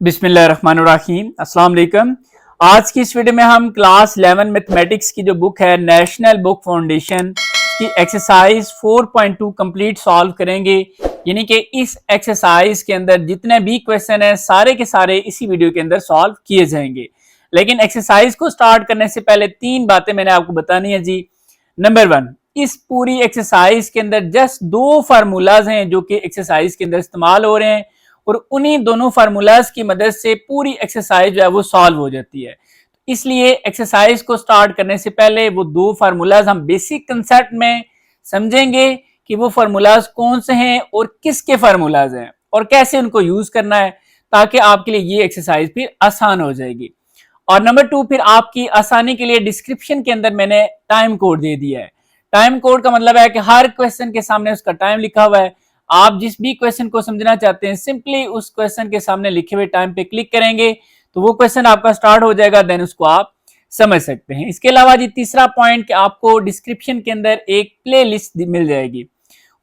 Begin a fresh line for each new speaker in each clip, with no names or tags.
बिस्मिल्लाहिर्रहमानिर्रहीम अस्सलाम वालेकुम। आज की इस वीडियो में हम क्लास 11 मैथमेटिक्स की जो बुक है नेशनल बुक फाउंडेशन की एक्सरसाइज 4.2 कंप्लीट सॉल्व करेंगे। यानी कि इस एक्सरसाइज के अंदर जितने भी क्वेश्चन हैं सारे के सारे इसी वीडियो के अंदर सॉल्व किए जाएंगे। लेकिन एक्सरसाइज को स्टार्ट करने से पहले तीन बातें मैंने आपको बतानी है जी। नंबर 1, इस पूरी एक्सरसाइज के अंदर जस्ट दो फार्मूलाज हैं जो कि एक्सरसाइज के अंदर इस्तेमाल हो रहे हैं और उन्हीं दोनों फार्मूलाज की मदद से पूरी एक्सरसाइज जो है वो सॉल्व हो जाती है। इसलिए एक्सरसाइज को स्टार्ट करने से पहले वो दो फार्मूलाज हम बेसिक कंसेप्ट में समझेंगे कि वो फार्मूलाज कौन से हैं और किसके फार्मूलाज हैं और कैसे उनको यूज करना है, ताकि आपके लिए ये एक्सरसाइज फिर आसान हो जाएगी। और नंबर 2, फिर आपकी आसानी के लिए डिस्क्रिप्शन के अंदर मैंने टाइम कोड दे दिया है। टाइम कोड का मतलब है कि हर क्वेश्चन के सामने उसका टाइम लिखा हुआ है। आप जिस भी क्वेश्चन को समझना चाहते हैं सिंपली उस क्वेश्चन के सामने लिखे हुए टाइम पे क्लिक करेंगे तो वो क्वेश्चन आपका स्टार्ट हो जाएगा, देन उसको आप समझ सकते हैं। इसके अलावा जी तीसरा पॉइंट कि आपको डिस्क्रिप्शन के अंदर एक प्ले लिस्ट मिल जाएगी।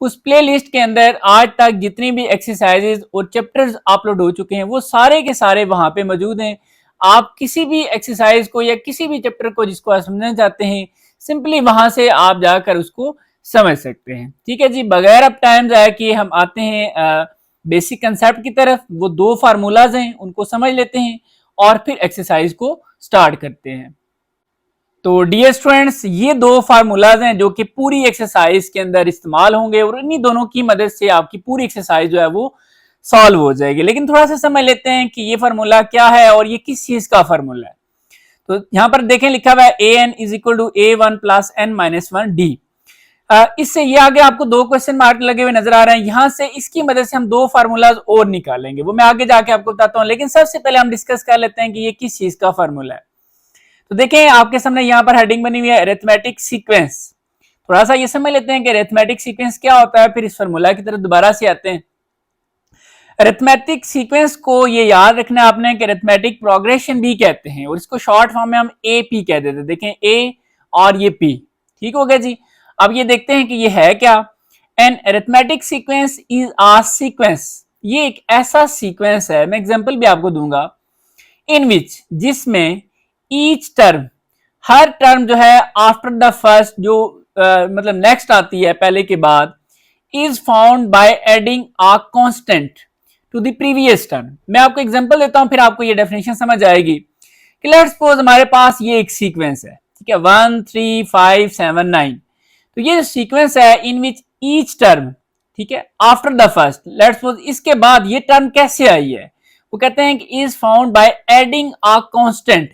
उस प्ले लिस्ट के अंदर आज तक जितनी भी एक्सरसाइजेज और चैप्टर्स अपलोड हो चुके हैं वो सारे के सारे वहां पे मौजूद हैं। आप किसी भी एक्सरसाइज को या किसी भी चैप्टर को जिसको आप समझना चाहते हैं सिंपली वहां से आप जाकर उसको समझ सकते हैं। ठीक है जी, बगैर अब टाइम जाया किए हम आते हैं बेसिक कंसेप्ट की तरफ। वो दो फार्मूलाज हैं उनको समझ लेते हैं और फिर एक्सरसाइज को स्टार्ट करते हैं। तो डियर स्टूडेंट्स, ये दो फार्मूलाज हैं जो कि पूरी एक्सरसाइज के अंदर इस्तेमाल होंगे और इन्हीं दोनों की मदद से आपकी पूरी एक्सरसाइज जो है वो सॉल्व हो जाएगी। लेकिन थोड़ा सा समझ लेते हैं कि ये फार्मूला क्या है और ये किस चीज का फार्मूला है। तो यहां पर देखें लिखा हुआ है an is equal to a1 plus n minus 1 d। इससे ये आगे आपको दो क्वेश्चन मार्क लगे हुए नजर आ रहे हैं। यहां से इसकी मदद से हम दो फार्मूलाज और निकालेंगे, वो मैं आगे जाके आपको बताता हूं। लेकिन सबसे पहले हम डिस्कस कर लेते हैं कि ये किस चीज का फार्मूला है। तो देखें आपके सामने यहाँ पर हेडिंग बनी हुई है अरिथमेटिक सीक्वेंस। थोड़ा सा ये समझ लेते हैं कि अरिथमेटिक सीक्वेंस क्या होता है, फिर इस फार्मूला की तरफ दोबारा से आते हैं। अरिथमेटिक सीक्वेंस को ये याद रखना है आपने कि अरिथमेटिक प्रोग्रेशन भी कहते हैं और इसको शॉर्ट फॉर्म में हम एपी कह देते हैं। देखें ए और ये पी, ठीक हो गया जी। अब ये देखते हैं कि ये है क्या। An arithmetic sequence is a sequence, ये एक ऐसा सीक्वेंस है, मैं एग्जांपल भी आपको दूंगा, इन विच जिसमें ईच टर्म, हर टर्म जो है आफ्टर द फर्स्ट, जो मतलब नेक्स्ट आती है पहले के बाद, is found by adding a constant to the previous term. मैं आपको एग्जांपल देता हूं फिर आपको ये डेफिनेशन समझ आएगी कि लेट्स सपोज हमारे पास ये एक सीक्वेंस है, ठीक है, 1 3 5 7 9। तो ये सीक्वेंस है इन विच ईच टर्म, ठीक है, after the first, let's suppose इसके बाद ये टर्म कैसे आई है, वो कहते हैं कि is found by adding a constant,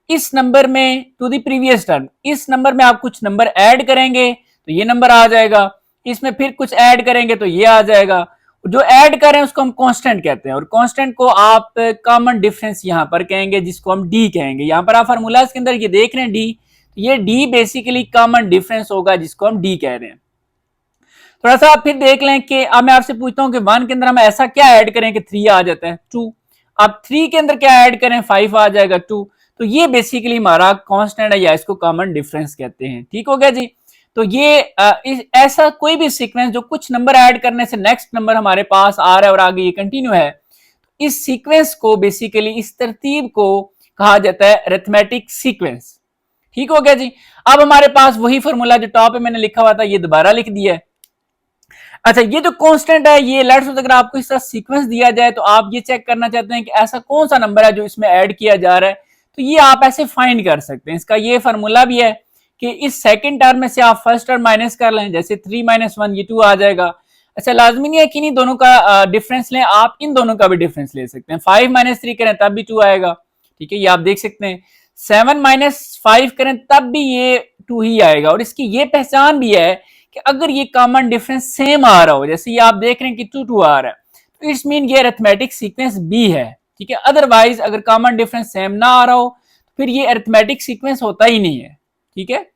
इस नंबर में टू द प्रीवियस टर्म, इस नंबर में आप कुछ नंबर ऐड करेंगे तो ये नंबर आ जाएगा, इसमें फिर कुछ ऐड करेंगे तो ये आ जाएगा। जो ऐड कर रहे हैं उसको हम कांस्टेंट कहते हैं और कांस्टेंट को आप कॉमन डिफरेंस यहां पर कहेंगे जिसको हम डी कहेंगे। यहां पर आप फार्मूलाज के अंदर ये देख रहे हैं डी, तो ये डी बेसिकली कॉमन डिफरेंस होगा जिसको हम डी कह रहे हैं। थोड़ा सा आप फिर देख लें कि अब मैं आपसे पूछता हूं कि 1 के अंदर हम ऐसा क्या ऐड करें कि 3 आ जाता है 2। अब 3 के अंदर क्या ऐड करें, 5 आ जाएगा 2। तो ये बेसिकली हमारा कांस्टेंट है या इसको कॉमन डिफरेंस कहते हैं। ठीक हो गया जी। तो ये ऐसा कोई भी सीक्वेंस जो कुछ नंबर ऐड करने से नेक्स्ट नंबर हमारे पास आ रहा है और आगे ये कंटिन्यू है, इस सीक्वेंस को बेसिकली, इस तरतीब को कहा जाता है अरिथमेटिक सीक्वेंस। ठीक हो गया जी। अब हमारे पास वही फॉर्मूला जो टॉप पे मैंने लिखा हुआ था ये दोबारा लिख दिया है। अच्छा, ये जो कांस्टेंट है ये लेट्स सपोज अगर आपको इस तरह सीक्वेंस दिया जाए तो आप ये चेक करना चाहते हैं कि ऐसा कौन सा नंबर है जो इसमें ऐड किया जा रहा है, तो ये आप ऐसे फाइंड कर सकते हैं। इसका ये फार्मूला भी है कि इस सेकंड टर्म में से आप फर्स्ट टर्म माइनस कर लें, जैसे 3 - 1 ये 2 आ जाएगा। अच्छा, लाजमी नहीं है कि इन दोनों का डिफरेंस लें, आप इन दोनों का भी डिफरेंस ले सकते हैं। 5 - 3 करें तब भी 2 आएगा, ठीक है, ये आप देख सकते हैं। 7 - 5 करें तब भी ये 2 ही आएगा। और इसकी ये पहचान भी है कि अगर ये कॉमन डिफरेंस सेम आ रहा हो, जैसे ये आप देख रहे हैं कि 2 आ रहा है, तो इट्स मीन ये अरिथमेटिक सीक्वेंस बी है, ठीक है। अदरवाइज अगर कॉमन डिफरेंस सेम ना आ रहा हो फिर ये अरिथमेटिक सीक्वेंस होता ही नहीं है, ठीक है।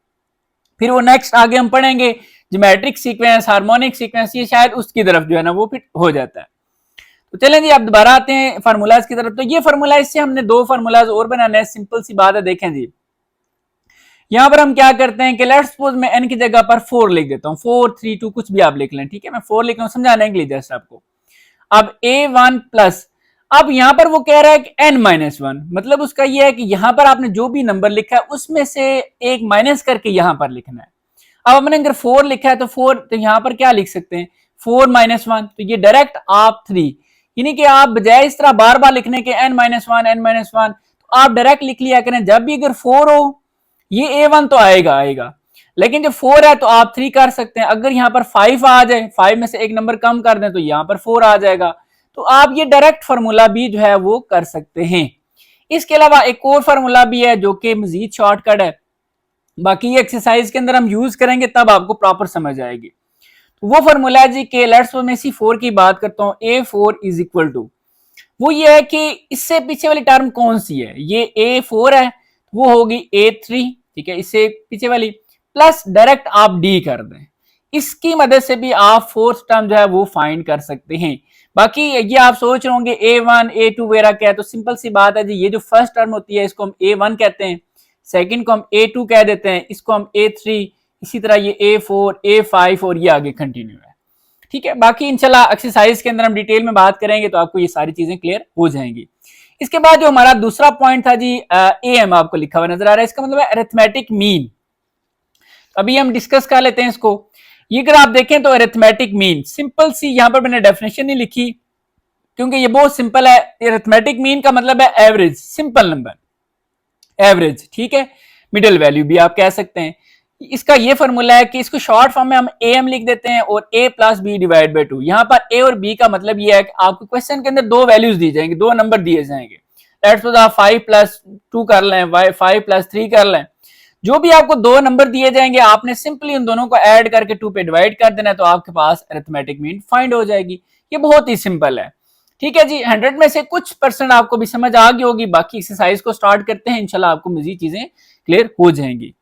फिर वो नेक्स्ट आगे हम पढ़ेंगे ज्योमेट्रिक सीक्वेंस, हार्मोनिक सीक्वेंस, ये शायद उसकी तरफ जो है ना वो फिर हो जाता है। तो चलें जी, अब दोबारा आते हैं फार्मूलाज की तरफ। तो ये फार्मूला, इससे हमने दो फार्मूलाज और बनाने हैं, सिंपल सी बात है। देखें जी, यहां पर हम क्या करते हैं कि लेट्स सपोज मैं n की जगह पर 4 लिख देता हूं, 4 3 2 कुछ भी आप लिख लें, ठीक है। मैं 4 लिख रहा हूं समझाने के लिए जस्ट आपको। अब a1 प्लस, अब यहां पर वो कह रहा है कि n-1, मतलब उसका ये है कि यहां पर आपने जो भी नंबर लिखा है उसमें से एक माइनस करके यहां पर लिखना है। अब हमने अगर 4 लिखा है तो 4, तो यहां पर क्या लिख सकते हैं 4-1, तो ये डायरेक्ट आप 3, यानी कि आप बजाय इस तरह बार बार लिखने के n-1 तो आप डायरेक्ट लिख लिया करें। जब भी अगर 4 हो ये a1 तो आएगा, लेकिन जब 4 है तो आप 3 कर सकते हैं। अगर यहाँ पर 5 आ जाए, 5 में से एक नंबर कम कर दें तो यहाँ पर 4 आ जाएगा। तो आप ये डायरेक्ट फार्मूला भी जो है वो कर सकते हैं। इसके अलावा एक और फार्मूला भी है जो कि मजीद शॉर्टकट है, बाकी ये एक्सरसाइज के अंदर हम यूज करेंगे तब आपको प्रॉपर समझ आएगी। तो वो फार्मूला है जी के लेट्स मैं C4 की बात करता हूँ, A4 इज इक्वल टू, वो ये है कि इससे पीछे वाली टर्म कौन सी है, ये A4 है, वो होगी A3, ठीक है, इससे पीछे वाली प्लस डायरेक्ट आप D कर दें। इसकी मदद से भी आप फोर्थ टर्म जो है वो फाइंड कर सकते हैं। बाकी ये आप सोच रहे होंगे A1 A2 वगैरह क्या है, तो सिंपल सी बात है जी, ये जो फर्स्ट टर्म होती है इसको हम A1 कहते हैं, सेकंड को हम A2 कह देते हैं, इसको हम A3, इसी तरह ये A4 A5 और ये आगे कंटिन्यू है, ठीक है। बाकी इंशाल्लाह एक्सरसाइज के अंदर हम डिटेल में बात करेंगे तो आपको ये सारी चीजें क्लियर हो जाएंगी। इसके बाद जो हमारा दूसरा पॉइंट था जी, AM आपको लिखा हुआ नजर आ रहा है, इसका मतलब है अरिथमेटिक मीन। अभी हम डिस्कस कर लेते हैं इसको। ये अगर आप देखें तो अरिथमेटिक मीन सिंपल सी, यहां पर मैंने डेफिनेशन नहीं लिखी क्योंकि ये बहुत सिंपल है। अरिथमेटिक मीन का मतलब है एवरेज, सिंपल नंबर, एवरेज, ठीक है, मिडिल वैल्यू भी आप कह सकते हैं। इसका ये फॉर्मूला है कि इसको शॉर्ट फॉर्म में हम AM लिख देते हैं और A plus B divide by 2। यहाँ पर A और B का मतलब ये है कि आपको क्वेश्चन के अंदर दो वैल्यूज दी जाएंगी, दो नंबर दिए जाएंगे। लेट्स सपोज आप 5+2 कर लें, 5+3 कर लें, जो भी आपको दो नंबर दिए जाएंगे आपने सिंपली उन दोनों को ऐड करके 2 पे डिवाइड कर देना है, तो आपके पास अरिथमेटिक मीन फाइंड हो जाएगी। ये बहुत ही सिंपल है, ठीक है जी। 100 में से कुछ % आपको भी समझ आ गई होगी। बाकी एक्सरसाइज को स्टार्ट करते हैं, इंशाल्लाह आपको मजीद चीजें क्लियर हो जाएंगी।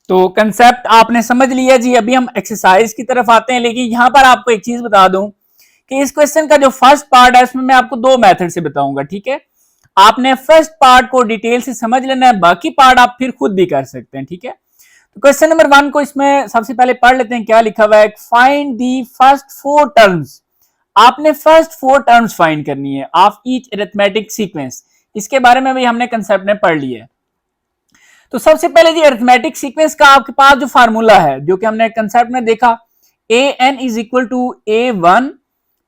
तो कंसेप्ट आपने समझ लिया जी। अभी हम एक्सरसाइज की तरफ आते हैं, लेकिन यहां पर आपको एक चीज बता दूं कि इस क्वेश्चन का जो फर्स्ट पार्ट है उसमें मैं आपको दो मेथड से बताऊंगा, ठीक है। आपने फर्स्ट पार्ट को डिटेल से समझ लेना है, बाकी पार्ट आप फिर खुद भी कर सकते हैं, ठीक है। तो क्वेश्चन नंबर 1 को इसमें सबसे पहले पढ़ लेते हैं, क्या लिखा हुआ है, फाइंड दी फर्स्ट 4 टर्म्स। आपने फर्स्ट 4 टर्म्स फाइंड करनी है ऑफ ईच अरिथमेटिक सीक्वेंस। इसके बारे में भी हमने कंसेप्ट में पढ़ लिया है। तो सबसे पहले जी अरिथमेटिक सीक्वेंस का आपके पास जो फार्मूला है, जो कि हमने कंसेप्ट में देखा, an is equal to a1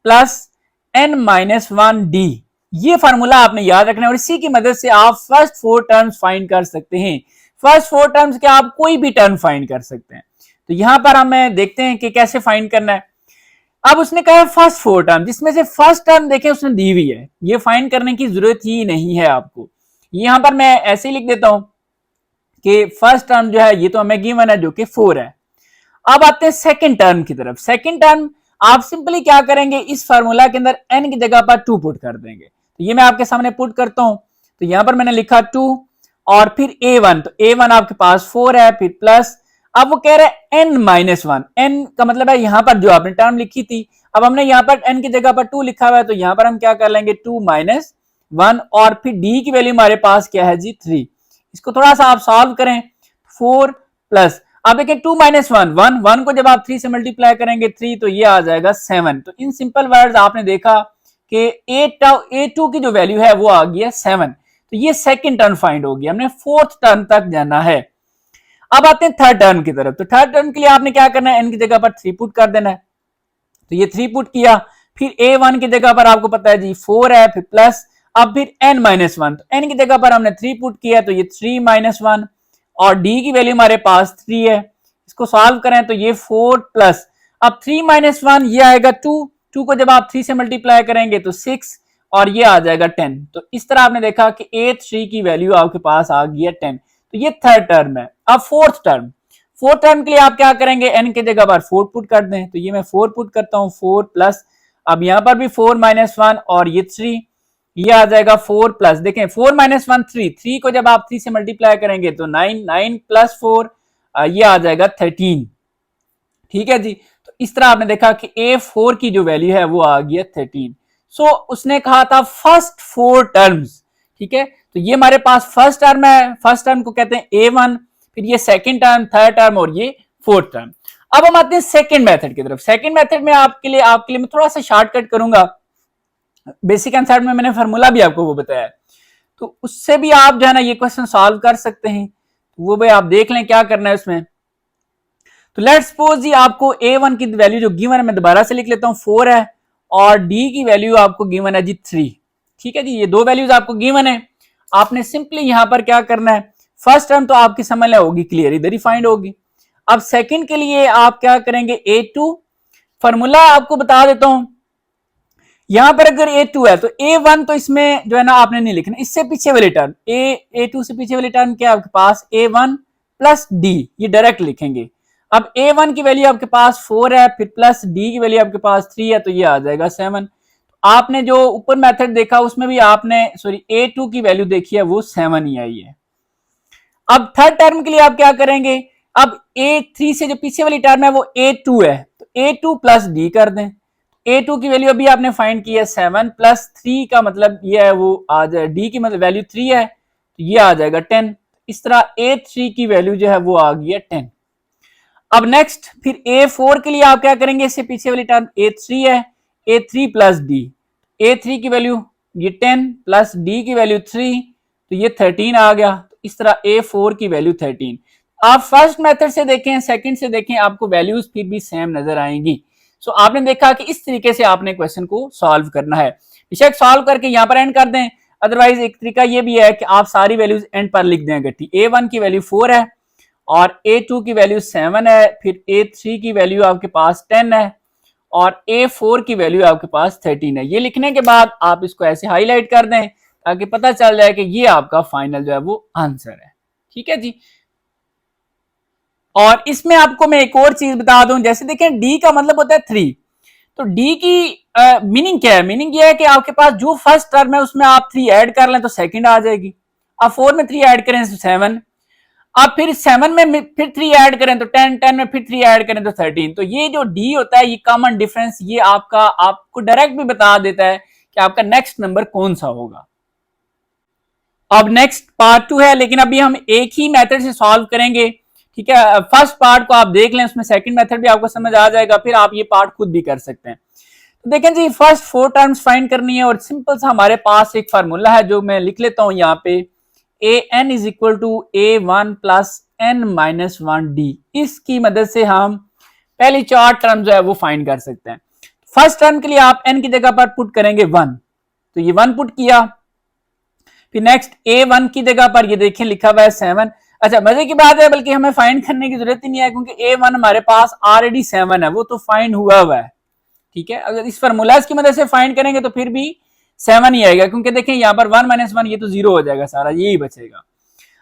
plus n-1d, ये फार्मूला आपने याद रखना है और इसी की मदद से आप फर्स्ट 4 टर्म्स फाइंड कर सकते हैं। फर्स्ट 4 टर्म्स के आप कोई भी टर्म फाइंड कर सकते हैं। तो यहां पर हमें देखते हैं कि कैसे फाइंड करना है। अब उसने कहा फर्स्ट 4 टर्म, जिसमें से फर्स्ट टर्म देखें उसने दी हुई है, ये फाइंड करने की जरूरत ही नहीं है आपको। यहां पर मैं ऐसे ही लिख देता हूं कि फर्स्ट टर्म जो है ये तो हमें गिवन है जो कि 4 है। अब आते हैं सेकंड टर्म की तरफ। सेकंड टर्म आप सिंपली क्या करेंगे, इस फार्मूला के अंदर n की जगह पर 2 पुट कर देंगे। तो ये मैं आपके सामने पुट करता हूं। तो यहां पर मैंने लिखा 2 और फिर a1, तो a1 आपके पास 4 है, फिर प्लस, अब वो कह रहे हैं n-1, n का मतलब है यहां पर जो आपने टर्म लिखी थी, अब हमने यहां पर n की जगह पर 2 लिखा हुआ है, तो यहां पर हम क्या कर लेंगे 2 - 1 और फिर d की वैल्यू हमारे पास क्या है जी 3। इसको थोड़ा सा आप सॉल्व करें, 4 प्लस, अब देखिए 2 - 1 1 को जब आप 3 से मल्टीप्लाई करेंगे 3, तो ये आ जाएगा 7। तो इन सिंपल वर्ड्स आपने देखा कि a2 की जो वैल्यू है वो आ गई है 7। तो ये सेकंड टर्म फाइंड हो गया, हमने फोर्थ टर्म तक जाना है। अब आते हैं थर्ड टर्म की तरफ। तो थर्ड टर्म के लिए आपने क्या करना है, n की जगह पर 3 पुट कर देना है। तो ये 3 पुट किया, फिर a1 की जगह पर आपको पता है जी 4 है, फिर प्लस, अब फिर n-1, तो n की जगह पर हमने 3 पुट किया, तो ये 3 - 1 और d की वैल्यू हमारे पास 3 है। इसको सॉल्व करें तो ये 4 प्लस, अब 3 - 1 ये आएगा 2 को जब आप 3 से मल्टीप्लाई करेंगे तो 6 और ये आ जाएगा 10। तो इस तरह आपने देखा कि a3 की वैल्यू आपके पास आ गई है 10। तो ये थर्ड टर्म है। अब फोर्थ टर्म के लिए आप क्या करेंगे, n की जगह पर 4 पुट कर दें। तो ये मैं 4 पुट करता हूं, 4 प्लस, अब यहां पर भी 4 - 1 और ये 3, ये आ जाएगा 4 प्लस, देखें 4 - 1 3 को जब आप 3 से मल्टीप्लाई करेंगे तो 9 प्लस 4 ये आ जाएगा 13, ठीक है जी। तो इस तरह आपने देखा कि a4 की जो वैल्यू है वो आ गई है 13। सो उसने कहा था फर्स्ट 4 टर्म्स, ठीक है। तो ये हमारे पास फर्स्ट टर्म है, फर्स्ट टर्म को कहते हैं a1, फिर ये सेकंड टर्म, थर्ड टर्म और ये फोर्थ टर्म। अब हम आते हैं सेकंड मेथड की तरफ। सेकंड मेथड में आपके लिए मैं थोड़ा सा शॉर्टकट करूंगा। बेसिक एंड में मैंने फार्मूला भी आपको वो बताया, तो उससे भी आप जो है ना ये क्वेश्चन सॉल्व कर सकते हैं। वो भी आप देख लें क्या करना है उसमें। तो लेट्स सपोज जी आपको A1 की वैल्यू जो गिवन है, मैं दोबारा से लिख लेता हूं 4 है, और D की वैल्यू आपको गिवन है जी 3। ठीक है जी, ये दो वैल्यूज आपको गिवन है। आपने सिंपली यहां पर क्या करना है, फर्स्ट टर्म तो आपकी समझ में होगी क्लियर, इधर ही फाइंड होगी। अब सेकंड के लिए आप क्या करेंगे, A2 फॉर्मूला आपको बता देता हूं। यहां पर अगर A2 है तो A1 तो इसमें जो है ना आपने नहीं लिखना, इससे पीछे वाली टर्म A2 से पीछे वाली टर्म क्या आपके पास A1 प्लस D, ये डायरेक्ट लिखेंगे। अब A1 की वैल्यू आपके पास 4 है, फिर प्लस D की वैल्यू आपके पास 3 है, तो ये आ जाएगा 7। आपने जो ऊपर मेथड देखा उसमें भी आपने सॉरी A2 की वैल्यू देखी है वो 7 ही आई है। अब थर्ड टर्म के लिए आप क्या करेंगे, अब A3 से जो पीछे वाली टर्म है वो A2 है, तो A2 प्लस D कर दें। A2 की वैल्यू अभी आपने फाइंड की है 7 प्लस 3 का मतलब ये है वो आ जाए, D की मतलब वैल्यू 3 है तो ये आ जाएगा 10। इस तरह A3 की वैल्यू जो है वो आ गई है 10। अब नेक्स्ट फिर A4 के लिए आप क्या करेंगे, इससे पीछे वाली टर्म A3 है, A3 प्लस D, A3 की वैल्यू ये 10 प्लस D की वैल्यू 3, तो ये 13 आ गया। तो इस तरह A4 की वैल्यू 13। आप फर्स्ट मेथड से देखें, सेकंड से देखें, आपको वैल्यूज फिर भी सेम नजर आएंगी। सो आपने देखा कि इस तरीके से आपने क्वेश्चन को सॉल्व करना है। बेशक सॉल्व करके यहां पर एंड कर दें, अदरवाइज एक तरीका ये भी है कि आप सारी वैल्यूज एंड पर लिख दें इकट्ठी। A1 की वैल्यू 4 है और A2 की वैल्यू 7 है, फिर A3 की वैल्यू आपके पास 10 है और A4 की वैल्यू आपके पास 13 है। ये लिखने के बाद आप इसको ऐसे हाईलाइट कर दें ताकि पता चल जाए कि ये आपका फाइनल जो है वो आंसर है। ठीक है जी। और इसमें आपको मैं एक और चीज बता दूं, जैसे देखें D का मतलब होता है 3, तो D की मीनिंग क्या है, मीनिंग ये है कि आपके पास जो फर्स्ट टर्म है उसमें आप 3 ऐड कर लें तो सेकंड आ जाएगी। आप 4 में 3 ऐड करें तो 7, आप फिर 7 में फिर 3 ऐड करें तो 10, 10 में फिर 3 ऐड करें तो 13। तो ये जो D होता है ये कॉमन डिफरेंस, ये आपका आपको डायरेक्ट भी बता देता है कि आपका नेक्स्ट नंबर कौन सा होगा। अब नेक्स्ट पार्ट 2 है, लेकिन अभी हम एक ही मेथड से सॉल्व करेंगे। ठीक है, फर्स्ट पार्ट को आप देख लें, उसमें सेकंड मेथड भी आपको समझ आ जाएगा, फिर आप ये पार्ट खुद भी कर सकते हैं। तो देखें जी, फर्स्ट 4 टर्म्स फाइंड करनी है और सिंपल सा हमारे पास एक फार्मूला है जो मैं लिख लेता हूं यहाँ पे, an is equal to A1 plus n minus 1D। इसकी मदद से हम पहली 4 टर्म जो है वो फाइंड कर सकते हैं। फर्स्ट टर्म के लिए आप n की जगह पर पुट करेंगे 1, तो ये 1 पुट किया। फिर नेक्स्ट A1 की जगह पर ये देखें लिखा हुआ है 7। अच्छा मजे की बात है, बल्कि हमें फाइंड करने की जरूरत ही नहीं है क्योंकि A1 हमारे पास ऑलरेडी 7 है, वो तो फाइंड हुआ है। ठीक है, अगर इस फार्मूला की मदद से फाइंड करेंगे तो फिर भी 7 ही आएगा, क्योंकि देखें यहाँ पर 1 माइनस 1 ये तो 0 हो जाएगा, सारा यही बचेगा।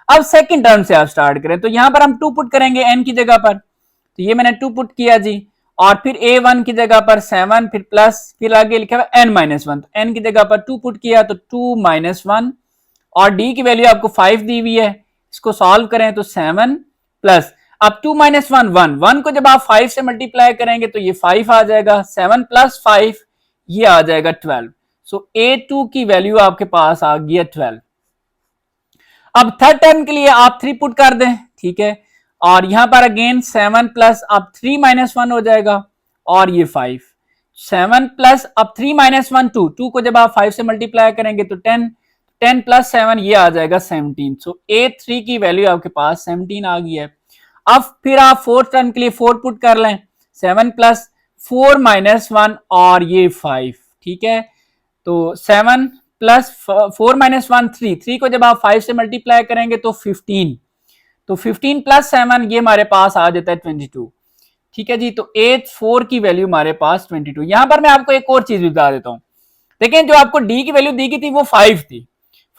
अब सेकंड टर्म से आप स्टार्ट करें, तो यहाँ पर हम 2 पुट करेंगे n की जगह पर, तो ये मैंने 2 पुट किया जी। और फिर A1 की जगह पर 7, फिर प्लस, फिर आगे लिखा हुआ n माइनस 1, तो n की जगह पर 2 पुट किया तो 2 माइनस 1, और D की वैल्यू आपको 5 दी हुई है। इसको सॉल्व करें तो 7 प्लस, अब 2 माइनस 1 1, 1 को जब आप 5 से मल्टीप्लाई करेंगे तो ये 5 आ जाएगा, 7 प्लस 5 ये आ जाएगा 12। सो A2 की वैल्यू आपके पास आ गई है 12। अब थर्ड टर्म के लिए आप 3 पुट कर दें, ठीक है, और यहां पर अगेन 7 प्लस अब 3 माइनस 1 हो जाएगा और ये 5, 7 प्लस अब 3 माइनस 1 2, 2 को जब आप 5 से मल्टीप्लाई करेंगे तो 10, 10 प्लस 7 ये आ जाएगा 17। सो A3 की वैल्यू आपके पास 17 आ गई है। अब फिर आप फोर्थ टर्म के लिए 4 पुट कर लें, 7 प्लस 4 माइनस 1 और ये 5। ठीक है, तो 7 प्लस 4 माइनस 1 3, 3 को जब आप 5 से मल्टीप्लाई करेंगे तो 15, तो 15 प्लस 7 ये हमारे पास आ जाता है 22। ठीक है जी, तो A4 की वैल्यू हमारे पास 22। यहां पर मैं आपको एक और चीज भी बता देता हूं, देखें जो आपको D की वैल्यू दी गई थी वो 5 थी।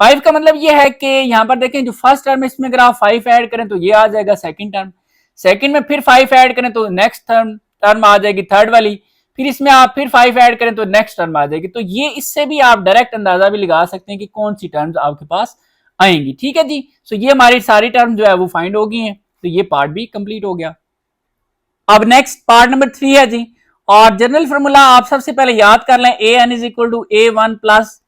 5 का मतलब ये है कि यहां पर देखें जो फर्स्ट टर्म है इसमें अगर आप 5 ऐड करें तो ये आ जाएगा सेकंड टर्म, सेकंड में फिर 5 ऐड करें तो नेक्स्ट टर्म आ जाएगी थर्ड वाली, फिर इसमें आप फिर 5 ऐड करें तो नेक्स्ट टर्म आ जाएगी। तो ये इससे भी आप डायरेक्ट अंदाजा भी लगा सकते हैं कि कौन सी टर्म्स आपके पास आएंगी। ठीक है जी, सो ये हमारी सारी टर्म जो है वो फाइंड हो गई हैं, तो ये पार्ट भी कंप्लीट हो गया। अब नेक्स्ट पार्ट नंबर 3 है जी, और जनरल फॉर्मूला आप सबसे पहले याद कर लें, an is equal to A1 plus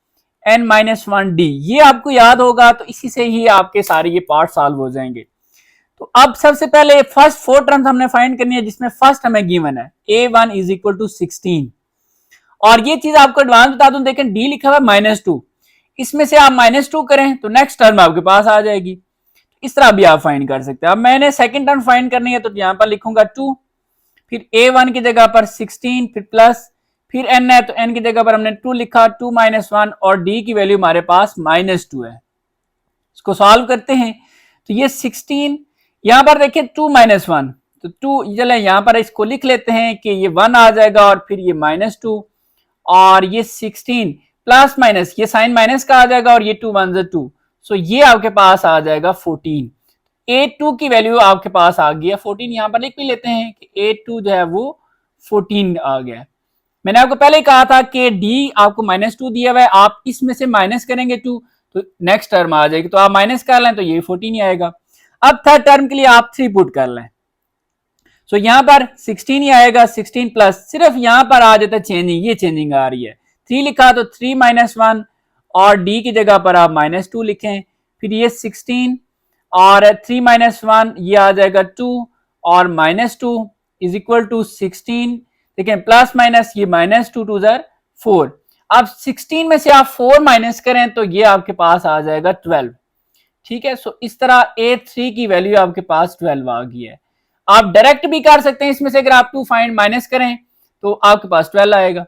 n minus 1D, ये आपको याद होगा, तो इसी से ही आपके सारे ये पार्ट सॉल्व हो जाएंगे। तो अब सबसे पहले फर्स्ट 4 टर्म्स हमने फाइंड करनी है जिसमें फर्स्ट हमें गिवन है A1 इज इक्वल टू 16, और ये चीज आपको एडवांस बता दूं, देखें डी लिखा हुआ है -2, इसमें से आप -2 करें तो नेक्स्ट टर्म आपके पास आ जाएगी। इस तरह भी आप फाइंड कर सकते हैं। अब मैंने सेकंड टर्म फाइंड करनी है तो यहां पर लिखूंगा 2, फिर a1 की जगह पर 16, फिर प्लस, फिर n है तो n की जगह पर हमने 2 लिखा, 2 - 1 और d की वैल्यू हमारे पास -2 है। इसको सॉल्व करते हैं तो ये 16, यहां पर देखिए 2 - 1 तो 2, चले यहां पर इसको लिख लेते हैं कि ये 1 आ जाएगा और फिर ये -2 और ये 16 प्लस माइनस, ये साइन माइनस का आ जाएगा और ये 2 1 2, सो ये आपके पास आ जाएगा 14। a2 की वैल्यू आपके पास आ गई है 14। यहां पर लिख भी लेते हैं कि a2 जो है वो 14 आ गया। मैंने आपको पहले ही कहा था कि d आपको -2 दिया हुआ है, आप इसमें से माइनस करेंगे 2 तो नेक्स्ट टर्म आ जाएगी, तो आप माइनस कर लें तो ये 14 ही आएगा। अब थर्ड टर्म के लिए आप 3 पुट कर लें, सो यहां पर 16 ही आएगा, 16 प्लस, सिर्फ यहां पर आ जाता है चेंजिंग, ये चेंजिंग आ रही है, 3 लिखा तो 3 - 1 और d की जगह पर आप -2 लिखें, फिर ये 16 और 3 - 1 ये आ जाएगा 2 और -2 इज इक्वल टू 16, देखें प्लस माइनस, ये -2 2 4। अब 16 में से आप 4 माइनस करें तो ये आपके पास आ जाएगा 12। ठीक है, सो इस तरह a3 की वैल्यू आपके पास 12 आ गई है। आप डायरेक्ट भी कर सकते हैं, इसमें से अगर आप 2 फाइंड माइनस करें तो आपके पास 12 आएगा।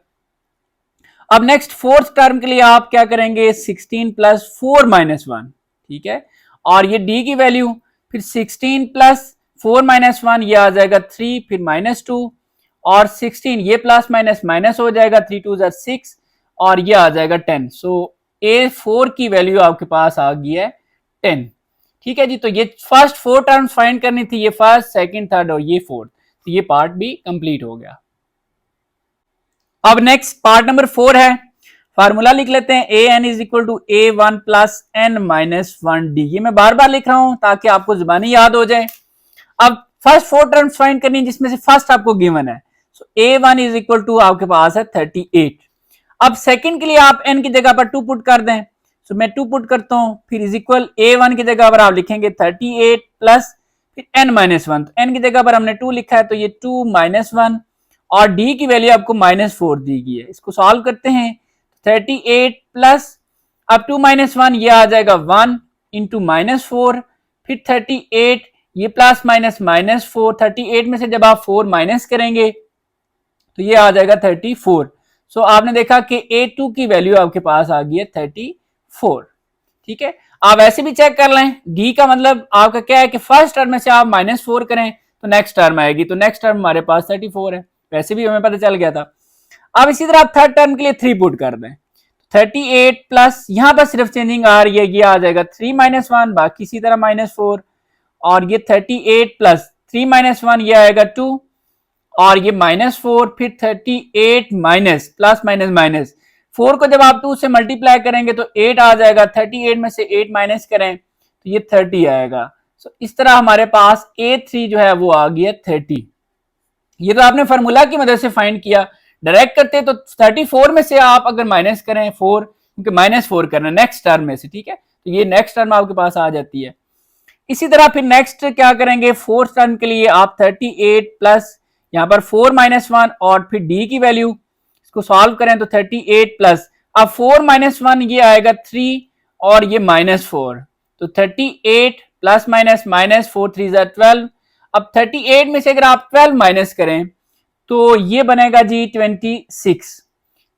अब नेक्स्ट फोर्थ टर्म के लिए आप क्या करेंगे, 16 प्लस 4 - 1, ठीक है, और ये d की वैल्यू, फिर 16 प्लस 4 - 1 ये आ जाएगा 3, फिर -2 और 16 ये प्लस माइनस माइनस हो जाएगा, 3 2 6 और ये आ जाएगा 10। सो a4 की वैल्यू आपके पास आ गई है 10। ठीक है जी, तो ये फर्स्ट 4 टर्म्स फाइंड करनी थी, ये फर्स्ट, सेकंड, थर्ड और ये फोर्थ, तो ये पार्ट भी कंप्लीट हो गया। अब नेक्स्ट पार्ट नंबर 4 है, फार्मूला लिख लेते हैं, an is equal to a1 plus n minus 1d। ये मैं बार बार लिख रहा हूं ताकि आपको जुबानी याद हो जाए। अब फर्स्ट 4 टर्म्स फाइंड करनी है जिसमें से फर्स्ट आपको गिवन है, सो a1 इज इक्वल टू आपके पास है 38। अब सेकंड के लिए आप n की जगह पर 2 पुट कर दें, सो मैं 2 पुट करता हूं, फिर इज इक्वल a1 की जगह पर आप लिखेंगे 38 प्लस फिर n माइनस 1, तो n की जगह पर हमने 2 लिखा है तो ये 2 - 1 और d की वैल्यू आपको -4 दी गई है। इसको सॉल्व करते हैं, 38 प्लस, अब 2 - 1 ये आ जाएगा 1 इंटू -4, फिर 38 ये प्लस माइनस -4, 38 में से जब आप 4 माइनस करेंगे तो ये आ जाएगा 34। सो आपने देखा कि a2 की वैल्यू आपके पास आ गई है 34। ठीक है, आप ऐसे भी चेक कर लें, d का मतलब आपका क्या है कि फर्स्ट टर्म में से आप -4 करें तो नेक्स्ट टर्म आएगी, तो नेक्स्ट टर्म हमारे पास 34 है, वैसे भी हमें पता चल गया था। अब इसी तरह आप थर्ड टर्म के लिए 3 पुट कर दें, 38 प्लस, यहां पर सिर्फ चेंजिंग आ रही है, ये आ जाएगा 3 - 1, बाकी इसी तरह -4 और ये 38 प्लस 3 - 1 ये आएगा 2 और ये -4, फिर 38 माइनस प्लस माइनस माइनस 4 को जब आप 2 से मल्टीप्लाई करेंगे तो 8 आ जाएगा, 38 में से 8 माइनस करें तो ये 30 आएगा। सो इस तरह हमारे पास a3 जो है वो आ गया 30। ये तो आपने फार्मूला की मदद से फाइंड किया, डायरेक्ट करते तो 34 में से आप अगर माइनस करें 4, क्योंकि -4 करना नेक्स्ट टर्म में से, ठीक है, तो ये नेक्स्ट टर्म आपके पास आ जाती है। इसी तरह फिर नेक्स्ट क्या करेंगे, फोर्थ टर्म के लिए आप 38 प्लस यहां पर 4 - 1 और फिर d की वैल्यू, इसको सॉल्व करें तो 38 प्लस, अब 4 - 1 ये आएगा 3 और ये -4, तो 38 प्लस माइनस -4 3 12। अब 38 में से अगर आप 12 माइनस करें तो ये बनेगा जी 26।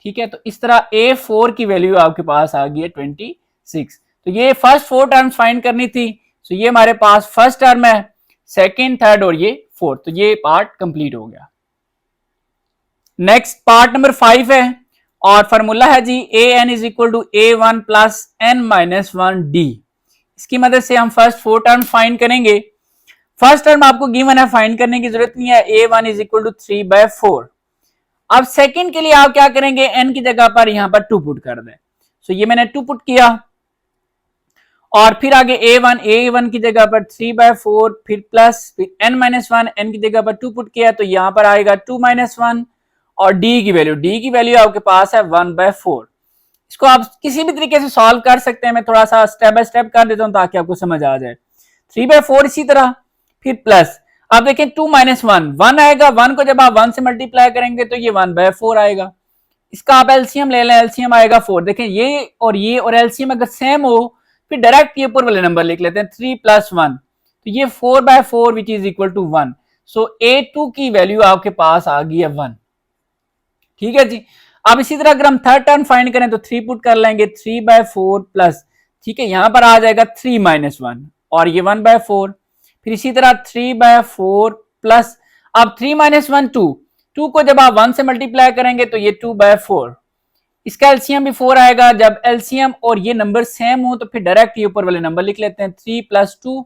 ठीक है, तो इस तरह a4 की वैल्यू आपके पास आ गई है 26। तो ये फर्स्ट 4 टर्म्स फाइंड करनी थी, तो ये हमारे पास फर्स्ट टर्म है, सेकंड, थर्ड और ये फोर्थ, तो ये पार्ट कंप्लीट हो गया। नेक्स्ट पार्ट नंबर 5 है और फार्मूला है जी an is equal to a1 plus n minus 1d। इसकी मदद से हम फर्स्ट 4 टर्म फाइंड करेंगे। फर्स्ट टर्म आपको गिवन है, फाइंड करने की जरूरत नहीं है, a1 इज इक्वल टू 3/4। अब सेकंड के लिए आप क्या करेंगे, n की जगह पर यहां पर 2 पुट कर दें, सो ये मैंने 2 पुट किया और फिर आगे a1 की जगह पर 3/4, फिर प्लस, फिर n माइनस 1, n की जगह पर 2 पुट किया तो यहां पर आएगा 2 - 1 और d की वैल्यू आपके पास है 1/4। इसको आप किसी भी तरीके से सॉल्व कर सकते हैं, मैं थोड़ा सा स्टेप बाय स्टेप कर देता हूं ताकि आपको समझ आ जाए। 3/4 इसी तरह, फिर प्लस, आप देखें 2 - 1 1 आएगा, 1 को जब आप 1 से मल्टीप्लाई करेंगे तो ये 1/4 आएगा। इसका आप एलसीएम ले लें, एलसीएम आएगा 4। देखें ये और एलसीएम अगर सेम हो फिर डायरेक्ट ये ऊपर वाले नंबर लिख लेते हैं 3 + 1, तो ये 4/4 which is equal to 1। So A2 की वैल्यू आपके पास आ गई है 1। ठीक है जी। अब इसी तरह अगर हम थर्ड टर्म फाइंड करें तो 3 पुट कर लेंगे, 3/4 प्लस, ठीक है, यहां पर आ जाएगा 3 - 1 और ये 1/4। फिर इसी तरह 3/4 प्लस, अब 3 - 1 2 को जब आप 1 से मल्टीप्लाई करेंगे तो ये 2/4। इसका एलसीएम भी 4 आएगा। जब एलसीएम और ये नंबर सेम हो तो फिर डायरेक्ट ये ऊपर वाले नंबर लिख लेते हैं 3 + 2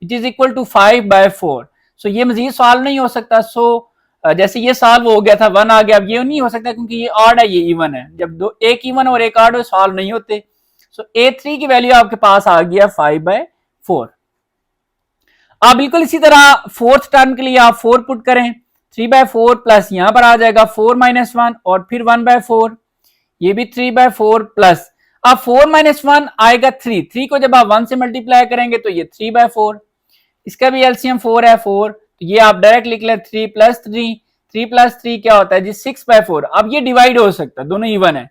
इट इज इक्वल टू 5/4। सो ये मजीद सॉल्व नहीं हो सकता। सो जैसे ये सॉल्व हो गया था 1 आ गया, अब ये नहीं हो सकता क्योंकि ये ऑड है, ये इवन है। जब दो एक इवन और एक ऑड सॉल्व नहीं होते। सो A3 की वैल्यू आपके पास आ गया 5/4। अब बिल्कुल इसी तरह फोर्थ टर्म के लिए आप 4 पुट करें, 3/4 प्लस यहां पर आ जाएगा 4 - 1 और फिर 1/4, ये भी 3/4 प्लस, अब 4 - 1 आएगा 3 को जब आप 1 से मल्टीप्लाई करेंगे तो ये 3/4। इसका भी एलसीएम 4 है 4, तो ये आप डायरेक्ट लिख लें 3 + 3 क्या होता है जी 6/4। अब ये डिवाइड हो सकता है, दोनों इवन है,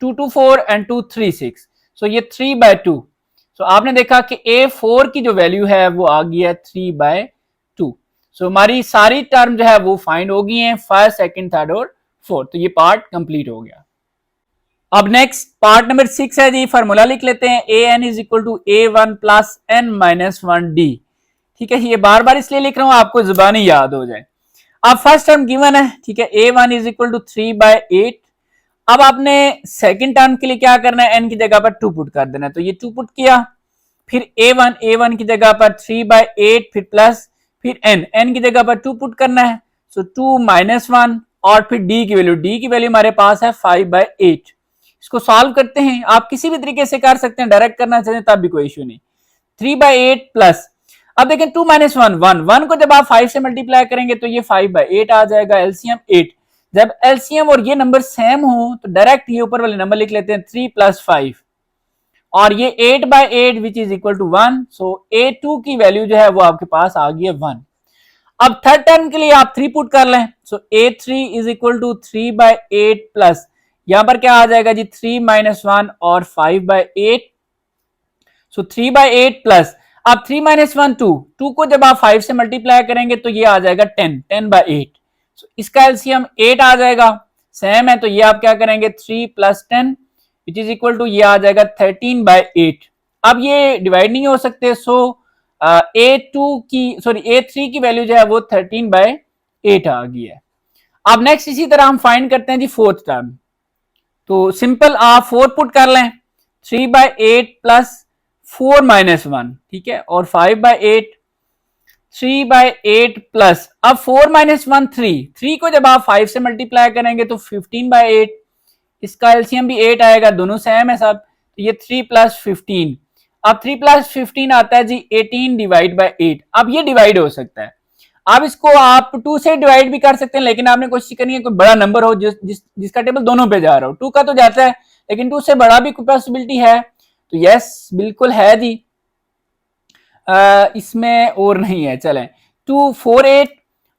2 2 4 एंड 2 3 6, सो ये 3/2। सो आपने देखा कि A4 की जो वैल्यू है वो आ गई है 3/2। सो हमारी सारी टर्म जो है वो फाइंड हो गई हैं, फर्स्ट, सेकंड, थर्ड और फोर्थ। तो ये पार्ट कंप्लीट हो गया। अब नेक्स्ट पार्ट नंबर 6 है जी, फार्मूला लिख लेते हैं an = A1 + n - 1d। ठीक है, ये बार बार इसलिए लिख रहा हूं आपको जुबानी याद हो जाए। अब फर्स्ट टर्म गिवन है, ठीक है, A1 = 3/8। अब आपने सेकंड टर्म के लिए क्या करना है, n की जगह पर 2 पुट कर देना है, तो ये 2 पुट किया। फिर A1 की जगह पर 3/8, फिर प्लस, फिर n की जगह पर 2 पुट करना है, सो 2 - 1 और फिर d की वैल्यू हमारे पास है 5/8। इसको सॉल्व करते हैं, आप किसी भी तरीके से कर सकते हैं, डायरेक्ट करना चाहते हैं तब भी कोई इश्यू नहीं। 3/8 प्लस, अब देखें 2 - 1 को जब आप 5 से मल्टीप्लाई करेंगे तो ये 5/8 आ जाएगा, एलसीएम 8। जब एलसीएम और ये नंबर सेम हो तो डायरेक्ट ये ऊपर वाले नंबर लिख लेते हैं 3 + 5 और ये 8/8 which is equal to 1। So A2 की वैल्यू जो है वो आपके पास आ गई है 1। अब थर्ड टर्म के लिए आप 3 पुट कर लें, सो A3 = 3/8 प्लस, यहां पर क्या आ जाएगा जी 3 - 1 और 5/8, सो 3/8 प्लस, अब 3 - 1 2 को जब आप 5 से मल्टीप्लाई करेंगे तो ये आ जाएगा 10/8। सो इसका एलसीएम 8 आ जाएगा, सेम है, तो ये आप क्या करेंगे 3 + 10 विच इज इक्वल टू, ये आ जाएगा 13/8। अब ये डिवाइड नहीं हो सकते, सो A3 की वैल्यू जो है वो 13/8 आ गई है। अब नेक्स्ट इसी तरह हम फाइंड करते हैं जी फोर्थ टर्म, तो सिंपल आप 4 पुट कर लें, 3/8 प्लस 4 - 1, ठीक है, और 5/8, 3/8 प्लस, अब 4 - 1 3 को जब आप 5 से मल्टीप्लाई करेंगे तो 15/8, इसका एलसीएम भी 8 आएगा, दोनों सेम है सब, तो ये 3 + 15, अब 3 + 15 आता है जी 18/8। अब ये डिवाइड हो सकता है, अब इसको आप 2 से डिवाइड भी कर सकते हैं, लेकिन आपने कोशिश करनी है कोई बड़ा नंबर हो जिसका टेबल दोनों पे जा रहा हो। 2 का तो जाता है, लेकिन 2 से बड़ा भी कोई पॉसिबिलिटी है, तो यस बिल्कुल है जी, इसमें और नहीं है। चलें 2 4 8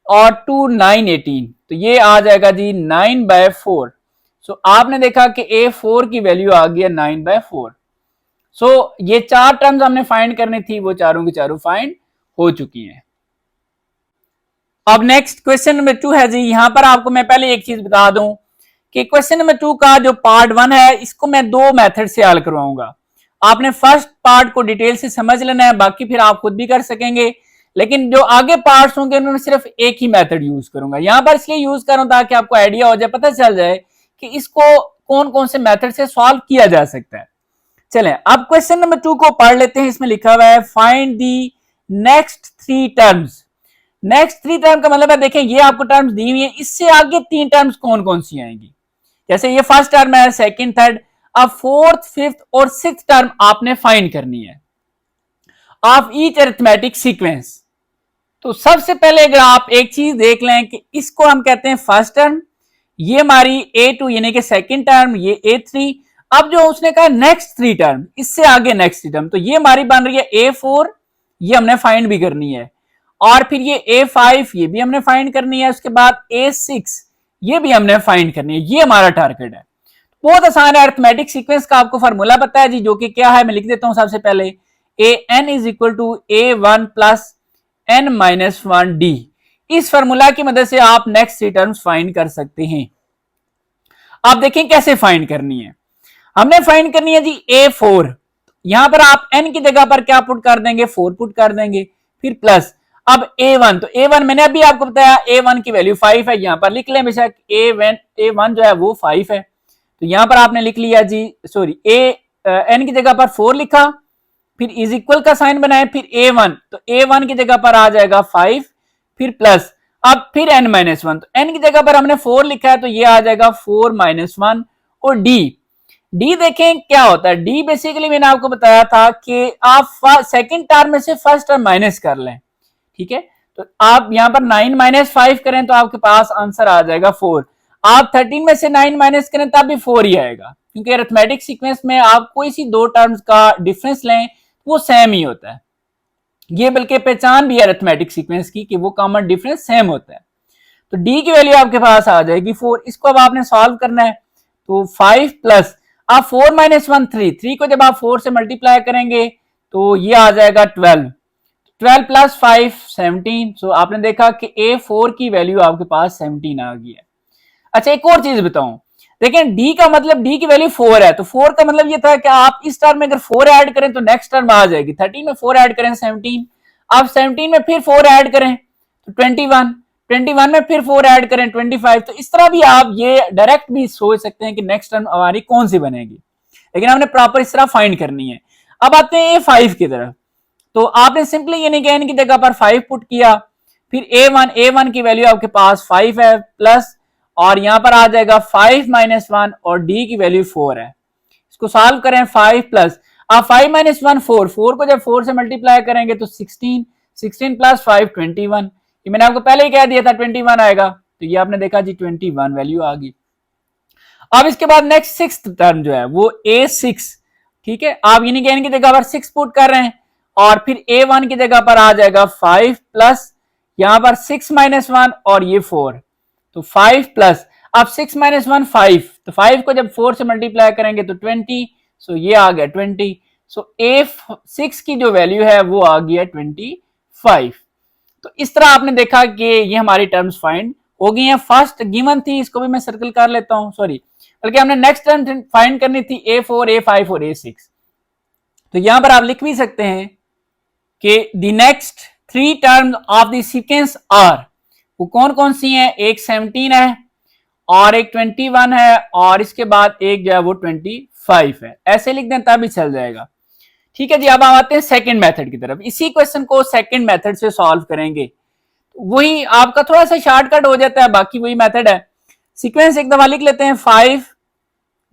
और 2 9 18, तो ये आ जाएगा जी 9/4। सो आपने देखा कि A4 की वैल्यू आ गई है 9/4। सो ये 4 टर्म्स हमने फाइंड करनी थी, वो चारों की चारों फाइंड हो चुकी हैं। अब नेक्स्ट क्वेश्चन नंबर 2 है जी, यहां पर आपको मैं पहले एक चीज बता दूं कि क्वेश्चन नंबर 2 का जो पार्ट 1 है इसको मैं 2 मेथड से हल करवाऊंगा। आपने फर्स्ट पार्ट को डिटेल से समझ लेना है, बाकी फिर आप खुद भी कर सकेंगे, लेकिन जो आगे पार्ट्स होंगे उनमें सिर्फ एक ही मेथड यूज करूंगा। यहां पर इसलिए यूज करूं ताकि आपको आइडिया हो जाए, पता चल जाए कि इसको कौन कौन से मेथड से सॉल्व किया जा सकता है। चलें अब क्वेश्चन नंबर 2 को पढ़ लेते हैं। इसमें लिखा हुआ है find the next 3 terms. Next 3 term का मतलब है, देखें ये आपको टर्म्स दी हुई है, इससे आगे 3 टर्म्स कौन कौन सी आएंगी। जैसे ये फर्स्ट टर्म है, सेकंड, थर्ड, अब फोर्थ, फिफ्थ और सिक्स्थ टर्म आपने फाइंड करनी है ऑफ ईच अरिथमेटिक सीक्वेंस। तो सबसे पहले अगर आप एक चीज देख लें कि इसको हम कहते हैं फर्स्ट टर्म, ये हमारी A2 यानी कि सेकंड टर्म, ये A3। अब जो उसने कहा नेक्स्ट 3 टर्म, इससे आगे नेक्स्ट टर्म, तो ये हमारी बन रही है A4, ये हमने फाइंड भी करनी है, और फिर ये A5 ये भी हमने फाइंड करनी है, उसके बाद A6 ये भी हमने फाइंड करनी है, ये हमारा टारगेट है। बहुत आसान है, अरिथमेटिक सीक्वेंस का आपको फार्मूला पता है जी, जो कि क्या है, मैं लिख देता हूं सबसे पहले, a n is equal to a one plus n minus one d. इस फार्मूला की मदद से आप नेक्स्ट थ्री टर्म्स फाइंड कर सकते हैं। आप देखें कैसे फाइंड करनी है। हमने फाइंड करनी है जी ए फोर, यहां पर आप एन की जगह पर क्या पुट कर देंगे, 4 पुट कर देंगे, फिर प्लस अब A1, तो A1 मैंने अभी आपको बताया A1 की वैल्यू 5 है, यहां पर लिख लें बेशक A1 जो है वो 5 है, तो यहां पर आपने लिख लिया जी, सॉरी एन की जगह पर 4 लिखा, फिर इज इक्वल का साइन बनाए, फिर A1, तो A1 की जगह पर आ जाएगा 5, फिर प्लस अब फिर n माइनस वन, तो n की जगह पर हमने 4 लिखा है तो ये आ जाएगा 4 माइनस वन, और डी देखें क्या होता है। डी बेसिकली मैंने आपको बताया था कि आप सेकंड टर्म में से फर्स्ट टर्म माइनस कर लें, ठीक है, तो आप यहां पर 9 माइनस 5 करें तो आपके पास आंसर आ जाएगा 4। आप 13 में से 9 माइनस करें तब भी 4 ही आएगा, क्योंकि अरिथमेटिक सीक्वेंस में आप कोई सी दो टर्म्स का डिफरेंस लें वो सेम ही होता है। ये बल्कि पहचान भी है अरिथमेटिक सीक्वेंस की कि वो कॉमन डिफरेंस सेम होता है। तो डी की वैल्यू आपके पास आ जाएगी 4। इसको अब आपने सॉल्व करना है, तो 5 प्लस आप 4 माइनस वन 3 को जब आप 4 से मल्टीप्लाई करेंगे तो ये आ जाएगा 12 प्लस 5 17। सो आपने देखा कि A4 की वैल्यू आपके पास 17 आ गई है। अच्छा एक और चीज बताऊं, देखें डी का मतलब डी की वैल्यू 4 है, तो 4 का मतलब ये था कि आप इस टर्म में अगर 4 ऐड करें तो नेक्स्ट टर्म आ जाएगी, 13 में 4 ऐड करें 17, आप 17 में फिर 4 ऐड करें तो 21 में फिर 4 ऐड करें 25। तो इस तरह भी आप ये डायरेक्ट भी सोच सकते हैं कि नेक्स्ट टर्म हमारी कौन सी बनेगी, लेकिन हमने प्रॉपर इस तरह फाइंड करनी है। अब आते हैं A5 की तरफ, तो आपने सिंपली यानी कि n की जगह पर 5 पुट किया, फिर A1 की वैल्यू आपके पास 5 है प्लस, और यहां पर आ जाएगा 5 माइनस वन, और d की वैल्यू 4 है। इसको सॉल्व करें, 5 प्लस आप 5 माइनस वन 4 को जब 4 से मल्टीप्लाई करेंगे तो 16 प्लस 5 21, ये मैंने आपको पहले ही कह दिया था 21 आएगा, तो ये आपने देखा जी 21 वैल्यू आ गई। अब इसके बाद नेक्स्ट सिक्स टर्म जो है वो A6, ठीक है, आप यानी कि n की जगह पर 6 पुट कर रहे हैं, और फिर A1 की जगह पर आ जाएगा 5 प्लस यहां पर 6 माइनस वन और ये 4, तो 5 प्लस अब 6 माइनस वन 5, तो 5 को जब 4 से मल्टीप्लाई करेंगे तो 20, सो ये आ गया 20। सो A6 की जो वैल्यू है वो आ गई है 25। तो इस तरह आपने देखा कि ये हमारी टर्म्स फाइंड हो गई हैं। फर्स्ट गिवन थी, इसको भी मैं सर्कल कर लेता हूं, सॉरी, बल्कि हमने नेक्स्ट टर्म फाइंड करनी थी A4 A5 और A6। तो यहां पर आप लिख भी सकते हैं कि the next three terms of the sequence are, वो कौन कौन सी हैं, एक 17 है और एक 21 है, और इसके बाद एक जो है वो 25 है, ऐसे लिख दें तब भी चल जाएगा। ठीक है जी, अब हम आते हैं सेकंड मेथड की तरफ। इसी क्वेश्चन को सेकंड मेथड से सॉल्व करेंगे, वही आपका थोड़ा सा शॉर्टकट हो जाता है, बाकी वही मेथड है। सीक्वेंस एक दफा लिख लेते हैं, 5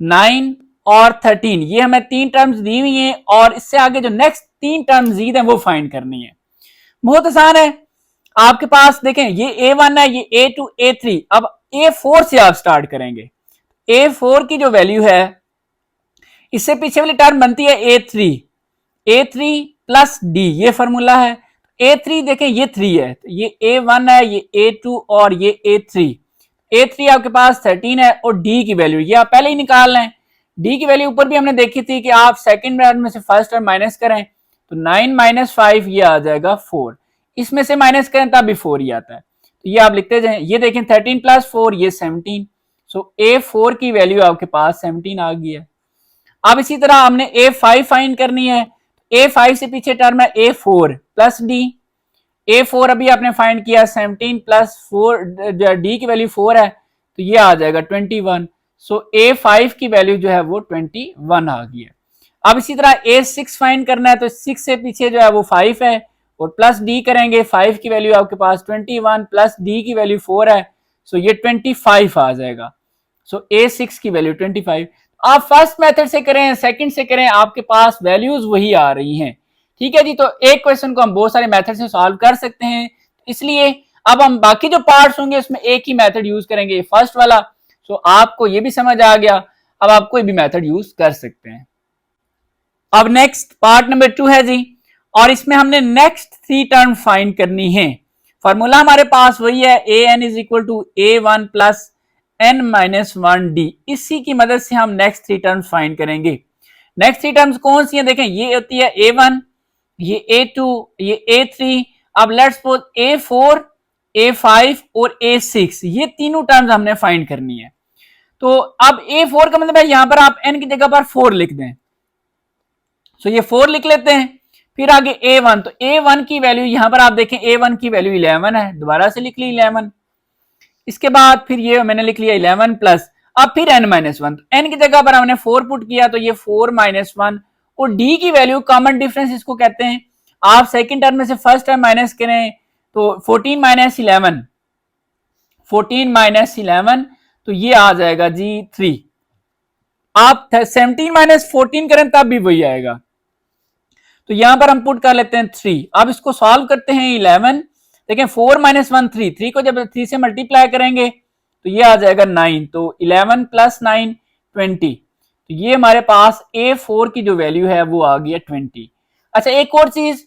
9 और 13, ये हमें तीन टर्म्स दी हुई हैं, और इससे आगे जो नेक्स्ट तीन टर्म्स दी हैं वो फाइंड करनी है। बहुत आसान है, आपके पास देखें ये A1 है, ये A2 A3, अब A4 से आप स्टार्ट करेंगे। A4 की जो वैल्यू है, इससे पीछे वाली टर्म बनती है A3 प्लस D, ये फॉर्मूला है। A3 देखें ये 3 है, तो ये A1 है, ये A2 और ये A3 आपके पास 13 है, और D की वैल्यू ये आप पहले ही निकाल लें। D की वैल्यू ऊपर भी हमने देखी थी कि आप सेकंड टर्म में से फर्स्ट टर्म माइनस करें तो 9 माइनस 5 ये आ जाएगा 4, इसमें से माइनस करें तब भी 4 ही आता है, तो ये आप लिखते जाएं। ये देखें 13 प्लस 4 ये 17, सो A4 की वैल्यू आपके पास 17 आ गई है। अब इसी तरह हमने A5 फाइंड करनी है, A5 से पीछे टर्म है A4 प्लस D, A4 अभी आपने फाइंड किया 17 प्लस 4, D की वैल्यू 4 है, तो ये आ जाएगा 21, सो A5 की वैल्यू जो है वो 21 आ गई है। अब इसी तरह A6 फाइंड करना है, तो 6 से पीछे जो है वो 5 है, और प्लस D करेंगे, 5 की वैल्यू आपके पास 21 प्लस D की वैल्यू 4 है, सो ये 25 आ जाएगा। सो A6 की वैल्यू 25। आप फर्स्ट मेथड से करें सेकंड से करें, आपके पास वैल्यूज वही आ रही हैं। ठीक है जी, तो एक क्वेश्चन को हम बहुत सारे मेथड से सॉल्व कर सकते हैं, इसलिए अब हम बाकी जो पार्ट्स होंगे उसमें एक ही मेथड यूज करेंगे, फर्स्ट वाला। सो आपको ये भी समझ आ गया, अब आप कोई भी मेथड यूज कर सकते हैं। अब नेक्स्ट पार्ट नंबर 2 है जी, और इसमें हमने नेक्स्ट थ्री टर्म फाइंड करनी है। फॉर्मूला हमारे पास वही है, an is equal to A1 plus n minus one D. इसी की मदद से हम नेक्स्ट थ्री टर्म्स फाइंड करेंगे। नेक्स्ट थ्री टर्म्स कौन सी है, देखें ये होती है a1, ये a2, ये a3। अब लेट्स सपोज a4, a5 और a6, ये तीनों टर्म्स हमने फाइंड करनी है। तो अब a4 का मतलब है यहां पर आप n की जगह पर 4 लिख दें, सो ये 4 लिख लेते हैं। फिर आगे a1, तो a1 की वैल्यू यहां पर आप देखें a1 की वैल्यू 11 है, दोबारा से लिख ली 11। इसके बाद फिर ये मैंने लिख लिया 11 प्लस, अब फिर n माइनस वन, तो n की जगह पर हमने 4 पुट किया तो ये 4 माइनस वन, और d की वैल्यू कॉमन डिफरेंस इसको कहते हैं। आप सेकंड टर्म में से फर्स्ट टर्म माइनस करें तो 14 माइनस 11, 14 माइनस 11, तो ये आ जाएगा जी 3। आप 17 माइनस 14 करें तब भी वही आएगा, तो यहां पर हम पुट कर लेते हैं 3। अब इसको सॉल्व करते हैं 11, देखें 4 माइनस वन 3, 3 को जब 3 से मल्टीप्लाई करेंगे तो ये आ जाएगा 9, तो 11 प्लस 9 20, तो ये हमारे पास a4 की जो वैल्यू है वो आ गई है 20। अच्छा एक और चीज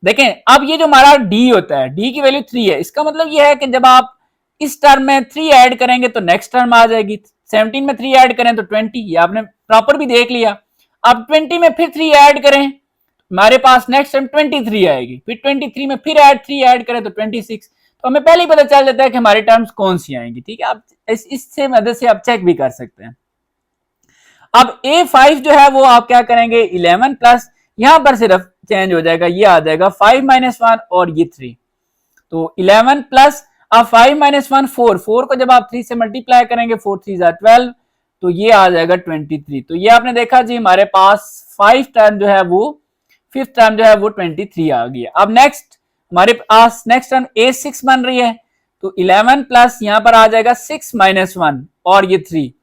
देखें, अब ये जो हमारा d होता है, d की वैल्यू 3 है, इसका मतलब ये है कि जब आप इस टर्म में 3 ऐड करेंगे तो नेक्स्ट टर्म आ जाएगी। 17 में 3 ऐड करें तो 20, ये आपने प्रॉपर भी देख लिया। अब 20 में फिर 3 ऐड करें, हमारे पास नेक्स्ट टर्म 23 आएगी, फिर 23 में फिर 3 ऐड करें तो 26, तो हमें पहले ही पता चल जाता है कि हमारी टर्म्स कौन सी आएंगी। ठीक है, आप इससे मदद से आप चेक भी कर सकते हैं। अब a5 जो है वो आप क्या करेंगे 11 प्लस, यहां पर सिर्फ चेंज हो जाएगा, ये आ जाएगा 5 माइनस वन और ये 3, तो 11 प्लस, अब 5 माइनस वन 4, 4 को जब आप 3 से मल्टीप्लाई करेंगे 4 3 12, तो ये आ जाएगा 23। तो ये आपने देखा जी हमारे पास 5 टर्म जो है वो, फिफ्थ टर्म जो है वो 23 आ गई है। अब नेक्स्ट हमारे पास नेक्स्ट टर्म a6 बन रही है, तो 11 प्लस यहां पर आ जाएगा 6 माइनस वन और ये 3,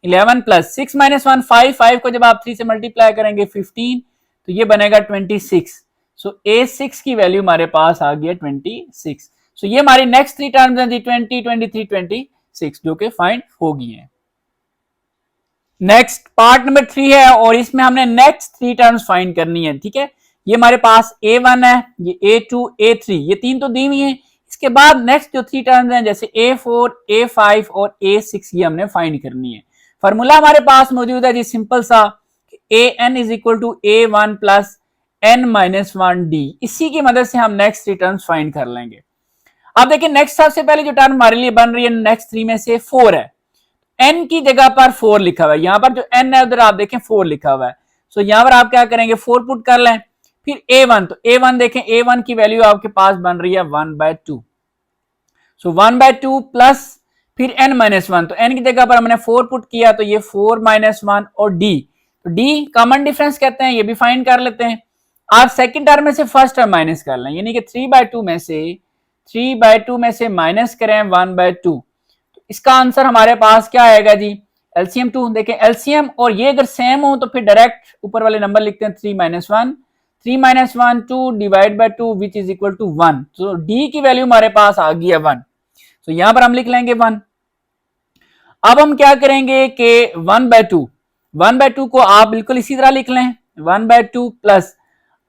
11 प्लस 6 माइनस वन 5, 5 को जब आप 3 से मल्टीप्लाई करेंगे 15, तो ये बनेगा 26। सो a6 की वैल्यू हमारे पास आ गई है 26। सो ये हमारी नेक्स्ट थ्री टर्म्स हैं जी 20, 23, 26 जो कि फाइंड हो गई हैं। नेक्स्ट पार्ट नंबर 3 है और इसमें हमने नेक्स्ट थ्री टर्म्स फाइंड करनी है। ठीक है, ये हमारे पास a1 है, ये a2, a3, ये तीन तो दी हुई हैं। इसके बाद नेक्स्ट जो थ्री टर्म्स हैं जैसे a4, a5 और a6, ये हमने फाइंड करनी है। फार्मूला हमारे पास मौजूद है जी सिंपल सा, an is equal to a1 plus n minus one D. इसी की मदद से हम नेक्स्ट थ्री टर्म्स फाइंड कर लेंगे। अब देखिए नेक्स्ट सबसे पहले जो टर्म हमारे लिए बन रही है नेक्स्ट थ्री में से 4 है, n की जगह पर 4 लिखा हुआ है, यहां पर जो n है उधर आप देखें 4 लिखा हुआ है। सो यहां पर आप क्या करेंगे 4 पुट कर लें, फिर a1, तो a1 देखें a1 की वैल्यू आपके पास बन रही है 1/2, सो 1/2 प्लस फिर n माइनस वन, तो n की जगह पर हमने 4 पुट किया तो ये 4 माइनस वन और d, तो d कॉमन डिफरेंस कहते हैं, ये भी फाइंड कर लेते हैं। आप सेकंड टर्म में से फर्स्ट टर्म माइनस कर लें, यानी कि 3/2 में से माइनस करें 1/2, इसका आंसर हमारे पास क्या आएगा जी एलसीएम 2। देखें एलसीएम और ये अगर सेम हो तो फिर डायरेक्ट ऊपर वाले नंबर लिखते हैं 3 minus one 2 divide by 2 which is equal to 1। तो डी की वैल्यू हमारे पास आ गई है 1, तो यहां पर हम लिख लेंगे 1। अब हम क्या करेंगे कि 1/2 को आप बिल्कुल इसी तरह लिख लें 1/2 प्लस,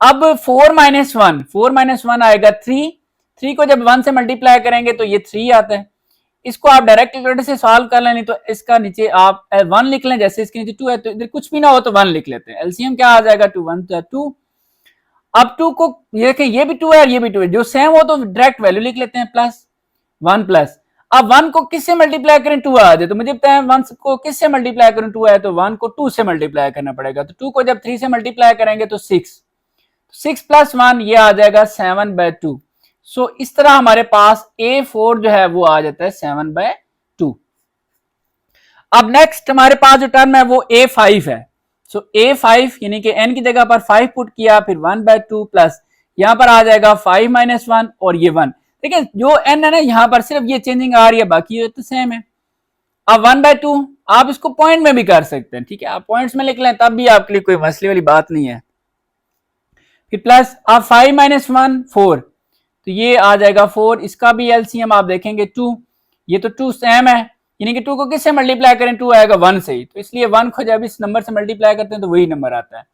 अब 4 माइनस वन आएगा 3 को जब 1 से मल्टीप्लाई करेंगे तो ये 3 आता है। इसको आप डायरेक्ट कैलकुलेटर से सॉल्व कर लें, नहीं तो इसका नीचे आप 1 लिख लें, जैसे इसके नीचे 2 है तो इधर कुछ भी ना हो तो 1 लिख लेते हैं। एलसीएम क्या आ जाएगा 2 1 2। अब 2 को देखें ये भी 2 है और ये भी 2 है, जो सेम हो तो डायरेक्ट वैल्यू लिख लेते हैं प्लस 1 प्लस। अब 1 को किससे मल्टीप्लाई करें 2 आ जाए, तो मुझे बताएं 1 को किससे मल्टीप्लाई करें 2 है, तो 1 को 2 से मल्टीप्लाई करना पड़ेगा, तो 2 को जब 3 से मल्टीप्लाई करेंगे तो 6 प्लस 1 ये आ जाएगा 7/2। सो इस तरह हमारे पास a4 जो है वो आ जाता है 7/2। अब नेक्स्ट हमारे पास जो टर्म है वो a5 है। सो a5 यानी कि n की जगह पर 5 पुट किया, फिर 1/2 प्लस यहां पर आ जाएगा 5 माइनस वन और ये 1। देखिए जो n है ना यहां पर सिर्फ ये चेंजिंग आ रही है, बाकी ये तो सेम है। अब 1/2 आप इसको पॉइंट में भी कर सकते हैं, ठीक है, आप पॉइंट्स में लिख लें तब भी आपके लिए कोई मसले वाली बात नहीं है। फिर प्लस आप 5 माइनस वन 4, तो ये आ जाएगा 4, इसका भी एलसीएम आप देखेंगे 2, ये तो 2 सेम है, यानी कि 2 को किससे मल्टीप्लाई करें 2 आएगा 1 से ही, तो इसलिए 1 को जब इस नंबर से मल्टीप्लाई करते हैं तो वही नंबर आता है।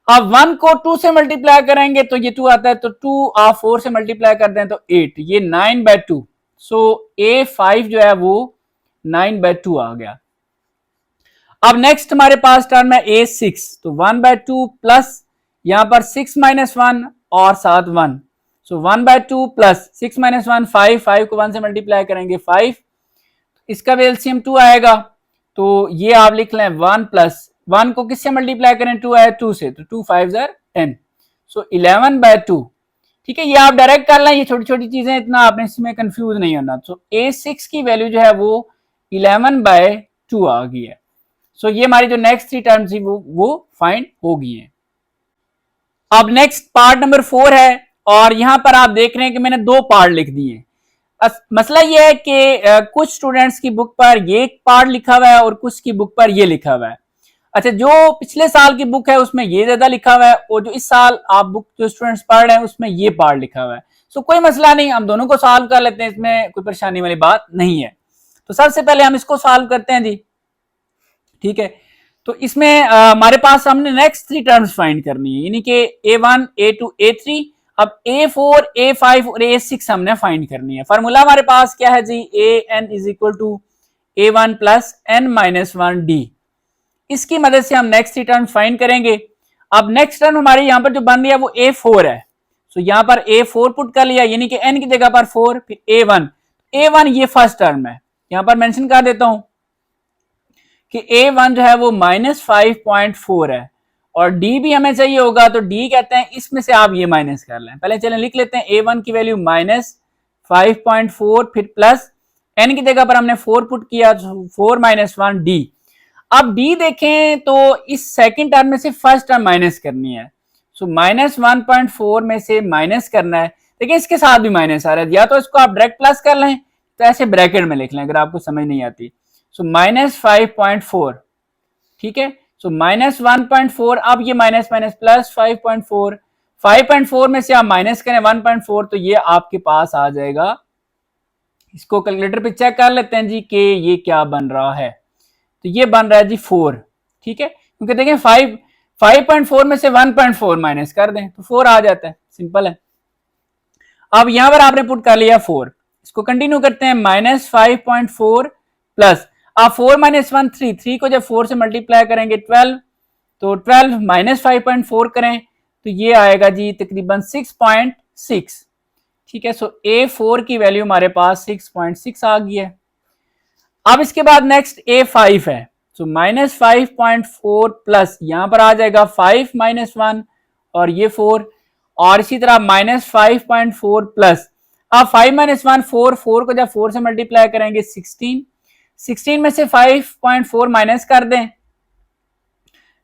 अब 1 को 2 से मल्टीप्लाई करेंगे तो ये 2 आता है, तो 2 आप 4 से मल्टीप्लाई कर दें तो 8, ये 9/2। सो a5 जो है वो 9/2 आ गया। अब नेक्स्ट हमारे पास टर्म है A6, तो 1/2 प्लस यहां पर 6 - 1 और साथ 1, सो 1/2 प्लस 6 - 1 5 को 1 से मल्टीप्लाई करेंगे 5, इसका भी एलसीएम 2 आएगा, तो ये आप लिख लें 1 प्लस 1 को किससे मल्टीप्लाई करें, 2 आया 2 से, तो 2 5 10, सो 11/2। ठीक है, ये आप डायरेक्ट कर लें, ये छोटी छोटी चीजें इतना आपने इसमें कंफ्यूज नहीं होना। तो A6 की वैल्यू जो है वो 11/2 आ गई है। सो ये हमारी जो नेक्स्ट 3 टर्म्स थी वो फाइंड हो गई है। अब नेक्स्ट पार्ट नंबर 4 है, और यहां पर आप देख रहे हैं कि मैंने 2 पार्ट लिख दिए। मसला ये है कि कुछ स्टूडेंट्स की बुक पर ये पार्ट लिखा हुआ है और कुछ की बुक पर ये लिखा हुआ है। अच्छा, जो पिछले साल की बुक है उसमें ये ज्यादा लिखा हुआ है, और जो इस साल आप बुक जो स्टूडेंट्स पढ़ रहे हैं उसमें ये पार्ट लिखा हुआ है। सो कोई मसला नहीं, हम दोनों को सॉल्व कर लेते हैं, इसमें कोई परेशानी वाली बात नहीं है। तो सबसे पहले हम इसको सॉल्व करते हैं जी। ठीक है, तो इसमें हमारे पास हमने नेक्स्ट 3 टर्म्स फाइंड करनी है, यानी कि A1 A2 A3। अब A4 A5 और A6 हमने फाइंड करनी है। फार्मूला हमारे पास क्या है जी, AN = A1 + N-1D। इसकी मदद से हम नेक्स्ट 3 टर्म फाइंड करेंगे। अब नेक्स्ट टर्म हमारी यहां पर जो बन रही है वो A4 है, तो यहां पर A4 पुट कर लिया, यानी कि N की जगह पर 4, फिर A1 ये फर्स्ट टर्म है, यहां पर मेंशन कर देता हूं कि A1 जो है वो -5.4 है, और D भी हमें चाहिए होगा, तो D कहते हैं इसमें से आप ये माइनस कर लें। पहले चलें लिख लेते हैं, A1 की वैल्यू -5.4, फिर प्लस N की जगह पर हमने 4 पुट किया, 4 - 1 D। अब D देखें तो इस सेकंड टर्म में से फर्स्ट टर्म माइनस करनी है, सो -1.4 में से माइनस करना है। देखिए इसके साथ भी माइनस आ रहा है, या तो इसको आप डायरेक्ट प्लस कर लें, तो ऐसे ब्रैकेट में लिख लें अगर आपको समझ नहीं आती। सो -5.4, ठीक है, सो -1.4, अब ये माइनस माइनस प्लस 5.4, 5.4 में से आप माइनस करें 1.4, तो ये आपके पास आ जाएगा। इसको कैलकुलेटर पे चेक कर लेते हैं जी कि ये क्या बन रहा है, तो ये बन रहा है जी 4। ठीक है, क्योंकि देखें 5.4 में से 1.4 माइनस कर दें तो 4 आ जाता है, सिंपल है। अब यहां पर आपने पुट कर लिया 4, इसको कंटिन्यू करते हैं, -5.4 प्लस, आप 4 - 1 3 को जब 4 से मल्टीप्लाई करेंगे 12, तो 12 - 5.4 करें तो ये आएगा जी तकरीबन 6.6। ठीक है, सो A4 की वैल्यू हमारे पास 6.6 आ गई है। अब इसके बाद नेक्स्ट A5 है, सो -5.4 प्लस यहां पर आ जाएगा 5 - 1 और ये 4, और इसी तरह -5.4 प्लस, अब 5 - 1 4 को जब 4 से मल्टीप्लाई करेंगे 16 में से 5.4 माइनस कर दें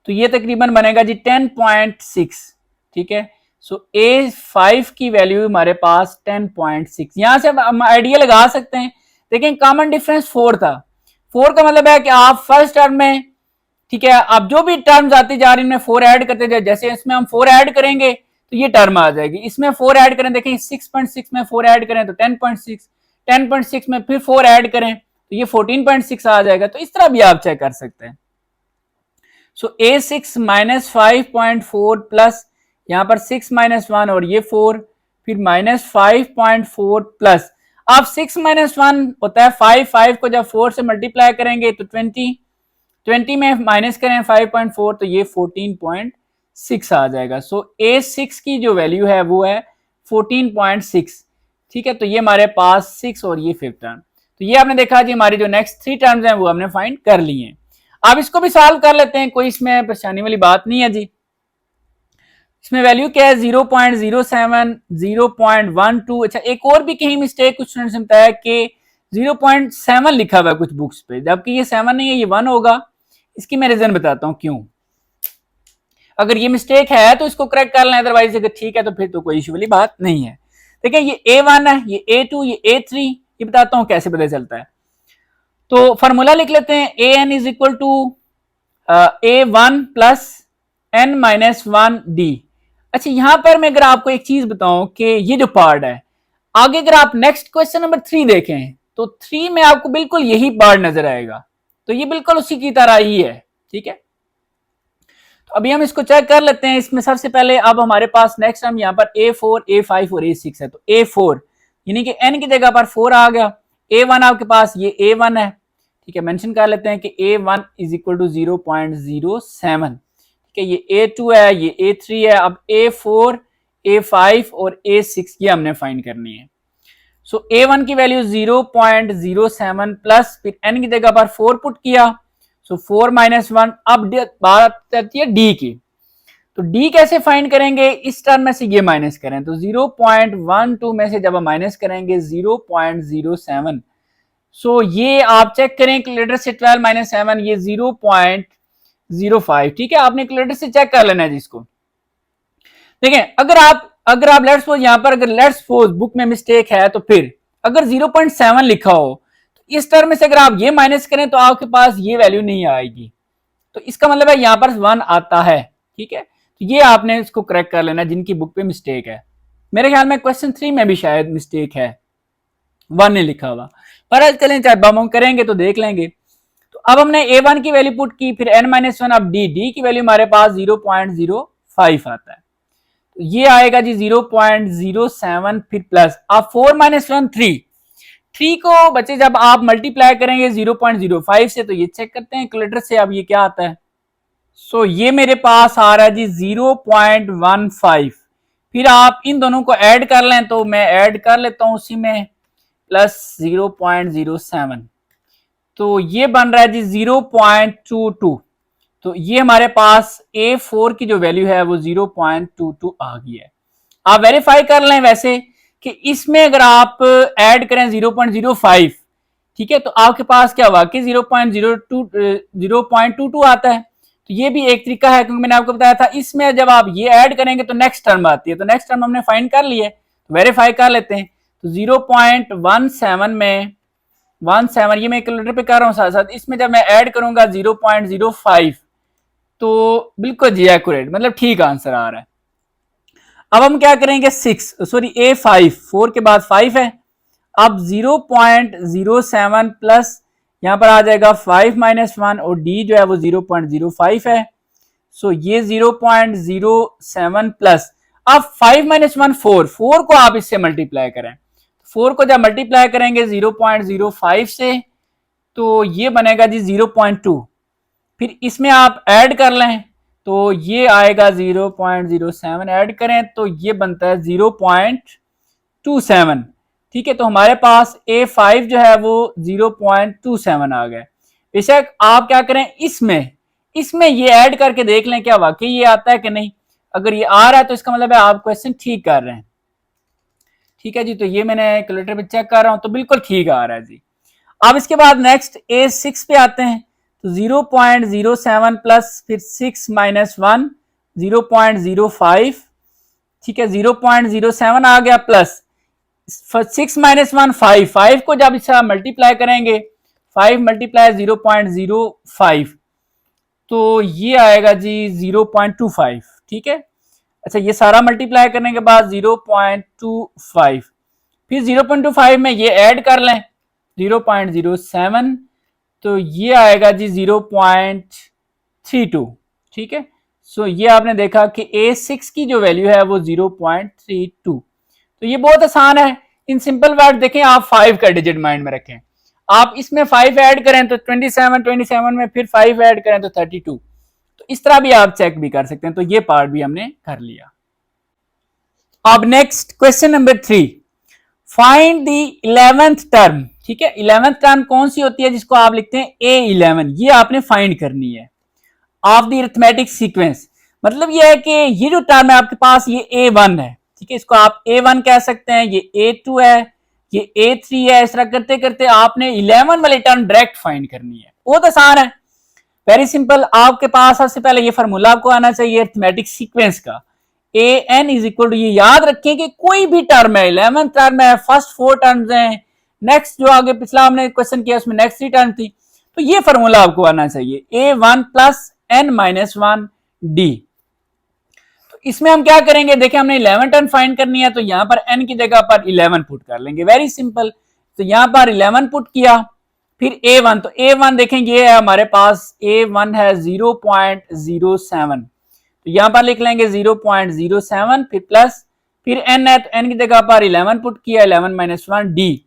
तो ये तकरीबन बनेगा जी 10.6। ठीक है, सो A5 की वैल्यू हमारे पास 10.6। यहां से हम आइडिया लगा सकते हैं, लेकिन कॉमन डिफरेंस 4 था। 4 का मतलब है कि आप फर्स्ट टर्म में, ठीक है, आप जो भी टर्म्स आती जा रही हैं 4 ऐड करते जाए, जैसे इसमें हम 4 ऐड करेंगे तो ये टर्म आ जाएगी, इसमें 4 ऐड करें, देखें 6.6 में 4 ऐड करें तो 10.6, 10.6 में फिर 4 ऐड करें तो ये 14.6 आ जाएगा। तो इस तरह भी आप चेक कर सकते हैं। सो A6 -5.4 प्लस यहां पर 6 - 1 और ये 4, फिर -5.4 प्लस, अब 6 - 1 होता है 5 को जब 4 से मल्टीप्लाई करेंगे तो 20 में माइनस करें 5.4 तो ये 14.6 आ जाएगा। सो A6 की जो वैल्यू है वो है 14.6। ठीक है, तो ये हमारे पास 6 और ये 5th टर्म, तो ये आपने देखा जी हमारी जो नेक्स्ट 3 टर्म्स हैं वो हमने फाइंड कर ली हैं। अब इसको भी सॉल्व कर लेते हैं, कोई इसमें परेशानी वाली बात नहीं है जी। इसमें वैल्यू क्या है 0.07, 0.12। अच्छा, एक और भी कहीं मिस्टेक कुछ स्टूडेंट्स ने बताया कि 0.7 लिखा हुआ है कुछ बुक्स पे, जबकि ये 7 नहीं है, ये 1 होगा। इसकी मैं रीजन बताता हूं क्यों। अगर ये मिस्टेक है तो इसको करेक्ट कर लें, अदरवाइज अगर ठीक है तो फिर तो कोई इशू वाली बात नहीं है। देखिए ये A1 है, ये A2, ये A3, ये बताता हूं कैसे पता चलता है। तो फॉर्मूला लिख लेते हैं, AN = A1 + N-1D। अच्छा, यहां पर मैं अगर आपको एक चीज बताऊं कि ये जो पार्ट है, आगे अगर आप नेक्स्ट क्वेश्चन नंबर 3 देखें तो 3 में आपको बिल्कुल यही पार्ट नजर आएगा, तो ये बिल्कुल उसी की तरह ही है। ठीक है, तो अभी हम इसको चेक कर लेते हैं। इसमें सबसे पहले अब हमारे पास नेक्स्ट हम यहाँ पर A4, A5 और A6 है, तो A4 यानी कि N की जगह पर 4 आ गया। A1 आपके पास ये A1 है, ठीक है, मेंशन कर लेते हैं कि A1 इज इक्वल टू 0.07, ठीक है, ये A2 है, ये A3 है, अब A4, A5 और A6 ये हमने फाइंड करनी है। सो A1 की वैल्यू 0.07 प्लस फिर n की जगह पर 4 पुट किया, सो 4 माइनस 1। अब बात आती है D की, तो D कैसे फाइंड करेंगे, इस टर्म में से ये माइनस करें तो 0.12 में से जब हम माइनस करेंगे 0.07, सो ये आप चेक करें कैलकुलेटर से 12 माइनस 7 ये 0.05, ठीक है, आपने कैलकुलेटर से चेक कर लेना है जिसको। देखें अगर आप लेट्स सपोज यहां पर अगर लेट्स सपोज बुक में मिस्टेक है तो फिर अगर 0.7 लिखा हो तो इस टर्म में से अगर आप ये माइनस करें तो आपके पास ये वैल्यू नहीं आएगी, तो इसका मतलब है यहां पर 1 आता है, ठीक है, तो ये आपने इसको करेक्ट कर लेना जिनकी बुक पे मिस्टेक है। मेरे ख्याल में क्वेश्चन 3 में भी शायद मिस्टेक है, 1 नहीं लिखा हुआ, पर आज चलें चाहे हम करेंगे तो देख लेंगे। तो अब हमने A1 की वैल्यू पुट की, फिर n-1, अब D की वैल्यू हमारे पास 0.05 आता है, तो ये आएगा जी 0.07, फिर प्लस अब 4 माइनस 1 3 को बच्चे जब आप मल्टीप्लाई करेंगे 0.05 से तो ये चेक करते हैं कैलकुलेटर से अब ये क्या आता है। सो ये मेरे पास आ रहा है जी 0.15, फिर आप इन दोनों को ऐड कर लें तो मैं ऐड कर लेता हूं उसी में प्लस 0.07, तो ये बन रहा है जी 0.22, तो ये हमारे पास A4 की जो वैल्यू है वो 0.22 आ गई है। आप वेरीफाई कर लें वैसे कि इसमें अगर आप ऐड करें 0.05, ठीक है, तो आपके पास क्या हुआ कि 0.22 आता है, तो ये भी एक तरीका है क्योंकि मैंने आपको बताया था इसमें जब आप ये ऐड करेंगे तो नेक्स्ट टर्म आती है, तो नेक्स्ट टर्म हमने फाइंड कर ली है, तो वेरीफाई कर लेते हैं। तो 0.17 में 17 ये मैं कैलकुलेटर पे कर रहा हूँ साथ साथ, इसमें जब मैं ऐड करूंगा 0.05 तो बिल्कुल जी एक्यूरेट, मतलब ठीक आंसर आ रहा है। अब हम क्या करेंगे A5, 4 के बाद 5 है, अब 0.07 प्लस यहां पर आ जाएगा 5 माइनस 1 और D जो है वो 0.05 है, सो ये 0.07 प्लस अब 5 माइनस 1 4 को आप इससे मल्टीप्लाई करें, 4 को जब मल्टीप्लाई करेंगे 0.05 से तो ये बनेगा जी 0.2, फिर इसमें आप ऐड कर लें तो ये आएगा 0.07, ऐड करें तो ये बनता है 0.27, ठीक है, तो हमारे पास A5 जो है वो 0.27 आ गया। बेशक आप क्या करें इसमें ये ऐड करके देख लें क्या वाकई ये आता है कि नहीं, अगर ये आ रहा है तो इसका मतलब है आप क्वेश्चन ठीक कर रहे हैं, ठीक है जी, तो ये मैंने कैलकुलेटर पे चेक कर रहा हूं तो बिल्कुल ठीक आ रहा है जी। अब इसके बाद नेक्स्ट A6 पे आते हैं, तो 0.07 प्लस फिर 6 माइनस 1 0.05, ठीक है, 0.07 आ गया प्लस 6 माइनस 1 5 को जब इसका मल्टीप्लाई करेंगे 5 मल्टीप्लाई 0.05 तो ये आएगा जी 0.25, ठीक है, अच्छा ये सारा मल्टीप्लाई करने के बाद 0.25, फिर 0.25 में ये ऐड कर लें 0.07 तो ये आएगा जी 0.32, ठीक है, सो ये आपने देखा कि A6 की जो वैल्यू है वो 0.32, तो ये बहुत आसान है। इन सिंपल वर्ड देखें आप 5 का डिजिट माइंड में रखें, आप इसमें 5 ऐड करें तो 27 में फिर 5 ऐड करें तो 32, तो इस तरह भी आप चेक भी कर सकते हैं, तो ये पार्ट भी हमने कर लिया। अब next question number 3, find the 11th term, ठीक है, 11th टर्म कौन सी होती है जिसको आप लिखते हैं A11, ये आपने फाइंड करनी है ऑफ द अरिथमेटिक सीक्वेंस, मतलब ये है कि ये जो टर्म है आपके पास ये A1 है, ठीक है, इसको आप A1 कह सकते हैं, ये A2 है, ये A3 है, इस तरह करते करते आपने 11 वाली टर्म डायरेक्ट फाइंड करनी है, बहुत आसान है, वेरी सिंपल। आपके पास सबसे पहले ये फार्मूला आपको आना चाहिए अरिथमेटिक सीक्वेंस का, an इज इक्वल टू, ये याद रखें कि कोई भी टर्म है 11th टर्म है, फर्स्ट 4 टर्म्स हैं, नेक्स्ट जो आगे पिछला हमने क्वेश्चन किया उसमें नेक्स्ट 3 टर्म थी, तो ये फार्मूला आपको आना चाहिए A1 प्लस n-1 D। तो इसमें हम क्या करेंगे, देखिए हमने 11 टर्म फाइंड करनी है तो यहां पर n की जगह पर 11 पुट कर लेंगे, वेरी सिंपल, तो यहां पर 11 पुट किया, फिर A1, तो A1 देखेंगे ये है हमारे पास A1 है 0.07, तो यहां पर लिख लेंगे 0.07, फिर प्लस फिर n है तो n की जगह पर 11 पुट किया, 11 माइनस 1 D।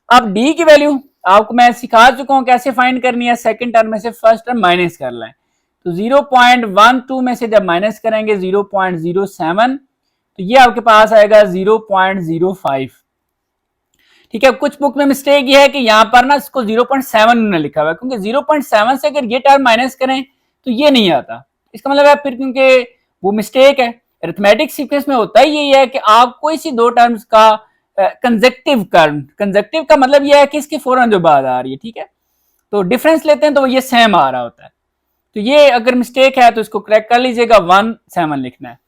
अब D की वैल्यू आपको मैं सिखा चुका हूं कैसे फाइंड करनी है। सेकंड टर्म में से फर्स्ट टर्म माइनस कर लें, तो 0.12 में से जब माइनस करेंगे 0.07, तो ये आपके पास आएगा 0.05। ठीक है, कुछ बुक में मिस्टेक ये है कि यहाँ पर ना इसको 0.7 उन्होंने लिखा हुआ है, क्योंकि 0.7 से अगर ये टर्म माइनस करें तो ये नहीं आता। इसका मतलब है फिर क्योंकि वो मिस्टेक है। अरिथमेटिक सीक्वेंस में होता ही यही है कि आप कोई सी दो टर्म्स का कंजेक्टिव का मतलब यह है कि इसकी फौरन जो बात आ रही है, ठीक है, तो डिफरेंस लेते हैं तो ये सेम आ रहा होता है। तो ये अगर मिस्टेक है तो इसको करेक्ट कर लीजिएगा, 17 लिखना है।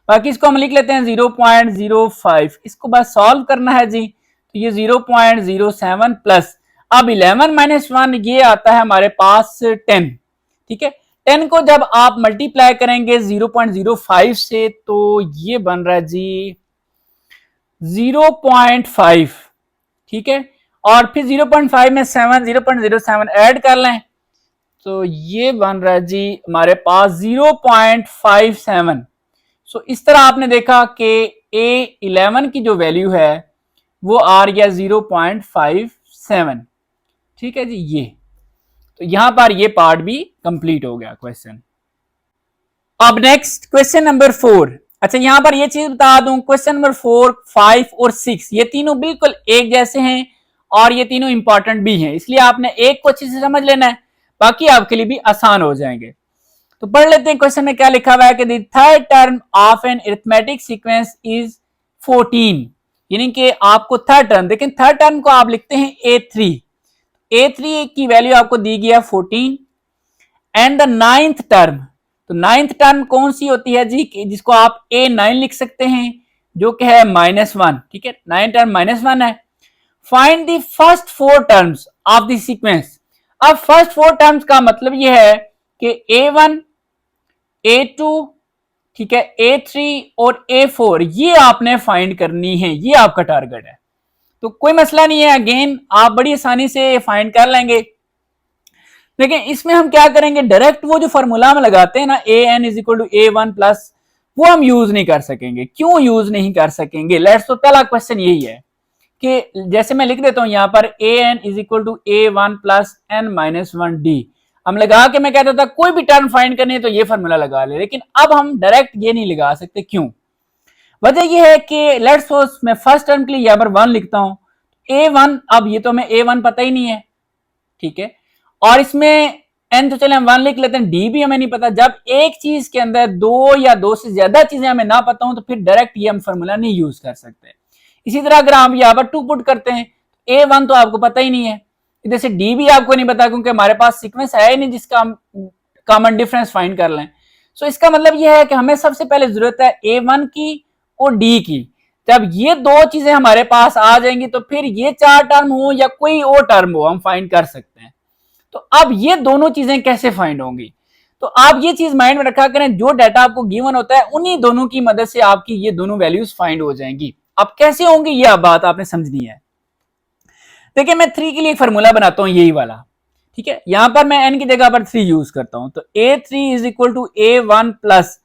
बाकी इसको हम लिख लेते हैं 0.05, इसको बस सॉल्व करना है जी। तो ये 0.07 प्लस अब 11 माइनस 1 ये आता है हमारे पास 10। ठीक है, 10 को जब आप मल्टीप्लाई करेंगे 0.05 से तो ये बन रहा है जी 0.5। ठीक है, और फिर 0.5 में 7 0.07 ऐड कर लें तो ये बन रहा है जी हमारे पास 0.57। सो इस तरह आपने देखा कि A11 की जो वैल्यू है वो आ रही है 0.57। ठीक है जी, ये तो यहां पर ये पार्ट भी कंप्लीट हो गया क्वेश्चन। अब नेक्स्ट क्वेश्चन नंबर 4। अच्छा, यहां पर ये चीज बता दूं, क्वेश्चन नंबर 4, 5 और 6 ये तीनों बिल्कुल एक जैसे हैं और ये तीनों इंपॉर्टेंट भी हैं, इसलिए आपने एक को अच्छे से समझ लेना है, बाकी आपके लिए भी आसान हो जाएंगे। तो पढ़ लेते हैं क्वेश्चन में क्या लिखा हुआ है कि the third term of an arithmetic sequence is 14। यानी कि आपको थर्ड टर्म, देखें थर्ड टर्म को आप लिखते हैं A3 की वैल्यू आपको दी गई है 14 एंड द नाइन्थ टर्म। तो नाइन्थ टर्म कौन सी होती है जी, जिसको आप A9 लिख सकते हैं, जो कि है -1। ठीक है, नाइन्थ टर्म -1 है। Find the first 4 terms of the sequence. अब फर्स्ट 4 टर्म्स का मतलब यह है कि A1, A2, ठीक है, A3 और A4 ये आपने फाइंड करनी है, ये आपका टारगेट है। तो कोई मसला नहीं है, अगेन आप बड़ी आसानी से फाइंड कर लेंगे। लेकिन इसमें हम क्या करेंगे, डायरेक्ट वो जो फॉर्मूला में लगाते हैं ना an is equal to A1 plus, वो हम यूज नहीं कर सकेंगे। क्यों यूज नहीं कर सकेंगे, लेट्स, तो पहला क्वेश्चन यही है कि जैसे मैं लिख देता हूं यहां पर an is equal to A1 plus n-1d। हम लगा के मैं कहता था कोई भी टर्म फाइंड करनी है तो ये फॉर्मूला लगा ले, लेकिन अब हम डायरेक्ट ये नहीं लगा सकते। क्यों? वजह ये है कि लेट्स सपोज मैं फर्स्ट टर्म के लिए यहां पर 1 लिखता हूं, A1, अब ये तो हमें A1 पता ही नहीं है, ठीक है, और इसमें n तो चले हम 1 लिख लेते हैं, d भी हमें नहीं पता। जब एक चीज के अंदर 2 या 2 से ज्यादा चीजें हमें ना पता हो तो फिर डायरेक्ट ये हम फॉर्मूला नहीं यूज कर सकते। इसी तरह अगर हम यहाँ पर 2 पुट करते हैं, A1 तो आपको पता ही नहीं है, इधर से D भी आपको नहीं पता, क्योंकि हमारे पास सीक्वेंस है ही नहीं जिसका हम कॉमन डिफरेंस फाइंड कर लें। सो इसका मतलब यह है कि हमें सबसे पहले जरूरत है A1 की और D की। जब ये दो चीजें हमारे पास आ जाएंगी तो फिर ये 4 टर्म हो या कोई और टर्म हो हम फाइंड कर सकते हैं। तो अब ये दोनों चीजें कैसे फाइंड होंगी, तो आप ये चीज माइंड में रखा करें, जो डाटा आपको गिवन होता है उन्हीं दोनों की मदद से आपकी ये दोनों वैल्यूज फाइंड हो जाएंगी। अब कैसे होंगी ये बात आपने समझनी है। देखिए मैं 3 के लिए फॉर्मूला बनाता हूं, यही वाला, ठीक है, यहां पर मैं n की जगह पर 3 यूज करता हूं, तो A3 is equal to A1 plus,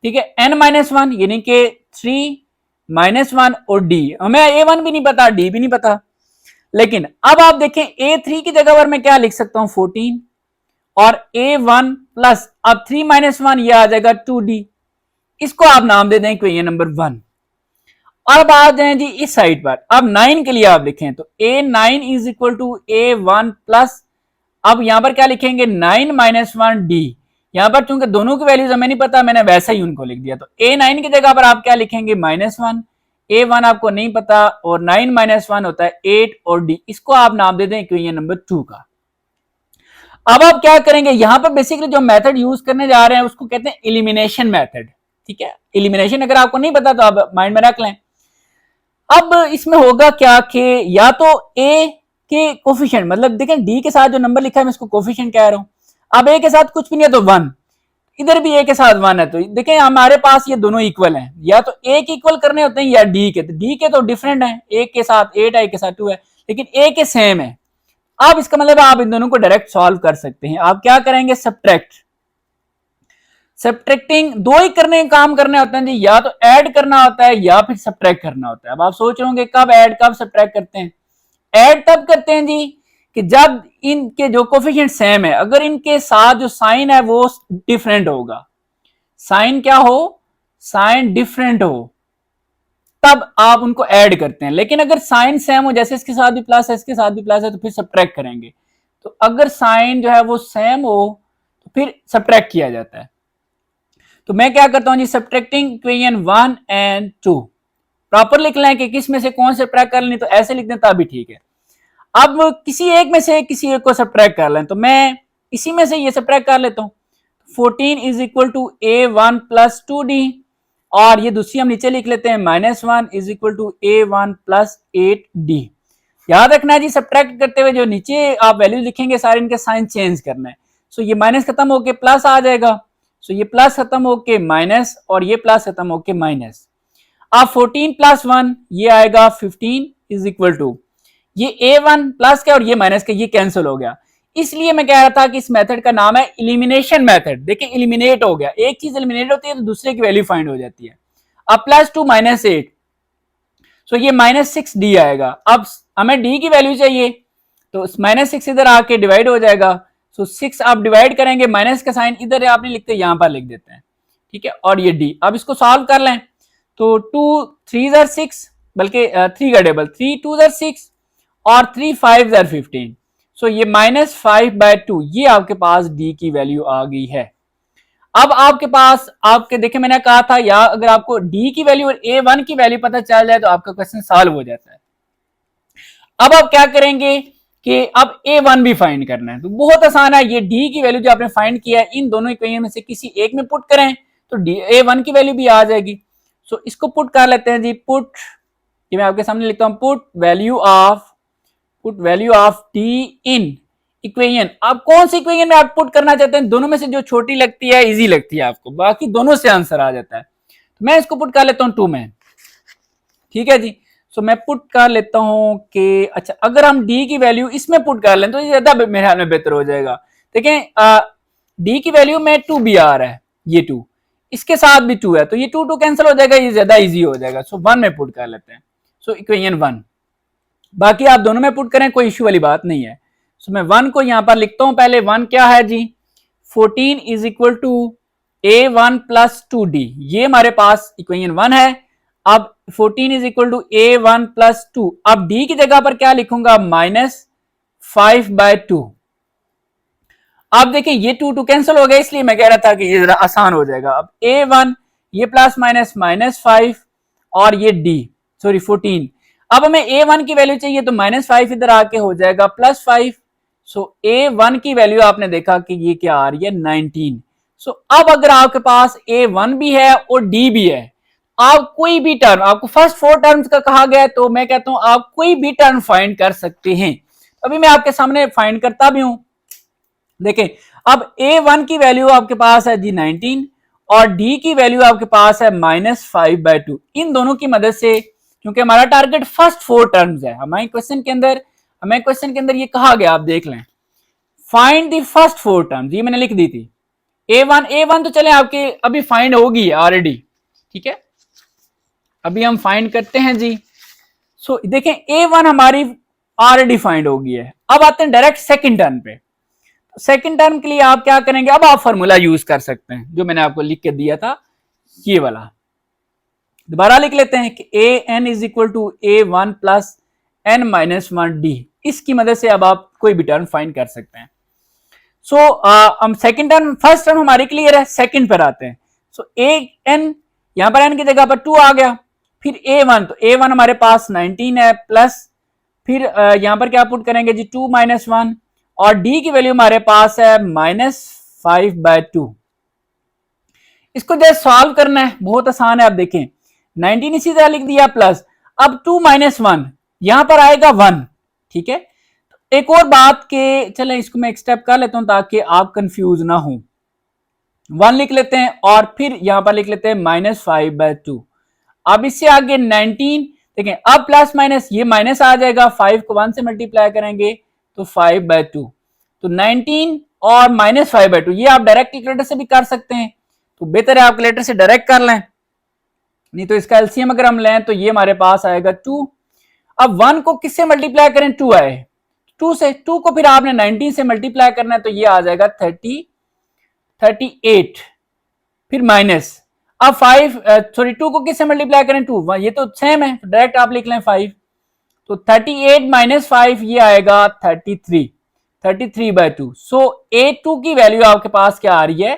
ठीक है, n-1 यानी कि 3-1 और D। हमें A1 भी नहीं पता, D भी नहीं पता, लेकिन अब आप देखें A3 की जगह पर मैं क्या लिख सकता हूं 14 और A1 प्लस, अब 3-1 ये आ जाएगा 2D, इसको आप नाम दे दें इक्वेशन नंबर 1। अब आ जाए जी इस साइड पर, अब 9 के लिए आप लिखें तो A9 is equal to A1 plus, अब यहां पर क्या लिखेंगे 9-1D। यहां पर चूंकि दोनों की वैल्यूज हमें नहीं पता, मैंने वैसा ही उनको लिख दिया, तो A9 की जगह पर आप क्या लिखेंगे -1, A1 आपको नहीं पता और 9-1 होता है 8 और D, इसको आप नाम दे दें इक्वेशन नंबर 2 का। अब आप क्या करेंगे, यहां पर बेसिकली जो मेथड यूज करने जा रहे हैं उसको कहते हैं एलिमिनेशन मेथड। ठीक है, एलिमिनेशन अगर आपको नहीं पता तो आप माइंड में रख लें। अब इसमें होगा क्या कि या तो A के कोफिशिएंट, मतलब देखें D के साथ जो नंबर लिखा है मैं इसको कोफिशिएंट कह रहा हूं, अब A के साथ कुछ भी नहीं है तो 1, इधर भी A के साथ 1 है, तो देखें हमारे पास ये दोनों इक्वल हैं, या तो A के इक्वल करने होते हैं या D के, तो D के तो डिफरेंट है, A के साथ 8 है, A के साथ 2 है, लेकिन A के सेम है। अब इसका मतलब आप इन दोनों को डायरेक्ट सॉल्व कर सकते हैं। आप क्या करेंगे, सब्ट्रैक्टिंग, दो ही काम करने होते हैं जी, या तो ऐड करना होता है या फिर सब्ट्रैक्ट करना होता है। अब आप सोच रहे होंगे कब ऐड कब सब्ट्रैक्ट करते हैं। ऐड तब करते हैं जी कि जब इनके जो कोफिशिएंट सेम है, अगर इनके साथ जो साइन है वो डिफरेंट होगा, साइन क्या हो, साइन डिफरेंट हो, तब आप उनको ऐड करते हैं। लेकिन अगर साइन सेम हो, जैसे इसके साथ भी प्लस है इसके साथ भी प्लस है, तो फिर सब्ट्रैक्ट करेंगे। तो अगर साइन जो है वो सेम हो तो फिर सब्ट्रैक्ट किया जाता है। तो मैं क्या करता हूं जी, सब्ट्रैक्टिंग इक्वेशन 1 एंड 2 प्रॉपर लिख लें कि किस में से कौन से सब्ट्रैक्ट कर लें, तो ऐसे लिख दें तभी ठीक है। अब किसी एक में से किसी एक को सब्ट्रैक्ट कर लें, तो मैं इसी में से ये सब्ट्रैक्ट कर लेता हूं। 14 is equal to a1 plus 2d, और ये दूसरी हम नीचे लिख लेते हैं -1 is equal to a1 plus 8d। याद रखना है जी, सब्ट्रैक्ट करते हुए जो नीचे आप वैल्यू लिखेंगे सारे इनके साइन चेंज करना है। सो ये माइनस खत्म होके प्लस आ जाएगा, सो ये प्लस खत्म होके माइनस, और ये प्लस खत्म होके माइनस। अब 14 प्लस 1 ये आएगा 15 इज इक्वल टू, ये a1 प्लस का और ये माइनस का, ये कैंसिल हो गया। इसलिए मैं कह रहा था कि इस मेथड का नाम है इलिमिनेशन मेथड। देखिए इलिमिनेट हो गया, एक चीज इलिमिनेट होती है तो दूसरे की वैल्यू फाइंड हो जाती है। अब प्लस 2 माइनस 8, सो ये -6d आएगा। अब हमें d की वैल्यू चाहिए, तो -6 इधर आके डिवाइड हो जाएगा। सो 6 आप डिवाइड करेंगे, माइनस का साइन इधर आप नहीं लिखते, यहां पर लिख देते हैं, ठीक है। और ये d, अब इसको सॉल्व कर लें तो 2 3 are 6, बल्कि 3 का टेबल 3 2 are 6 और 3 5 are 15। सो ये -5/2, ये आपके पास d की वैल्यू आ गई है। अब आपके पास आपके देखे मैंने कहा था, या अगर आपको d की वैल्यू और a1 की वैल्यू पता चल जाए तो आपका क्वेश्चन सॉल्व हो जाता है। अब आप क्या करेंगे कि अब a1 भी फाइंड करना है, तो बहुत आसान है। ये d की वैल्यू जो आपने फाइंड किया है, इन दोनों इक्वेशन में से किसी एक में पुट करें तो a1 की वैल्यू भी आ जाएगी। सो इसको पुट कर लेते हैं जी, पुट, ये मैं आपके सामने लिखता हूं, put value of d in equation. आप कौन सी इक्वेशन में आप पुट करना चाहते हैं, दोनों में से जो छोटी लगती है इजी लगती है आपको, बाकी दोनों से आंसर आ जाता है। तो मैं इसको पुट कर लेता हूं 2 में, ठीक है जी। सो मैं पुट कर लेता हूं कि अच्छा अगर हम d की वैल्यू इसमें पुट कर लें तो ज्यादा मेरे ख्याल में बेहतर हो जाएगा। देखें d की वैल्यू में 2 भी आ रहा है, ये 2 इसके साथ भी 2 है, तो ये 2 कैंसिल हो जाएगा, ये ज्यादा इजी हो जाएगा। सो 1 में पुट कर लेते हैं, सो इक्वेशन 1। बाकी आप दोनों में पुट करें, कोई इश्यू वाली बात नहीं है। सो मैं 1 को यहां पर लिखता हूं। पहले 1 क्या है जी, 14 is equal to a1 plus 2d, ये हमारे पास इक्वेशन 1 है। अब 14 is equal to a1 plus 2, अब d की जगह पर क्या लिखूंगा, -5/2। अब देखिए ये 2 कैंसिल हो गया, इसलिए मैं कह रहा था कि ये जरा आसान हो जाएगा। अब a1 ये प्लस माइनस -5 और ये d सॉरी 14। अब हमें a1 की वैल्यू चाहिए, तो -5 इधर आके हो जाएगा +5। सो a1 की वैल्यू आपने देखा कि ये क्या आ रही है, 19। सो अब अगर आपके पास a1 भी है और d भी है, आप कोई भी टर्म, आपको फर्स्ट 4 टर्म्स का कहा गया है, तो मैं कहता हूं आप कोई भी टर्म फाइंड कर सकते हैं। अभी मैं आपके सामने फाइंड करता भी हूं। देखें अब a1 की वैल्यू आपके पास है जी 19 और d की वैल्यू आपके पास है -5/2। इन दोनों की मदद से, क्योंकि हमारा टारगेट फर्स्ट 4 टर्म्स है, हमें क्वेश्चन के अंदर ये कहा गया, आप देख लें, फाइंड द फर्स्ट 4 टर्म्स, ये मैंने लिख दी थी। a1 तो चले आपके अभी फाइंड होगी ऑलरेडी, ठीक है। अभी हम फाइंड करते हैं जी। सो देखें a1 हमारी ऑलरेडी फाइंड होगी है। अब आते हैं डायरेक्ट सेकंड टर्म पे। सेकंड टर्म के लिए आप क्या करेंगे, अब आप फॉर्मूला यूज कर सकते हैं जो मैंने आपको लिख के दिया था, ये वाला दोबारा लिख लेते हैं कि an is equal to a1 plus n-1d। इसकी मदद से अब आप कोई भी टर्म फाइंड कर सकते हैं। सो हम सेकंड टर्म, फर्स्ट टर्म हमारी क्लियर है, सेकंड पर आते हैं। सो an, यहां पर n की जगह पर 2 आ गया, फिर a1, तो a1 हमारे पास 19 है, प्लस फिर यहां पर क्या पुट करेंगे जी, 2 - 1, और d की वैल्यू हमारे पास है -5/2। इसको जैसे सॉल्व करना है, बहुत आसान है। आप देखें 19 इसी तरह लिख दिया, प्लस अब 2 - 1 यहां पर आएगा 1, ठीक है। एक और बात के, चलें इसको मैं एक स्टेप कर लेता हूं ताकि आप कंफ्यूज ना हो। 1 लिख लेते हैं और फिर यहां पर लिख लेते हैं -5/2। अब इससे आगे 19, देखें अब प्लस माइनस ये माइनस आ जाएगा, 5 को 1 से मल्टीप्लाई करेंगे तो 5/2, तो 19 और -5/2, ये आप डायरेक्ट कैलकुलेटर से भी कर सकते हैं, तो बेहतर है आप कैलकुलेटर से डायरेक्ट कर लें, नहीं तो इसका एलसीएम अगर हम लें तो ये हमारे पास आएगा 2। अब 1 को किससे मल्टीप्लाई करें, 2 आए, 2 से, 2 को फिर आपने 19 से मल्टीप्लाई करना है तो ये आ जाएगा 38, फिर माइनस, अब 2 को किससे मल्टीप्लाई करें, 2, ये तो सेम है, डायरेक्ट आप लिख लें 5, तो 38 माइनस 5 ये आएगा 33/2। सो A2 की वैल्यू आपके पास क्या आ रही है,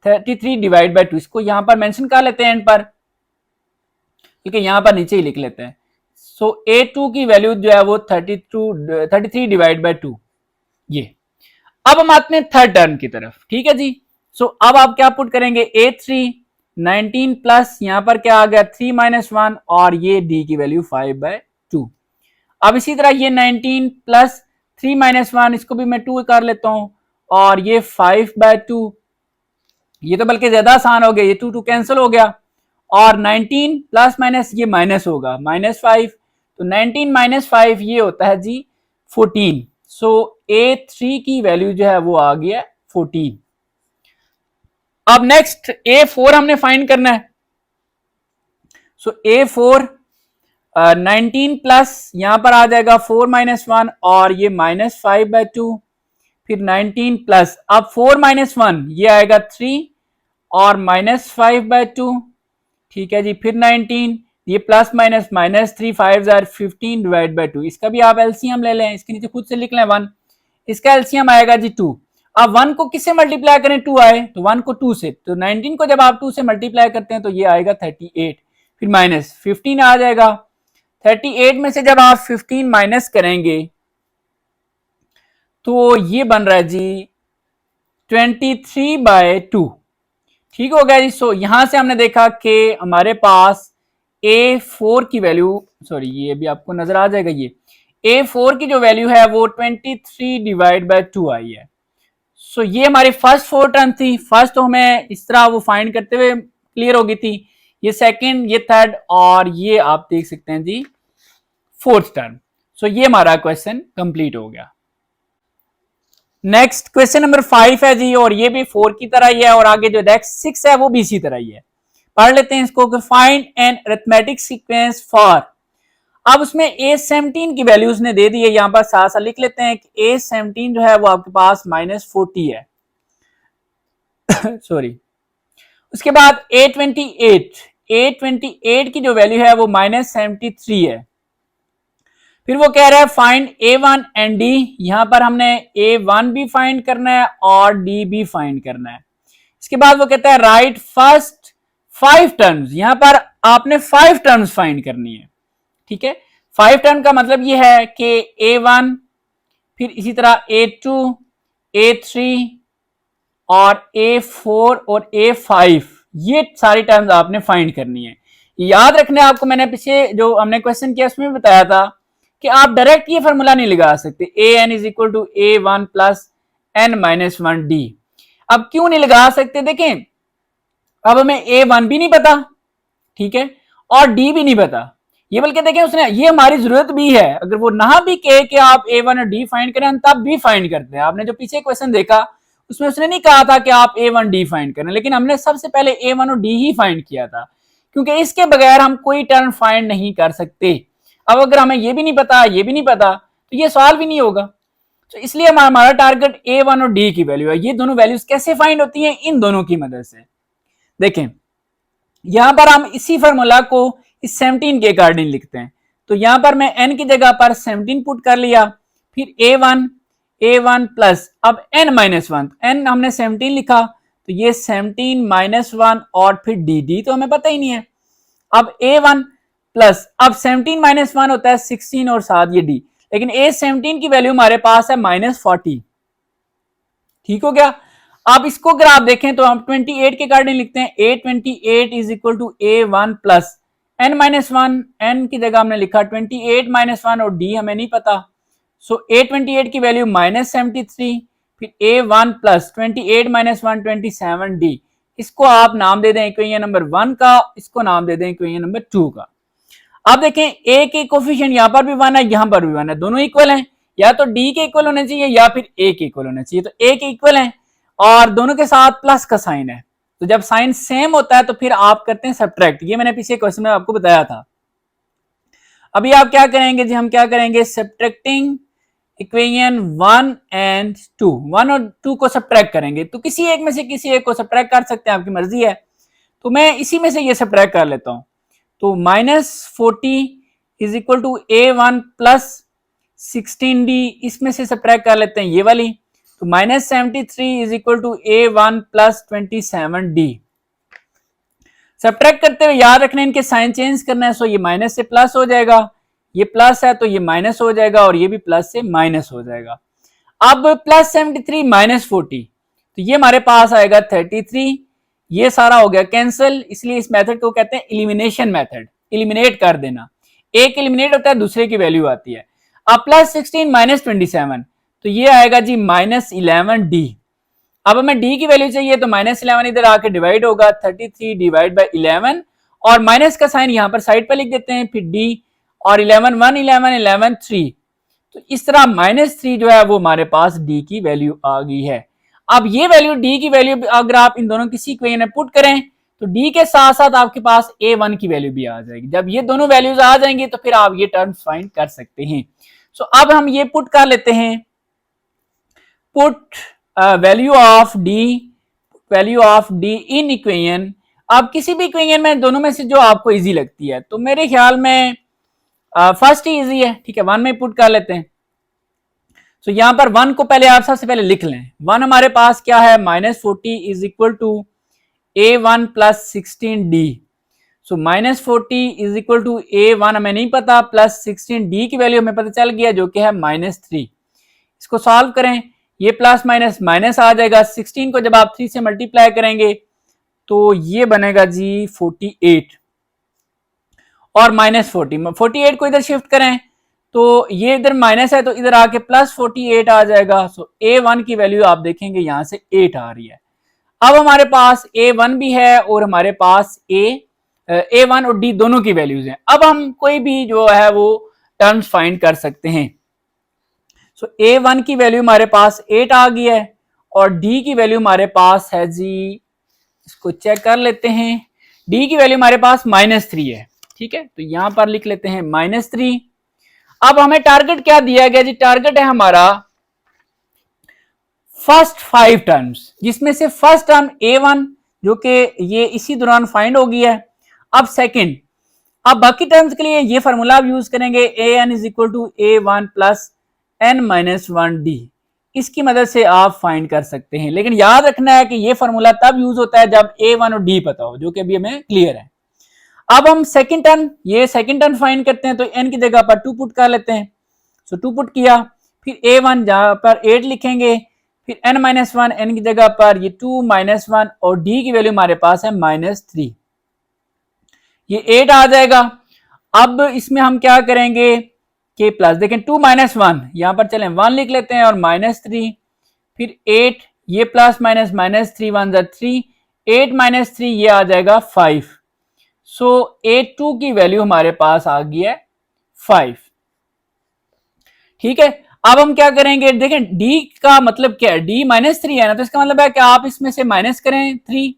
33/2। इसको यहां पर मेंशन कर लेते हैं एंड पर, क्योंकि यहां पर नीचे ही लिख लेते हैं। सो A2 की वैल्यू जो है वो 33/2 ये। अब हम आते हैं थर्ड टर्म की तरफ, ठीक है जी। सो अब आप क्या पुट करेंगे, A3 19 प्लस यहां पर क्या आ गया 3 - 1 और ये D की वैल्यू 5/2। अब इसी तरह ये 19 प्लस 3 - 1 इसको भी मैं 2 कर लेता हूं और ये 5/2, ये तो बल्कि ज्यादा आसान हो गया, ये 2 कैंसिल हो गया और 19 प्लस माइनस ये माइनस होगा -5, तो 19 - 5 ये होता है जी 14। सो A3 की वैल्यू जो है वो आ गया 14। अब नेक्स्ट A4 हमने फाइंड करना है। सो A4 19 प्लस यहां पर आ जाएगा 4 - 1 और ये -5/2, फिर 19 प्लस अब 4 - 1 ये आएगा 3 और -5/2, ठीक है जी। फिर 19 ये प्लस माइनस -3 5 15/2। इसका भी आप एलसीएम ले लें, इसके नीचे खुद से लिख लें 1, इसका एलसीएम आएगा जी 2। अब 1 को किससे मल्टीप्लाई करें, 2 आए तो 1 को 2 से, तो 19 को जब आप 2 से मल्टीप्लाई करते हैं तो ये आएगा 38, फिर माइनस 15 आ जाएगा। 38 में से जब आप 15 माइनस करेंगे तो ये बन रहा है जी 23/2, ठीक हो गया जी। सो यहां से हमने देखा कि हमारे पास A4 की वैल्यू, सॉरी ये भी आपको नजर आ जाएगा, ये A4 की जो वैल्यू है वो 23/2 आई है। सो ये हमारी फर्स्ट 4 टर्म थी। फर्स्ट तो हमें इस तरह वो फाइंड करते हुए क्लियर हो गई थी, ये सेकंड, ये थर्ड और ये आप देख सकते हैं जी फोर्थ टर्म। सो ये हमारा क्वेश्चन कंप्लीट हो गया। नेक्स्ट क्वेश्चन नंबर 5 है जी, और ये भी 4 की तरह ही है और आगे जो नेक्स्ट 6 है वो भी इसी तरह ही है। पढ़ लेते हैं इसको, find an arithmetic sequence for. अब उसमें A17 की वैल्यू उसने दे दी है, यहां पर साथ साथ लिख लेते हैं कि A17 जो है वो आपके पास -40 है सॉरी। उसके बाद A28 की जो वैल्यू है वो -73 है। फिर वो कह रहा है फाइंड A1 एंड D, यहां पर हमने A1 भी फाइंड करना है और D भी फाइंड करना है। इसके बाद वो कहता है राइट फर्स्ट 5 टर्म्स, यहां पर आपने 5 टर्म्स फाइंड करनी है, ठीक है। 5 टर्म का मतलब ये है कि A1, फिर इसी तरह A2, A3 और A4 और A5, ये सारी टर्म्स आपने फाइंड करनी है। याद रखना है आपको, मैंने पीछे जो हमने क्वेश्चन किया उसमें बताया था कि आप डायरेक्ट ये फॉर्मूला नहीं लगा सकते, an = A1 + n-1d। अब क्यों नहीं लगा सकते, देखें अब हमें A1 भी नहीं पता, ठीक है, और D भी नहीं पता, ये बल्कि देखें उसने ये हमारी जरूरत भी है, अगर वो ना भी कहे कि आप A1 और D फाइंड करें हम तब भी फाइंड करते हैं। आपने जो पीछे क्वेश्चन देखा उसमें उसने नहीं कहा था कि आप A1 D फाइंड करें, लेकिन हमने सबसे पहले A1 और D ही फाइंड किया था, क्योंकि इसके बगैर हम कोई टर्म फाइंड नहीं कर सकते। अब अगर हमें ये भी नहीं पता, ये भी नहीं पता, तो ये सवाल भी नहीं होगा। तो इसलिए हमारा टारगेट A1 और D की वैल्यू है। ये दोनों वैल्यूज कैसे फाइंड होती हैं, इन दोनों की मदद से। देखें यहां पर हम इसी फॉर्मूला को इस 17 के अकॉर्डिंग लिखते हैं, तो यहां पर मैं n की जगह पर 17 पुट कर लिया, फिर A1 प्लस अब n-1, n हमने 17 लिखा तो ये 17 - 1 और फिर D तो हमें पता ही नहीं है। अब A1 प्लस अब 17 - 1 होता है 16 और साथ ये D, लेकिन A17 की वैल्यू हमारे पास है -40, ठीक हो गया। अब इसको अगर आप देखें तो हम 28 के अकॉर्डिंग लिखते हैं, A28 = A1 plus n-1, n की जगह हमने लिखा 28 - 1 और D हमें नहीं पता। सो A28 की वैल्यू -73, फिर A1 प्लस 28 - 1 27D। इसको आप नाम दे दें इक्वेशन नंबर 1 का, इसको नाम दे दें इक्वेशन नंबर 2 का। अब देखें A के कोफिशिएंट यहां पर भी 1 है, यहां पर भी 1 है, दोनों इक्वल हैं, या तो D के इक्वल होने चाहिए या फिर A के इक्वल होने चाहिए। तो A के इक्वल हैं और दोनों के साथ प्लस का साइन है, तो जब साइन सेम होता है तो फिर आप करते हैं सब्ट्रैक्ट, ये मैंने पीछे क्वेश्चन में आपको बताया था। अभी आप क्या करेंगे जी, हम क्या करेंगे, सब्ट्रैक्टिंग इक्वेशन 1 एंड 2, 1 और 2 को सब्ट्रैक्ट करेंगे। तो किसी एक में से किसी एक को सब्ट्रैक्ट कर सकते हैं, आपकी मर्जी है। तो मैं इसी में से ये सब्ट्रैक्ट कर लेता हूं। तो -40 is equal to A1 plus 16D, इसमें से सब्ट्रैक्ट कर लेते हैं ये वाली। तो -73 is equal to A1 plus 27D। Subtract करते हुए याद रखना इनके साइन चेंज करना है। सो ये माइनस से प्लस हो जाएगा, ये प्लस है तो ये माइनस हो जाएगा, और ये भी प्लस से माइनस हो जाएगा। अब +73 -40, तो ये हमारे पास आएगा 33। ये सारा हो गया कैंसिल, इसलिए इस मेथड को कहते हैं एलिमिनेशन मेथड, एलिमिनेट कर देना। एक एलिमिनेट होता है, दूसरे की वैल्यू आती है। अब +16 -27, तो ये आएगा जी -11D। अब हमें डी की वैल्यू चाहिए, तो -11 इधर आके डिवाइड होगा, 33 डिवाइड बाई 11, और माइनस का साइन यहां पर साइड पर लिख देते हैं, फिर डी, और 11 1 11 11 3। तो इस तरह -3 जो है वो हमारे पास डी की वैल्यू आ गई है। अब ये वैल्यू, डी की वैल्यू अगर आप इन दोनों किसी इक्वेशन में पुट करें, तो डी के साथ साथ आपके पास A1 की वैल्यू भी आ जाएगी। जब ये दोनों वैल्यूज आ जाएंगी तो फिर आप ये टर्म्स फाइंड कर सकते हैं। सो अब हम ये पुट कर लेते हैं, put value of D in equation. आप किसी भी इक्वेशन में दोनों में से जो आपको इजी लगती है, तो मेरे ख्याल में फर्स्ट ही इजी है, ठीक है, 1 में पुट कर लेते हैं। तो यहां पर 1 को पहले आप सबसे पहले लिख लें। 1 हमारे पास क्या है, -40 is equal to A1 plus 16D। So -40 is equal to A1 हमें नहीं पता, प्लस 16D की वैल्यू हमें पता चल गया जो कि है -3। इसको सॉल्व करें, ये प्लस माइनस माइनस आ जाएगा। 16 को जब आप 3 से मल्टीप्लाई करेंगे तो ये बनेगा जी 48, और -48 को इधर शिफ्ट करें तो ये इधर माइनस है, तो इधर आके +48 आ जाएगा। सो A1 की वैल्यू आप देखेंगे यहां से 8 आ रही है। अब हमारे पास A1 भी है और हमारे पास A1 और D दोनों की वैल्यूज हैं। अब हम कोई भी जो है वो टर्म्स फाइंड कर सकते हैं। सो A1 की वैल्यू हमारे पास 8 आ गई है, और D की वैल्यू हमारे पास है जी, इसको चेक कर लेते हैं, D की वैल्यू हमारे पास -3 है, ठीक है, तो यहां पर लिख लेते हैं -3। अब हमें टारगेट क्या दिया गया जी, टारगेट है हमारा फर्स्ट 5 टर्म्स, जिसमें से फर्स्ट टर्म A1 जो कि ये इसी दौरान फाइंड हो गई है। अब सेकंड, अब बाकी टर्म्स के लिए ये फार्मूला आप यूज करेंगे, an is equal to A1 plus n-1D। इसकी मदद से आप फाइंड कर सकते हैं, लेकिन याद रखना है कि ये फार्मूला तब यूज होता है जब A1 और D पता हो, जो कि अभी हमें क्लियर है। अब हम सेकंड टर्म, ये सेकंड टर्म फाइंड करते हैं, तो n की जगह पर 2 पुट कर लेते हैं। सो 2 पुट किया, फिर A1 जहां पर 8 लिखेंगे, फिर n-1 n की जगह पर ये 2 -1, और D की वैल्यू हमारे पास है -3, ये 8 आ जाएगा। अब इसमें हम क्या करेंगे कि प्लस, देखें 2 -1, यहां पर चलें 1 लिख लेते हैं, और -3, फिर 8, ये प्लस माइनस -3 1 3, 8 -3 ये आ जाएगा 5। सो A2 की वैल्यू हमारे पास आ गई है 5, ठीक है। अब हम क्या करेंगे, देखें D का मतलब क्या है, D -3 है ना, तो इसका मतलब है कि आप इसमें से माइनस करें 3,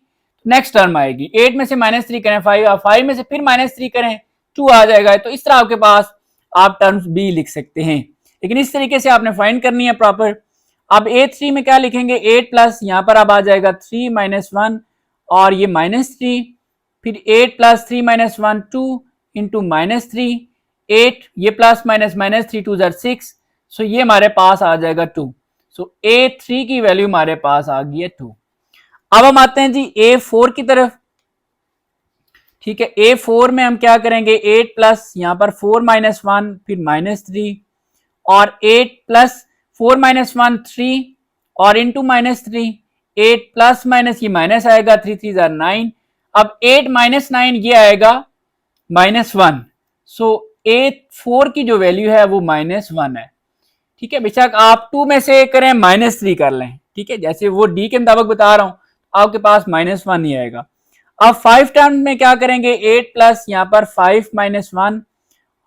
नेक्स्ट टर्म आएगी। 8 में से -3 करें 5, और 5 में से फिर -3 करें 2 आ जाएगा। तो इस तरह आपके पास आप टर्म्स भी लिख सकते हैं, लेकिन इस तरीके से आपने फाइंड करनी है प्रॉपर। अब A3 में क्या लिखेंगे, 8 प्लस, यहां पर अब आ जाएगा 3 -1, और ये -3, फिर 8 प्लस 3 -1 2 इंटू -3, 8, ये प्लस माइनस -3 2 6, सो ये हमारे पास आ जाएगा 2। सो A3 की वैल्यू हमारे पास आ गई है 2। अब हम आते हैं जी A4 की तरफ, ठीक है। A4 में हम क्या करेंगे, 8 प्लस, यहां पर 4 -1, फिर -3, और 8 प्लस 4 -1 3, और इंटू -3, 8 प्लस माइनस, ये माइनस आएगा, 3 3 9। अब 8 -9 ये आएगा -1। सो A4 की जो वैल्यू है वो -1 है, ठीक है। बेशक आप 2 में से करें -3 कर लें, ठीक है, जैसे वो D के मुताबिक बता रहा हूं, आपके पास -1 ही आएगा। अब 5 टर्म में क्या करेंगे, 8 प्लस, यहां पर 5 -1,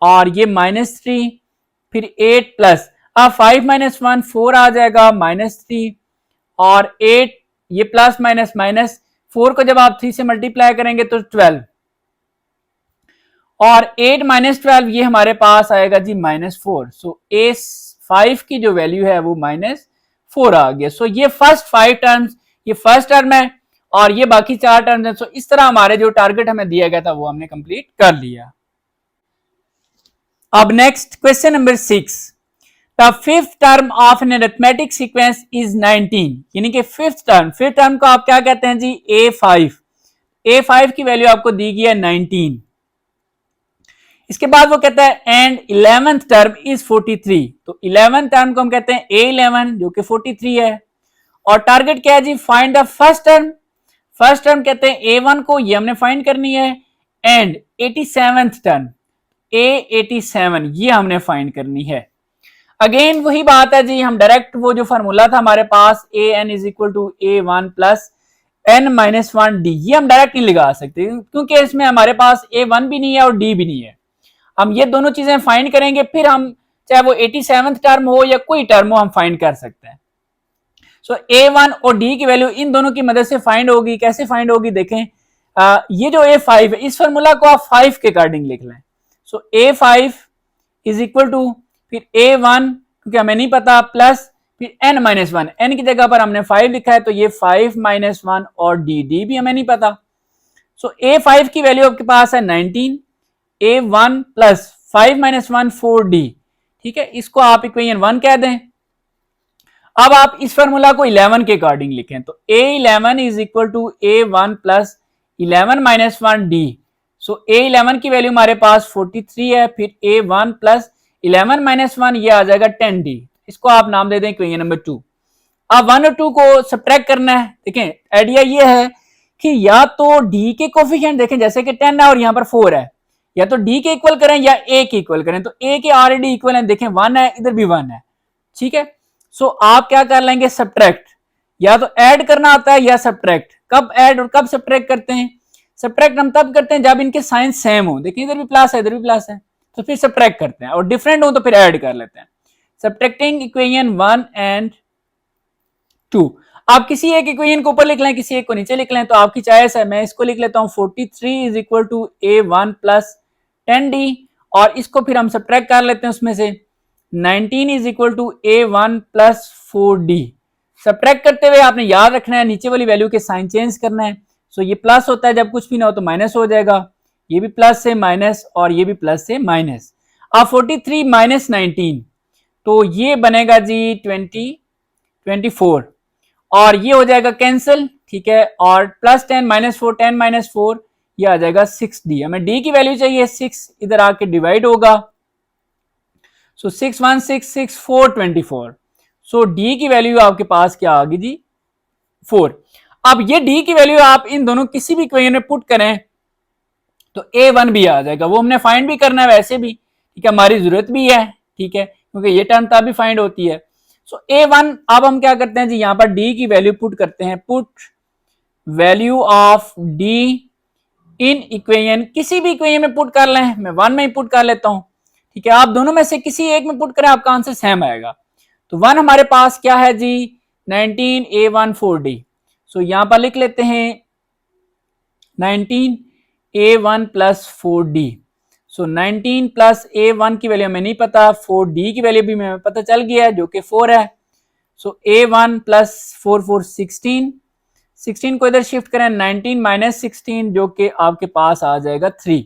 और ये -3, फिर 8 प्लस, अब 5 -1 4 आ जाएगा, -3, और 8, ये प्लस माइनस माइनस 4 को जब आप 3 से मल्टीप्लाई करेंगे तो 12, और 8 माइनस 12 ये हमारे पास आएगा जी -4। सो A5 की जो वैल्यू है वो -4 आ गया। सो ये फर्स्ट 5 टर्म्स, ये फर्स्ट टर्म है और ये बाकी 4 टर्म्स हैं। सो इस तरह हमारे जो टारगेट हमें दिया गया था वो हमने कंप्लीट कर लिया। अब next question number 6, the fifth term of an arithmetic sequence is 19, यानी कि फिफ्थ टर्म को आप क्या कहते हैं जी? A5 की वैल्यू आपको दी गई है 19। इसके बाद वो कहता है एंड 11th टर्म इज 43, तो 11th टर्म को हम कहते हैं A11 जो कि 43 है। और टारगेट क्या है जी? Find the first term. First term कहते हैं A1 को, ये हमने फाइंड करनी है। एंड 87th टर्म A87 ये हमने फाइंड करनी है। अगेन वही बात है जी, हम डायरेक्ट वो जो फार्मूला था हमारे पास AN is equal to A1 plus N-1D, ये हम डायरेक्ट नहीं लगा सकते क्योंकि इसमें हमारे पास A1 भी नहीं है और D भी नहीं है। हम ये दोनों चीजें फाइंड करेंगे, फिर हम चाहे वो 87th टर्म हो या कोई टर्म हो हम फाइंड कर सकते हैं। सो A1 और D की वैल्यू इन दोनों की मदद से फाइंड होगी। कैसे फाइंड होगी देखें, ये जो A5 है इस फार्मूला को आप 5 के अकॉर्डिंग लिख लें। सो A5 इज इक्वल टू फिर A1 क्योंकि हमें नहीं पता प्लस फिर N-1, N की जगह पर हमने 5 लिखा है तो ये 5 - 1 और D भी हमें नहीं पता। सो A5 की वैल्यू आपके पास है 19, A1 प्लस 5 - 1 4D, ठीक है, इसको आप इक्वेशन 1 कह दें। अब आप इस फार्मूला को 11 के अकॉर्डिंग लिखें तो A11 is equal to A1 plus 11 - 1D। So A11 की वैल्यू हमारे पास 43 है, फिर A1 प्लस 11 - 1 ये आ जाएगा 10D, इसको आप नाम दे दें इक्वेशन नंबर 2। अब 1 और 2 को सब्ट्रैक्ट करना है। देखें आइडिया ये है कि या तो D के कोफिशिएंट देखें जैसे कि 10 है और यहाँ पर 4 है, या तो D के इक्वल करें या A के इक्वल करें। तो A के ऑलरेडी इक्वल है, देखें 1 है, इधर भी 1 है, ठीक है। सो आप क्या कर लेंगे? सब्ट्रैक्ट, या तो ऐड करना आता है या सब्ट्रैक्ट। कब ऐड और कब सब्ट्रैक्ट करते हैं? सब्ट्रैक्ट हम तब करते हैं जब इनके साइन सेम हो। देखिए इधर भी प्लस है इधर भी प्लस है, तो फिर सब्ट्रैक्ट करते हैं, और डिफरेंट हो तो फिर ऐड कर लेते हैं। Subtracting equation 1 and 2। आप किसी एक इक्वेशन को ऊपर लिख लें, किसी एक को नीचे लिख लें, तो आपकी चॉइस है। मैं इसको लिख लेता हूं 43 is equal to A1 plus 10D, और इसको फिर हम सब्ट्रैक्ट कर लेते हैं उसमें से 19 is equal to A1 plus 4D। Subtract करते हुए आपने याद रखना है नीचे वाली वैल्यू के साइन चेंज करना है। सो ये प्लस होता है, जब कुछ भी ना हो तो माइनस हो जाएगा, ये भी प्लस से माइनस और ये भी प्लस से माइनस। अब 43 माइनस 19 तो ये बनेगा जी 24, और ये हो जाएगा कैंसिल, ठीक है। और प्लस 10 -4 10 - 4 ये आ जाएगा 6D। हमें D की वैल्यू चाहिए 6, इधर आके डिवाइड होगा। सो 6 1 6 6 4 24। सो D की वैल्यू आपके पास क्या आ गई जी? 4। अब ये D की वैल्यू आप इन दोनों किसी भी इक्वेशन में पुट करें तो A1 भी आ जाएगा। वो हमने फाइंड भी करना है वैसे भी, ठीक है, हमारी जरूरत भी है, ठीक है, क्योंकि ये टर्म तब भी फाइंड होती है। सो A1 अब हम क्या करते हैं जी, यहां पर D की वैल्यू पुट करते हैं। Put value of D in equation, किसी भी इक्वेशन में पुट कर लें, मैं 1 में ही पुट कर लेता हूं, ठीक है। आप दोनों में से किसी एक में पुट करें, आपका आंसर सेम आएगा। तो 1 हमारे पास क्या है जी? 19 A1 4D। सो यहां पर लिख लेते हैं 19 A1 प्लस 4D। सो 19 प्लस A1 की वैल्यू हमें नहीं पता, 4D की वैल्यू भी हमें पता चल गया है जो कि 4 है। सो A1 प्लस 4 4 16 को इधर शिफ्ट करें, 19 माइनस 16 जो कि आपके पास आ जाएगा 3।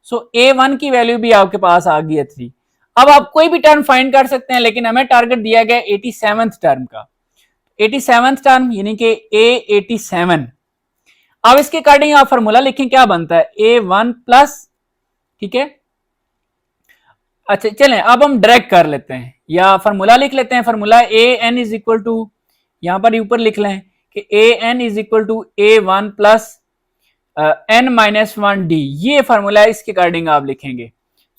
सो A1 की वैल्यू भी आपके पास आ गई है 3। अब आप कोई भी टर्म फाइंड कर सकते हैं, लेकिन हमें टारगेट दिया गया 87th टर्म का। 87th टर्म यानी कि A87। अब इसके अकॉर्डिंग आप फॉर्मूला लिखें, क्या बनता है? A1 प्लस, ठीक है। अच्छा चलें अब हम डायरेक्ट कर लेते हैं या फॉर्मूला लिख लेते हैं। Formula AN is equal to, यहां पर ऊपर लिख लें कि AN is equal to A1 plus N-1D, ये फॉर्मूला इसके अकॉर्डिंग आप लिखेंगे।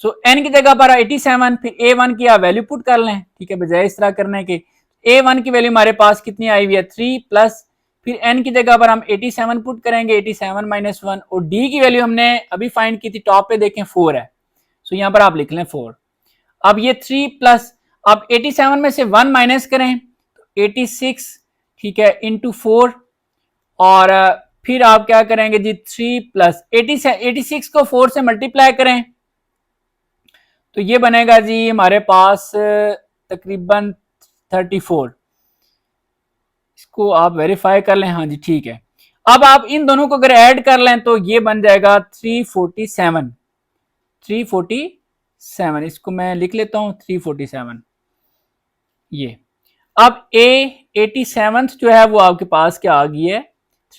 सो N की जगह पर 87, फिर A1 की आप वैल्यू पुट कर लें, ठीक है, बजाय इस तरह करने के। A1 की वैल्यू हमारे पास कितनी आई हुई है? 3 प्लस फिर N की जगह पर हम 87 पुट करेंगे, 87 माइनस 1, और D की वैल्यू हमने अभी फाइंड की थी, टॉप पे देखें 4 है। सो यहां पर आप लिख लें 4। अब ये 3 प्लस, अब 87 में से 1 माइनस करें तो 86, ठीक है, इंटू 4, और फिर आप क्या करेंगे जी 3 प्लस 86 को 4 से मल्टीप्लाई करें, तो ये बनेगा जी हमारे पास तकरीबन 34। इसको आप वेरीफाई कर लें, हाँ जी ठीक है। अब आप इन दोनों को अगर ऐड कर लें तो ये बन जाएगा 347। 347 इसको मैं लिख लेता हूं 347। ये अब A87 जो है वो आपके पास क्या आ गई है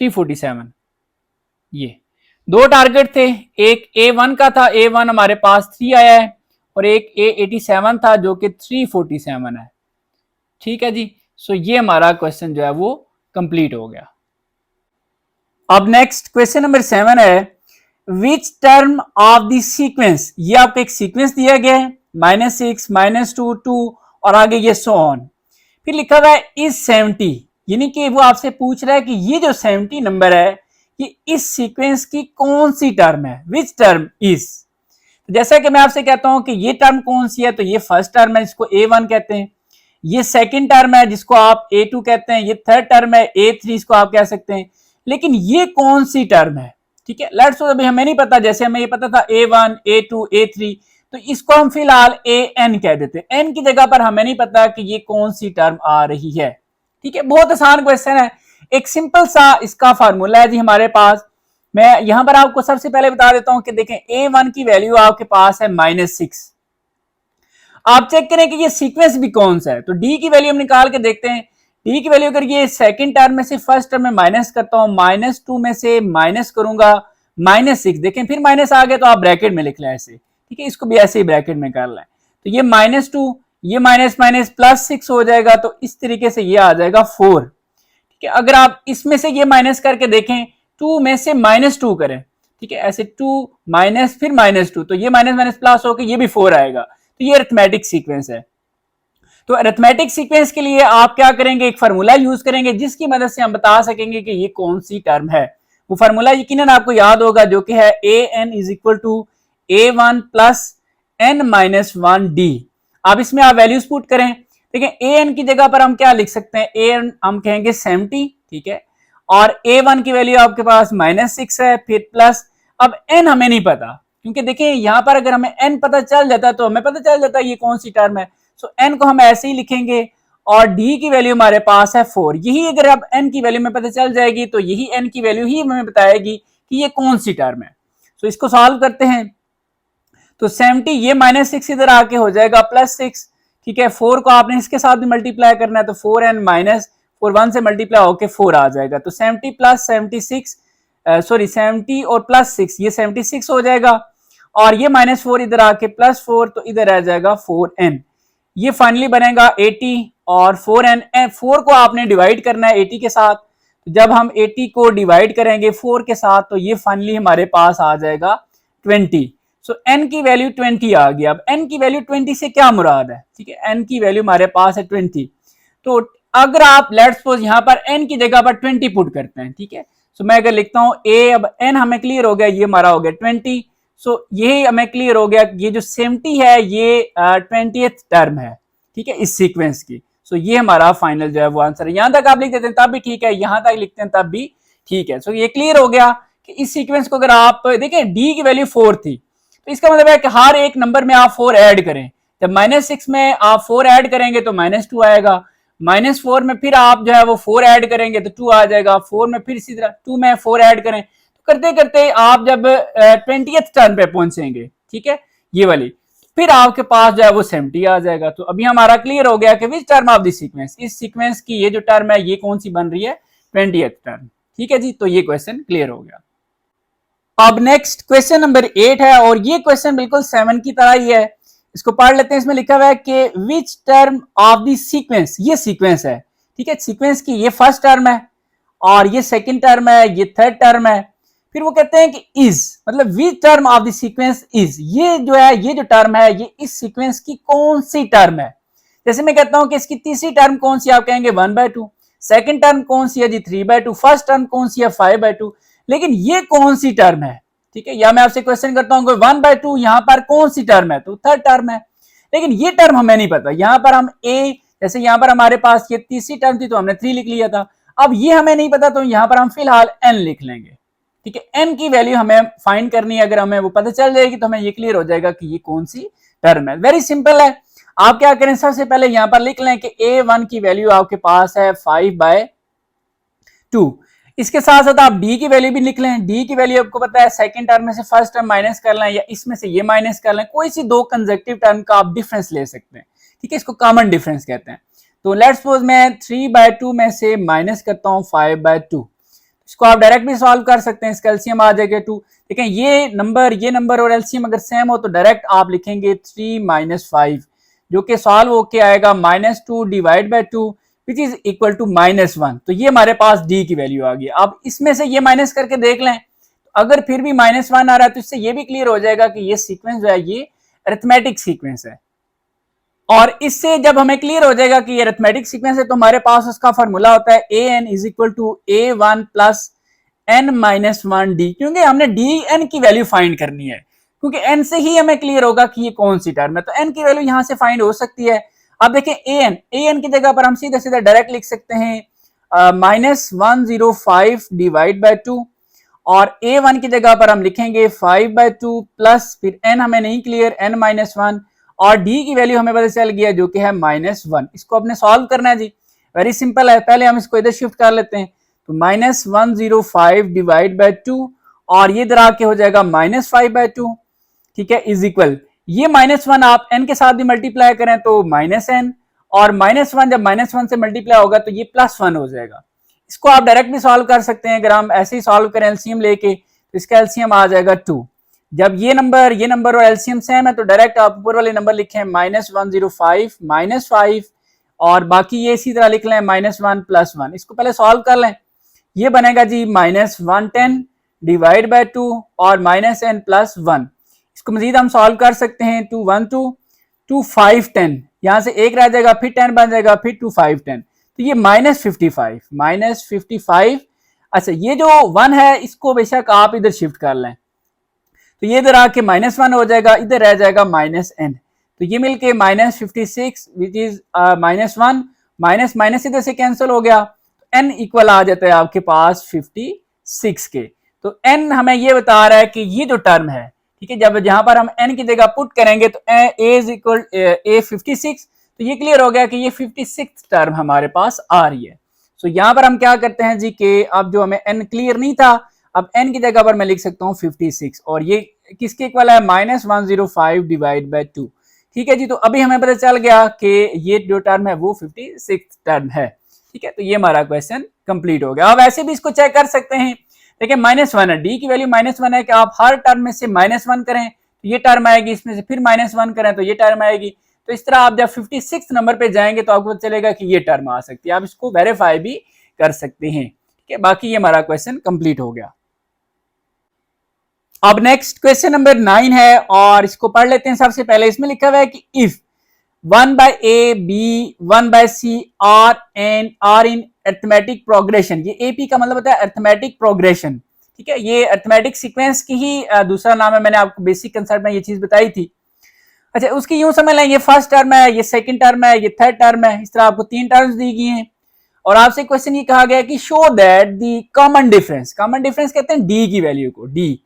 347। ये दो टारगेट थे, एक A1 का था, A1 हमारे पास 3 आया है, और एक A87 था जो कि 347 है। ठीक है जी, सो ये हमारा क्वेश्चन जो है वो कंप्लीट हो गया। अब नेक्स्ट क्वेश्चन नंबर 7 है, which term of the sequence, ये आपको एक सीक्वेंस दिया गया है -6 -2 2 और आगे ये सो ऑन, फिर लिखा हुआ है इज 70, यानी कि वो आपसे पूछ रहा है कि ये जो 70 नंबर है ये इस सीक्वेंस की कौन सी टर्म है, विच टर्म इज। जैसा कि मैं आपसे कहता हूं कि ये टर्म कौन सी है, तो ये फर्स्ट टर्म है जिसको A1 कहते हैं, ये सेकंड टर्म है जिसको आप A2 कहते हैं, ये थर्ड टर्म है A3 इसको आप कह सकते हैं, लेकिन ये कौन सी टर्म है। ठीक है, लेट्स सपोज अभी हमें नहीं पता, जैसे हमें ये पता था A1 A2 A3, तो इसको हम फिलहाल AN कह देते हैं, N की जगह पर हमें नहीं पता कि ये कौन सी टर्म आ रही है। ठीक है, बहुत आसान क्वेश्चन है, एक सिंपल सा इसका फार्मूला है जी हमारे पास। मैं यहां पर आपको सबसे पहले बता देता हूं कि देखें A1 की वैल्यू आपके पास है -6। आप चेक करें कि ये सीक्वेंस भी कौन सा है, तो D की वैल्यू हम निकाल के देखते हैं। D की वैल्यू अगर ये सेकंड टर्म में से फर्स्ट टर्म में माइनस करता हूं, -2 में से माइनस करूंगा -6, देखें फिर माइनस आ गया तो आप ब्रैकेट में लिख लें ऐसे। ठीक है, इसको भी ऐसे ही ब्रैकेट में कर लें, तो ये -2 ये माइनस माइनस +6 हो जाएगा, तो इस तरीके से ये आ जाएगा 4। ठीक है, अगर आप इसमें से ये माइनस करके देखें, 2 में से -2 करें, ठीक है ऐसे 2 माइनस फिर -2, तो ये माइनस माइनस प्लस होकर ये भी 4 आएगा, तो ये अरिथमेटिक सीक्वेंस है। तो अरिथमेटिक सीक्वेंस के लिए आप क्या करेंगे, एक फार्मूला यूज करेंगे जिसकी मदद से हम बता सकेंगे कि ये कौन सी टर्म है। वो फार्मूला यकीनन आपको याद होगा, जो कि है an is equal to A1 plus n-1d। अब इसमें आप वैल्यूज पुट करें, देखिए an की जगह पर हम क्या लिख सकते हैं, an हम कहेंगे 70, ठीक है, और A1 की वैल्यू आपके पास -6 है, फिर प्लस, अब n हमें नहीं पता, क्योंकि देखिए यहां पर अगर हमें n पता चल जाता तो हमें पता चल जाता ये कौन सी टर्म है। सो n को हम ऐसे ही लिखेंगे, और d की वैल्यू हमारे पास है 4। यही अगर अब n की वैल्यू में पता चल जाएगी तो यही n की वैल्यू ही हमें बताएगी कि ये कौन सी टर्म है। सो इसको सॉल्व करते हैं, तो 70 ये -6 इधर आके हो जाएगा +6। ठीक है, 4 को आपने इसके साथ भी मल्टीप्लाई करना है, तो 4n माइनस 4 1 से मल्टीप्लाई होके 4 आ जाएगा, तो 70 प्लस 76 सॉरी 70 और +6 ये 76 हो जाएगा, और ये -4 इधर आके +4, तो इधर आ जाएगा 4n, ये फाइनली बनेगा 80, और 4n 4 को आपने डिवाइड करना है 80 के साथ, तो जब हम 80 को डिवाइड करेंगे 4 के साथ तो ये फाइनली हमारे पास आ जाएगा 20। सो n की वैल्यू 20 आ गई। अब n की वैल्यू 20 से क्या मुराद है, ठीक है, n की वैल्यू हमारे पास है 20, तो अगर आप लेट्स सपोज यहां पर n की जगह पर 20 पुट करते हैं, ठीक है, सो मैं अगर लिखता हूं a, अब n हमें क्लियर हो गया, ये हमारा हो गया 20, सो यही हमें क्लियर हो गया, ये जो 70 है ये 20th टर्म है, ठीक है, इस सीक्वेंस की। सो ये हमारा फाइनल जो है वो आंसर है। यहां तक आप लिख देते हैं तब भी ठीक है, यहां तक लिखते हैं तब भी ठीक है। सो ये क्लियर हो गया कि इस सीक्वेंस को अगर आप देखें d की वैल्यू 4 थी, तो इसका मतलब है कि हर एक नंबर में आप 4 ऐड करें, जब -6 में आप 4 ऐड करेंगे तो -2 आएगा, -4 में फिर आप जो है वो 4 ऐड करेंगे तो 2 आ जाएगा, 4 में फिर इसी तरह 2 में 4 ऐड करें, तो करते करते आप जब 20th टर्म पे पहुंचेंगे, ठीक है, ये वाली, फिर आपके पास जो है वो 70 आ जाएगा। तो अभी हमारा क्लियर हो गया कि which term of the sequence, इस सीक्वेंस की ये जो टर्म है ये कौन सी बन रही है, 20th टर्म। ठीक है जी, तो ये क्वेश्चन क्लियर हो गया। अब नेक्स्ट क्वेश्चन नंबर 8 है, और ये क्वेश्चन बिल्कुल 7 की तरह ही है, इसको पढ़ लेते हैं। इसमें लिखा हुआ है कि which term of the sequence, ये सीक्वेंस है, ठीक है, सीक्वेंस की ये फर्स्ट टर्म है, और ये सेकंड टर्म है, ये थर्ड टर्म है, फिर वो कहते हैं कि इज, मतलब which term of the sequence is, ये जो है ये जो टर्म है ये इस सीक्वेंस की कौन सी टर्म है। जैसे मैं कहता हूं कि इसकी तीसरी टर्म कौन सी, आप कहेंगे 1/2, सेकंड टर्म कौन सी है जी 3/2, फर्स्ट टर्म कौन सी है 5/2, लेकिन ये कौन सी टर्म है, ठीक है, या मैं आपसे क्वेश्चन करता हूं 1/2 यहां पर कौन सी टर्म है, तो थर्ड टर्म है, लेकिन ये टर्म हमें नहीं पता। यहां पर हम a, जैसे यहां पर हमारे पास ये तीसरी टर्म थी तो हमने 3 लिख लिया था, अब ये हमें नहीं पता तो यहां पर हम फिलहाल n लिख लेंगे, ठीक है, एन की वैल्यू हमें फाइंड करनी है, अगर हमें वो पता चल जाएगी तो हमें ये क्लियर हो जाएगा कि ये कौन सी टर्म है। वेरी सिंपल है, आप क्या करें, सबसे पहले यहां पर लिख लें कि a1 की वैल्यू आपके पास है 5/2। इसके साथ साथ आप डी की वैल्यू भी लिख लें, डी की वैल्यू आपको पता है सेकंड टर्म में से फर्स्ट टर्म माइनस कर लें या इसमें से ये माइनस कर लें, कोई सी दो कंसेक्टिव टर्म का आप डिफरेंस ले सकते हैं, ठीक है, इसको कॉमन डिफरेंस कहते हैं। तो लेट्स सपोज मैं 3/2 में से माइनस करता हूं 5/2, इसको आप डायरेक्ट भी सॉल्व कर सकते हैं, इसका एलसीएम आ जाएगा 2। देखें ये नंबर और एलसीएम अगर सेम हो तो डायरेक्ट आप लिखेंगे 3 - 5, जो कि सॉल्व होके आएगा -2 divide by 2 which is equal to -1। तो ये हमारे पास डी की वैल्यू आ गई। अब इसमें से ये माइनस करके देख लें, अगर फिर भी -1 आ रहा है तो इससे ये भी क्लियर हो जाएगा कि ये सीक्वेंस जो है ये अरिथमेटिक सीक्वेंस है। और इससे जब हमें क्लियर हो जाएगा कि ये अरिथमेटिक सीक्वेंस है तो हमारे पास उसका फॉर्मूला होता है an is equal to a1 plus n-1d, क्योंकि हमने dn की वैल्यू फाइंड करनी है, क्योंकि n से ही हमें क्लियर होगा कि ये कौन सी टर्म है। तो n की वैल्यू यहां से फाइंड हो सकती है। अब देखें an की जगह पर हम सीधा सीधा डायरेक्ट लिख सकते हैं -105 डिवाइड बाय 2, और a1 की जगह पर हम लिखेंगे 5/2 प्लस फिर n हमें नहीं क्लियर n-1, और d की वैल्यू हमें पता चल गया जो कि है -1। इसको अपने सॉल्व करना है जी, वेरी सिंपल है, पहले हम इसको इधर शिफ्ट कर लेते हैं, तो -105 डिवाइड बाय 2 और ये इधर आके हो जाएगा -5/2, ठीक है, इज इक्वल, ये -1 आप n के साथ भी मल्टीप्लाई करें तो -n, और -1 जब -1 से मल्टीप्लाई होगा तो ये +1 हो जाएगा। इसको आप डायरेक्ट भी सॉल्व कर सकते हैं, अगर हम ऐसे ही सॉल्व करें एलसीएम लेके तो इसका एलसीएम आ जाएगा 2। जब ये नंबर और एलसीएम सेम है तो डायरेक्ट आप ऊपर वाले नंबर लिखें -105 -5, और बाकी ये इसी तरह लिख लें -1 + 1। इसको पहले सॉल्व कर लें, ये बनेगा जी -110 डिवाइड बाय 2 और -n + 1। इसको मजीद हम सॉल्व कर सकते हैं, 2 1 2 2 5 10, यहां से एक रह जाएगा, फिर 10 बन जाएगा, फिर 2 5 10, तो ये -55। अच्छा, ये जो 1 है इसको बेशक आप इधर शिफ्ट कर लें, तो ये इधर आके -1 हो जाएगा, इधर रह जाएगा -n, तो ये मिलके -56 विच इज -1, माइनस इधर से कैंसिल हो गया, तो n इक्वल आ जाता है आपके पास 56 के। तो n हमें ये बता रहा है कि ये जो टर्म है, ठीक है, जब जहां पर हम n की जगह पुट करेंगे तो a इज इक्वल a 56, तो ये क्लियर हो गया कि ये 56 टर्म हमारे पास आ रही है। सो यहाँ पर हम क्या करते हैं जी कि अब जो हमें n क्लियर नहीं था, अब n की जगह पर मैं लिख सकता हूँ 56, और ये किसके इक्वल है -105 डिवाइड बाय 2, ठीक है जी। तो अभी हमें पता चल गया कि ये जो टर्म है वो 56 टर्म है, ठीक है। तो ये हमारा क्वेश्चन कंप्लीट हो गया। अब ऐसे भी इसको चेक कर सकते हैं, देखिए -1 है, डी की वैल्यू -1 है कि आप हर टर्म में से -1 करें तो ये टर्म आएगी, इसमें से फिर -1 करें तो ये टर्म आएगी। तो इस तरह आप जब 56 नंबर पे जाएंगे तो आपको पता चलेगा कि ये टर्म आ सकती है, आप इसको वेरीफाई भी कर सकते हैं, ठीक है। बाकी ये हमारा क्वेश्चन कंप्लीट हो गया। अब नेक्स्ट क्वेश्चन नंबर 9 है और इसको पढ़ लेते हैं। सबसे पहले इसमें लिखा हुआ है कि if 1/a b 1/c are in arithmetic progression, ये AP का मतलब होता है अरिथमेटिक प्रोग्रेशन, ठीक है, ये अरिथमेटिक सीक्वेंस की ही दूसरा नाम है, मैंने आपको बेसिक कंसेप्ट में ये चीज बताई थी। अच्छा, उसकी यूं समझ लें, ये फर्स्ट टर्म है, ये सेकंड टर्म है, ये थर्ड टर्म है, इस तरह आपको 3 टर्म्स दी गई हैं, और आपसे क्वेश्चन ये कहा गया कि show that the common difference कहते हैं डी की वैल्यू को, डी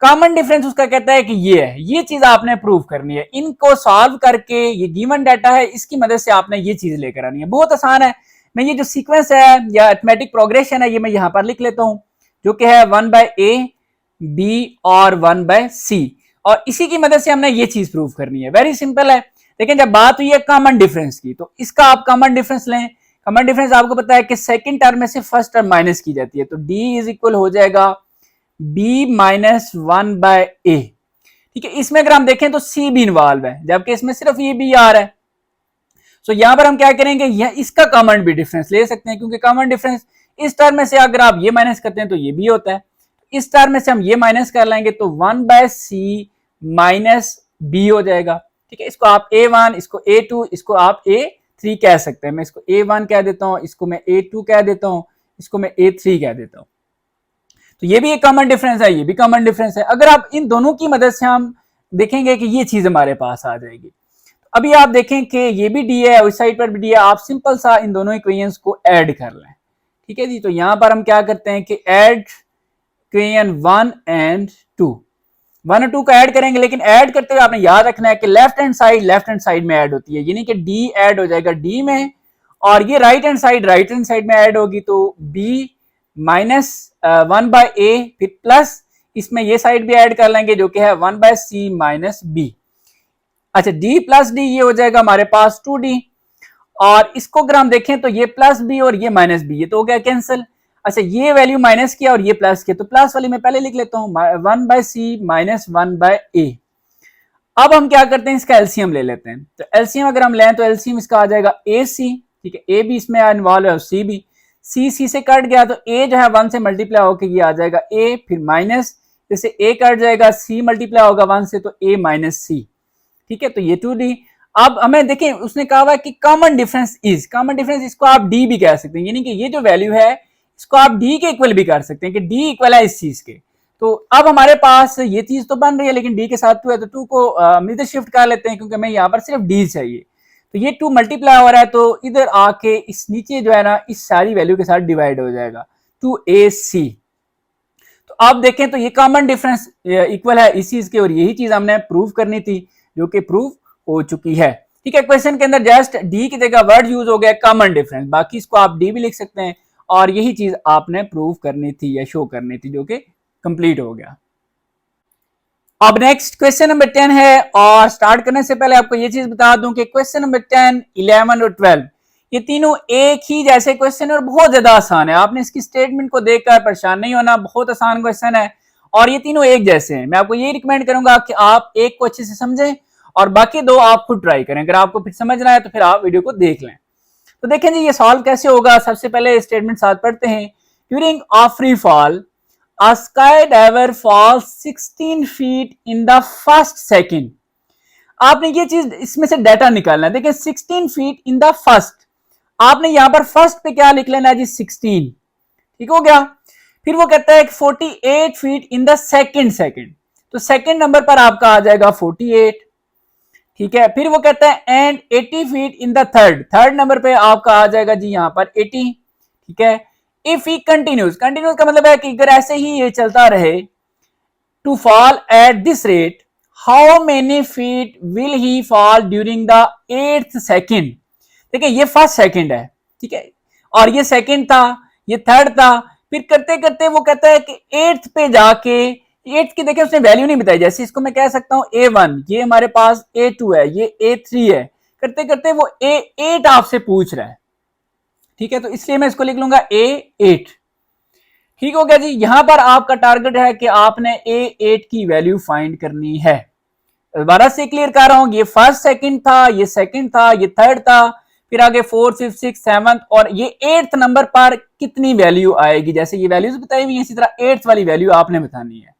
कॉमन डिफरेंस उसका कहता है कि ये है, ये चीज आपने प्रूव करनी है। इनको सॉल्व करके ये गिवन डाटा है, इसकी मदद से आपने ये चीज लेकर आनी है, बहुत आसान है। मैं ये जो सीक्वेंस है या अरिथमेटिक प्रोग्रेशन है ये मैं यहां पर लिख लेता हूं, जो कि है 1/a b और 1/c, और इसी की मदद से हमने ये चीज प्रूव करनी है। वेरी सिंपल है। लेकिन जब बात हुई है कॉमन डिफरेंस की, तो इसका आप कॉमन डिफरेंस लें। कॉमन डिफरेंस आपको पता है कि सेकंड टर्म में से फर्स्ट टर्म माइनस की जाती है, तो d इज इक्वल हो जाएगा b - 1/a, ठीक है। इसमें अगर हम देखें तो c भी इन्वॉल्व है, जबकि इसमें सिर्फ ये b आ रहा है। सो यहां पर हम क्या करेंगे, यह इसका कॉमन भी डिफरेंस ले सकते हैं, क्योंकि कॉमन डिफरेंस इस टर्म में से अगर आप ये माइनस करते हैं तो ये भी होता है, इस टर्म में से हम ये माइनस कर लेंगे तो 1/c माइनस b हो जाएगा, ठीक है। इसको आप a1, इसको a2, इसको आप a3 कह सकते हैं। मैं इसको a1 कह देता हूं, इसको मैं a2 कह देता हूं, इसको मैं a3 कह देता हूं। तो ये भी एक कॉमन डिफरेंस है, ये भी कॉमन डिफरेंस है। अगर आप इन दोनों की मदद से हम देखेंगे कि ये चीज हमारे पास आ जाएगी। अभी आप देखें कि ये भी डी है, उस साइड पर भी डी है, आप सिंपल सा इन दोनों इक्वेशंस को ऐड कर लें, ठीक है जी। तो यहां पर हम क्या करते हैं कि ऐड इक्वेशन 1 एंड 2, 1 और 2 को ऐड करेंगे, लेकिन ऐड करते हुए आपने याद रखना है कि लेफ्ट हैंड साइड में ऐड होती है, यानी कि डी ऐड हो जाएगा डी में, और ये राइट हैंड साइड में ऐड होगी, तो बी माइनस 1/a, फिर प्लस इसमें ये साइड भी ऐड कर लेंगे जो कि है 1/c माइनस बी। अच्छा, d प्लस डी ये हो जाएगा हमारे पास 2d, और इसको अगर हम देखें तो ये प्लस बी और ये माइनस बी, ये तो हो गया कैंसिल। अच्छा, ये वैल्यू माइनस किया और ये प्लस किया, तो प्लस वाली मैं पहले लिख लेता हूं 1/c माइनस 1/a। अब हम क्या करते हैं, इसका एलसीएम ले लेते हैं। तो एलसीएम अगर हम लें तो एलसीएम इसका आ जाएगा AC, ठीक है, ए भी इसमें इन्वॉल्व है और सी भी, सी से कट गया तो ए जो है 1 से मल्टीप्लाई होकर ये आ जाएगा ए, फिर माइनस, जैसे ए कट जाएगा सी मल्टीप्लाई होगा 1 से तो ए माइनस सी, ठीक है, तो ये 2d। अब हमें देखें उसने कहा हुआ कि कॉमन डिफरेंस इसको आप d भी कह सकते हैं, यानी कि ये जो वैल्यू है इसको आप d के इक्वल भी कर सकते हैं कि d इक्वल है इस चीज के। तो अब हमारे पास ये चीज तो बन रही है, लेकिन d के साथ 2 है, तो 2 को इधर शिफ्ट कर लेते हैं क्योंकि हमें यहाँ पर सिर्फ d चाहिए। तो ये 2 मल्टीप्लाई हो रहा है, तो इधर आके इस नीचे जो है ना इस सारी वैल्यू के साथ डिवाइड हो जाएगा 2ac। तो आप देखें तो ये कॉमन डिफरेंस इक्वल है इस चीज के, और यही चीज हमने प्रूव करनी थी जो कि प्रूव हो चुकी है, ठीक है। क्वेश्चन के अंदर जस्ट डी की जगह वर्ड यूज हो गया कॉमन डिफरेंस, बाकी इसको आप डी भी लिख सकते हैं, और यही चीज आपने प्रूव करनी थी या शो करनी थी जो कि कंप्लीट हो गया। अब नेक्स्ट क्वेश्चन नंबर 10 है, और स्टार्ट करने से पहले आपको ये चीज बता दूं कि क्वेश्चन नंबर 10, 11 और 12 ये तीनों एक ही जैसे क्वेश्चन है और बहुत ज्यादा आसान है। आपने इसकी स्टेटमेंट को देखकर परेशान नहीं होना, बहुत आसान क्वेश्चन है और ये तीनों एक जैसे हैं। मैं आपको ये रिकमेंड करूंगा कि आप एक को अच्छे से समझें और बाकी दो आप खुद ट्राई करें। अगर आपको फिर समझना है तो फिर आप वीडियो को देख लें। तो देखें जी ये सॉल्व कैसे होगा। सबसे पहले स्टेटमेंट साथ पढ़ते हैं। During a free fall a skydiver falls 16 feet in the first second। आपने ये चीज इसमें से डाटा निकालना है। देखिए 16 फीट इन द फर्स्ट, आपने यहां पर फर्स्ट पे क्या लिख लेना है जी 16, ठीक हो गया। फिर वो कहता है 48 फीट इन द सेकंड, तो सेकंड नंबर पर आपका आ जाएगा 48, ठीक है। फिर वो कहता है and 80 feet in the third number पे आपका आ जाएगा जी यहां पर 80, ठीक है। इफ ही कंटिन्यूज का मतलब है कि अगर ऐसे ही ये चलता रहे to fall at this rate, how many feet will he fall during the 8th second. देखिए ये फर्स्ट सेकेंड है, ठीक है, और ये सेकेंड था, ये थर्ड था। फिर करते करते वो कहता है कि 8th पे जाके 8th की देखिए उसने वैल्यू नहीं बताई। जैसे इसको मैं कह सकता हूं A1, ये हमारे पास A2 है, ये A3 है। करते करते वो A8 आपसे पूछ रहा है, ठीक है, तो इसलिए मैं इसको लिख लूंगा A8, ठीक हो गया जी। यहां पर आपका टारगेट है कि आपने A8 की वैल्यू फाइंड करनी है। दोबारा से क्लियर कर रहा हूं, ये फर्स्ट सेकंड था, ये सेकंड था, ये थर्ड था, फिर आगे 4th 5th 6th 7th और ये 8th नंबर पर कितनी वैल्यू आएगी। जैसे ये वैल्यूज बताई हुई है इसी तरह 8th वाली वैल्यू आपने बतानी है।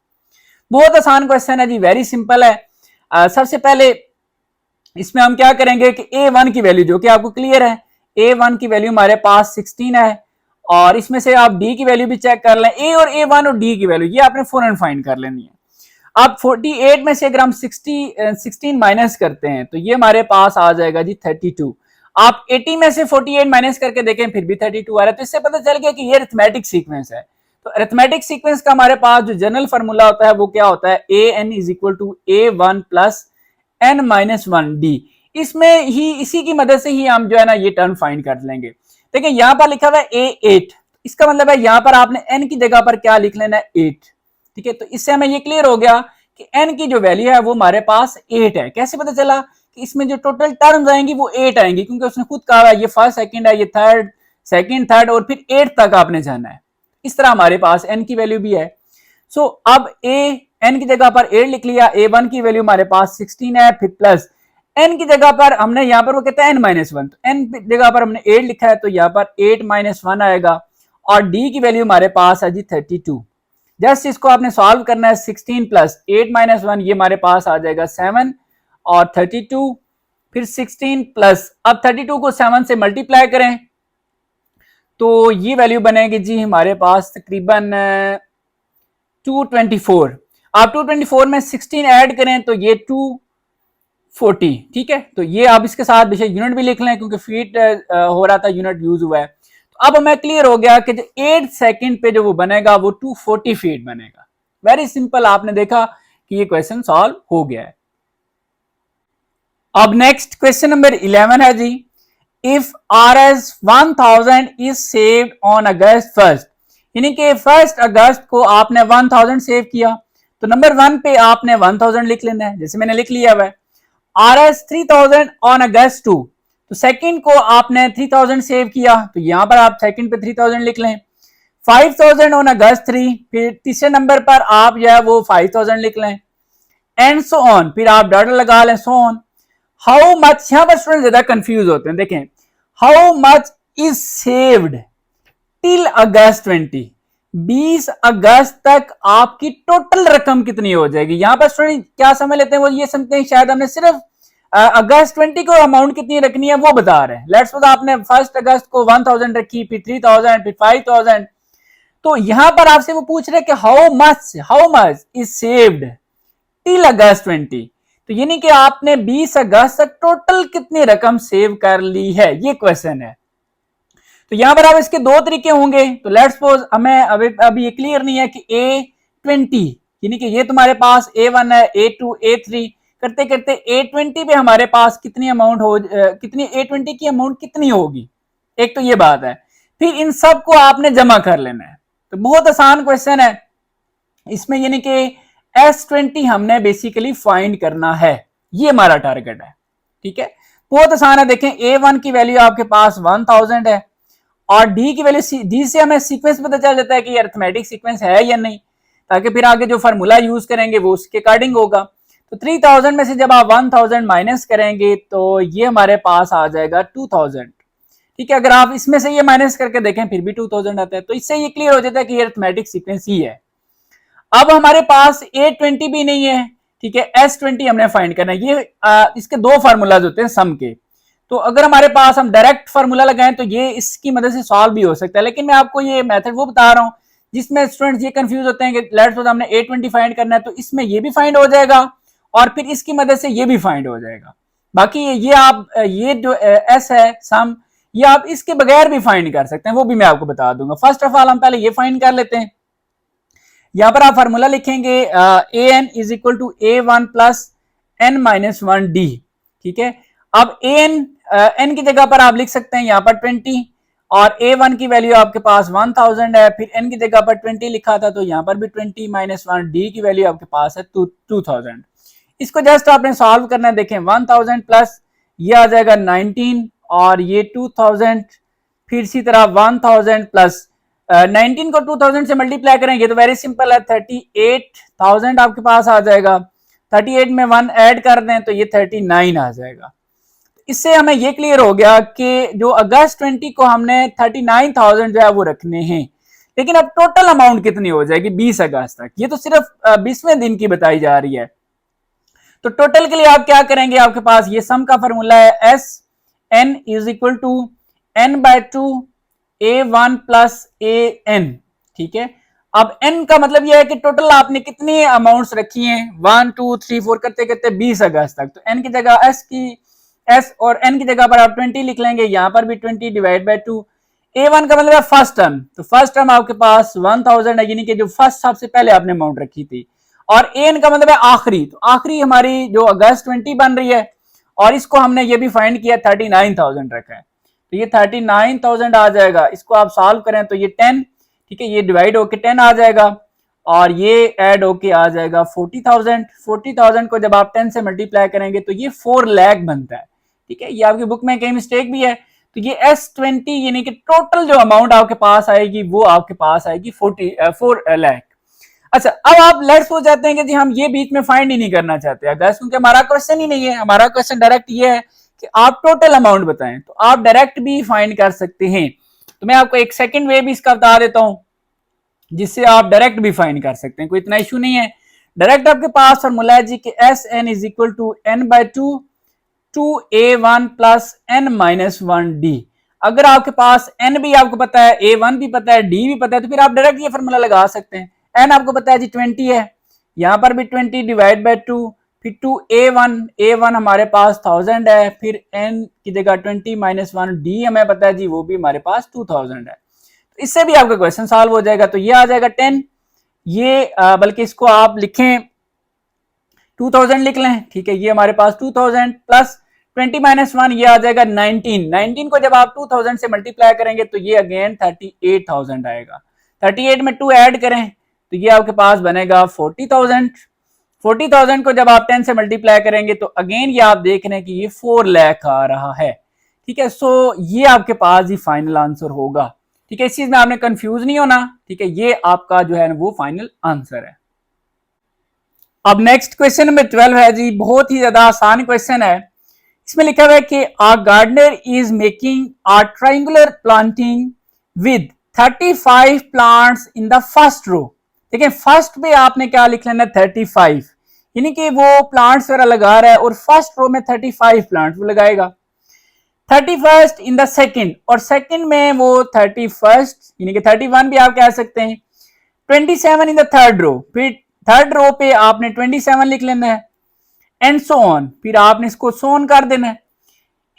बहुत आसान क्वेश्चन है जी, वेरी सिंपल है। सबसे पहले इसमें हम क्या करेंगे कि A1 की वैल्यू जो कि आपको क्लियर है, A1 की वैल्यू हमारे पास 16 है, और इसमें से आप D की वैल्यू भी चेक कर लें। A और A1 और D की वैल्यू ये आपने फौरन फाइंड कर लेनी है। अब 48 में से अगर हम 16 माइनस करते हैं तो ये हमारे पास आ जाएगा जी 32। आप 80 में से 48 माइनस करके देखें फिर भी 32 आ रहा है, तो इससे पता चल गया कि ये अरिथमेटिक सीक्वेंस है। तो अरिथमेटिक सीक्वेंस का हमारे पास जो जनरल फार्मूला होता है वो क्या होता है, an is equal to A1 plus n minus 1d। इसमें ही इसी की मदद से ही हम जो है ना ये टर्म फाइंड कर लेंगे। देखिए यहां पर लिखा हुआ है A8, इसका मतलब है यहां पर आपने n की जगह पर क्या लिख लेना है 8, ठीक है। तो इससे हमें ये क्लियर हो गया कि n की जो वैल्यू है वो हमारे पास 8 है। कैसे पता चला कि इसमें जो टोटल टर्म्स आएंगी वो 8 आएंगी, क्योंकि उसने खुद कहा है ये फर्स्ट सेकंड है, ये थर्ड सेकंड थर्ड और फिर 8 तक आपने जाना है। इस तरह हमारे पास n की वैल्यू भी है। सो अब n की जगह पर 8 लिख लिया, A1 की वैल्यू हमारे पास 16 है, फिर प्लस n की जगह पर हमने यहाँ पर वो कहता है n-1, तो n की जगह पर हमने 8 लिखा है तो यहाँ पर 8-1 आएगा, और d की वैल्यू हमारे पास है जी 32। जस्ट इसको आपने सॉल्व करना है, 16 प्लस 8-1 ये हमारे पास आ जाएगा 7 और 32, फिर 16 प्लस अब 32 को 7 से मल्टीप्लाई करें तो ये वैल्यू बनेगी जी हमारे पास तकरीबन 224। आप 224 में 16 ऐड करें तो ये 240, ठीक है। तो ये आप इसके साथ बेशक यूनिट भी लिख लें क्योंकि फीट हो रहा था, यूनिट यूज हुआ है। तो अब हमें क्लियर हो गया कि जो 8 सेकंड पे जो वो बनेगा वो 240 फीट बनेगा। वेरी सिंपल, आपने देखा कि ये क्वेश्चन सॉल्व हो गया है। अब नेक्स्ट क्वेश्चन नंबर 11 है जी, if RS 1000 is saved on August 1st, यानी कि 1 अगस्त को आपने 1000 सेव किया, तो नंबर 1 पे आपने 1000 लिख लेना है, जैसे मैंने लिख लिया है। RS 3000 ऑन अगस्त 2, तो सेकंड को आपने 3000 सेव किया, तो यहां पर आप सेकंड पे 3000 लिख लें। 5000 ऑन अगस्त 3, फिर तीसरे नंबर पर आप जो है वो 5000 लिख लें, एंड सो ऑन, फिर आप डॉलर लगा लें, सो ऑन। हाउ मच, यहां पर स्टूडेंट ज्यादा कंफ्यूज होते हैं, देखें how much is saved till August 20, 20 अगस्त तक आपकी टोटल रकम कितनी हो जाएगी। यहां पर स्टूडेंट क्या समझ लेते हैं, वो ये समझते हैं शायद हमने सिर्फ अगस्त 20 को अमाउंट कितनी रखनी है वो बता रहे हैं। लेट्स सपोज आपने 1 अगस्त को 1000 रखी, फिर 3000, फिर 5000, तो यहां पर आपसे वो पूछ रहे हैं कि how much is saved till August 20, तो यानी कि आपने 20 अगस्त तक टोटल कितनी रकम सेव कर ली है, ये क्वेश्चन है। तो यहां पर आप इसके दो तरीके होंगे, तो लेट्स सपोज हमें अभी ये क्लियर नहीं है कि A20, यानी कि ये तुम्हारे पास A1 है, A2, A3 करते करते A20 पे हमारे पास कितनी अमाउंट हो, कितनी A20 की अमाउंट कितनी होगी, एक तो ये बात है। फिर इन सब को आपने जमा कर लेना है, तो बहुत आसान क्वेश्चन है इसमें, यानी कि S20 हमने बेसिकली फाइंड करना है, ये हमारा टारगेट है। ठीक है, बहुत आसान है। देखें A1 की वैल्यू आपके पास 1000 है, और डी की वैल्यू, डी से हमें सीक्वेंस पता चल जाता है कि अरिथमेटिक सीक्वेंस है या नहीं, ताकि फिर आगे जो फार्मूला यूज करेंगे वो उसके अकॉर्डिंग होगा। तो 3000 में से जब आप 1000 माइनस करेंगे तो ये हमारे पास आ जाएगा 2000। ठीक है, अगर आप इसमें से ये माइनस करके देखें फिर भी 2000 आता है, तो इससे ये क्लियर हो जाता है कि ये अरिथमेटिक सीक्वेंस ही है। अब हमारे पास A20 भी नहीं है, ठीक है, S20 हमने फाइंड करना है। ये इसके दो फार्मूलाज होते हैं सम के, तो अगर हमारे पास हम डायरेक्ट फार्मूला लगाएं तो ये इसकी मदद से सॉल्व भी हो सकता है, लेकिन मैं आपको ये मेथड वो बता रहा हूं जिसमें स्टूडेंट्स ये कंफ्यूज होते हैं कि लेट्स सपोज हमने A20 फाइंड करना है, तो इसमें ये भी फाइंड हो जाएगा और फिर इसकी मदद से ये भी फाइंड हो जाएगा। बाकी ये आप ये जो S है सम, ये आप इसके बगैर भी फाइंड कर सकते हैं, वो भी मैं आपको बता दूंगा। फर्स्ट ऑफ ऑल हम पहले ये फाइंड कर लेते हैं। यहां पर आप फार्मूला लिखेंगे an is equal to A1 plus n minus 1d। ठीक है, अब n की जगह पर आप लिख सकते हैं यहाँ पर 20, और A1 की वैल्यू आपके पास 1000 है, फिर n की जगह पर 20 लिखा था तो यहाँ पर भी 20 माइनस 1d की वैल्यू आपके पास है 2000। इसको जस्ट आपने सॉल्व करना है। देखें 1000 प्लस ये आ जाएगा 19 और ये 2000, फिर इसी तरह 1000 प्लस 19 को 2000 से मल्टीप्लाई करेंगे तो वेरी सिंपल है, 38000 आपके पास आ जाएगा। 38 में 1 ऐड कर दें तो ये 39 आ जाएगा। इससे हमें ये क्लियर हो गया कि जो अगस्त 20 को हमने 39,000 जो है वो रखने हैं, लेकिन अब टोटल अमाउंट कितनी हो जाएगी 20 अगस्त तक, ये तो सिर्फ 20वें दिन की बताई जा रही है। तो टोटल के लिए आप क्या करेंगे, आपके पास ये सम का फॉर्मूला है S N is equal to n/2 A1 plus AN। ठीक है, अब n का मतलब यह है कि टोटल आपने कितनी अमाउंट्स रखी हैं, 1 2 3 4 करते करते 20 अगस्त तक। तो n की जगह s और n की जगह पर आप 20 लिख लेंगे, यहां पर भी 20 डिवाइड बाय 2। A1 का मतलब है फर्स्ट टर्म, तो फर्स्ट टर्म आपके पास 1000 है, यानी कि जो फर्स्ट सबसे पहले आपने अमाउंट रखी थी, और AN का मतलब है आखिरी, तो आखिरी हमारी जो अगस्त 20 बन रही है, और इसको हमने ये भी फाइंड किया 39,000 रखा है, तो ये 39,000 आ जाएगा। इसको आप सॉल्व करें तो ये 10, ठीक है, ये डिवाइड होके 10 आ जाएगा, और ये ऐड होके आ जाएगा 40,000। 40,000 को जब आप 10 से मल्टीप्लाई करेंगे तो ये 4 लाख बनता है। ठीक है, ये आपकी बुक में कहीं मिस्टेक भी है, तो ये S20 यानी कि टोटल जो अमाउंट आपके पास आएगी वो आपके पास आएगी 4 लाख। अच्छा, अब आप लेट्स हो जाते हैं कि जी हम ये बीच में फाइंड ही नहीं करना चाहते अगस्त, क्योंकि हमारा क्वेश्चन ही नहीं है, हमारा क्वेश्चन डायरेक्ट ये है कि आप टोटल अमाउंट बताएं, तो आप डायरेक्ट भी फाइंड कर सकते हैं। तो मैं आपको एक सेकंड वे भी इसका बता देता हूं जिससे आप डायरेक्ट भी फाइंड कर सकते हैं, कोई इतना इशू नहीं है। डायरेक्ट आपके पास फॉर्मूला है जी कि SN is equal to n/2 2A1 plus n minus 1d। अगर आपके पास n भी आपको पता है, A1 भी पता है, d भी पता है, तो फिर आप डायरेक्ट ये फॉर्मूला लगा सकते हैं। n आपको पता है जी 20 है, यहां पर भी 20 डिवाइड बाय 2, फिर टू ए वन हमारे पास 1000 है, फिर n की जगह 20 माइनस 1 डी हमें पता है जी, वो भी हमारे पास 2000 है। तो इससे भी आपका क्वेश्चन सॉल्व हो जाएगा। तो ये आ जाएगा 10, ये बल्कि इसको आप लिखें 2000 लिख लें, ठीक है। ये हमारे पास 2000 प्लस 20 माइनस 1 ये आ जाएगा 19। 19 को जब आप 2000 से मल्टीप्लाई करेंगे तो ये अगेन 38,000 आएगा। 38 में 2 ऐड करें तो ये आपके पास बनेगा 40,000। 40,000 को जब आप 10 से मल्टीप्लाई करेंगे तो अगेन ये आप देख रहे हैं कि ये 4 लाख आ रहा है, ठीक है। सो ये आपके पास ही फाइनल आंसर होगा, ठीक है। इस चीज में आपने कंफ्यूज नहीं होना, ठीक है। ये आपका जो है वो फाइनल आंसर है। अब नेक्स्ट क्वेश्चन नंबर 12 है जी, बहुत ही ज्यादा आसान क्वेश्चन है। इसमें लिखा हुआ है कि a gardener is making a triangular planting with 35 plants in the first row. देखिए फर्स्ट पे आपने क्या लिख लेना 35, यानी कि वो प्लांट्स वगैरह लगा रहा है और फर्स्ट रो में 35 प्लांट्स वो लगाएगा। 31st इन द सेकंड, और सेकंड में वो 31st यानी कि 31 भी आप कह सकते हैं। 27 इन द थर्ड रो, फिर थर्ड रो पे आपने 27 लिख लेना है, एंड सो ऑन, फिर आपने इसको सो ऑन कर देना है।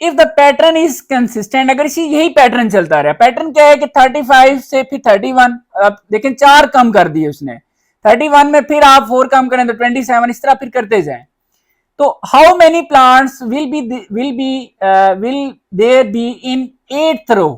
If the pattern is consistent, अगर इसी यही पैटर्न चलता रहा, पैटर्न क्या है कि 35 से फिर 31, अब देखें 4 कम कर दिए उसने, 31 में फिर आप 4 कम करें तो 27, इस तरह फिर करते जाएं। तो how many plants will there be in 8th row.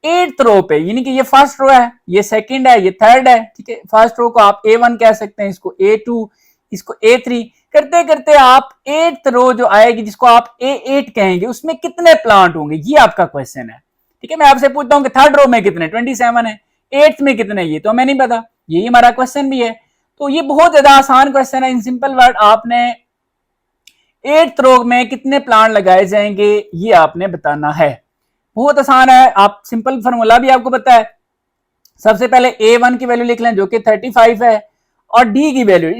8th row पे, यानी कि ये फर्स्ट रो है, ये सेकंड है, ये थर्ड है, ठीक है। फर्स्ट रो को आप A1 कह सकते हैं, इसको A2, इसको A3, करते करते आप 8th रो जो आएगी जिसको आप A8 कहेंगे, उसमें कितने प्लांट होंगे, ये आपका क्वेश्चन है, ठीक है। मैं आपसे पूछता हूं कि थर्ड रो में कितने, 27 है, 8th में कितने, ये तो हमें नहीं पता, यही हमारा क्वेश्चन भी है। तो ये बहुत ज्यादा आसान क्वेश्चन है। इन सिंपल वर्ड आपने 8th रो में कितने प्लांट लगाए जाएंगे ये आपने बताना है। बहुत आसान है, आप सिंपल फार्मूला भी आपको पता है। सबसे पहले A1 की वैल्यू लिख लें जो कि 35 है, और D की वैल्यू,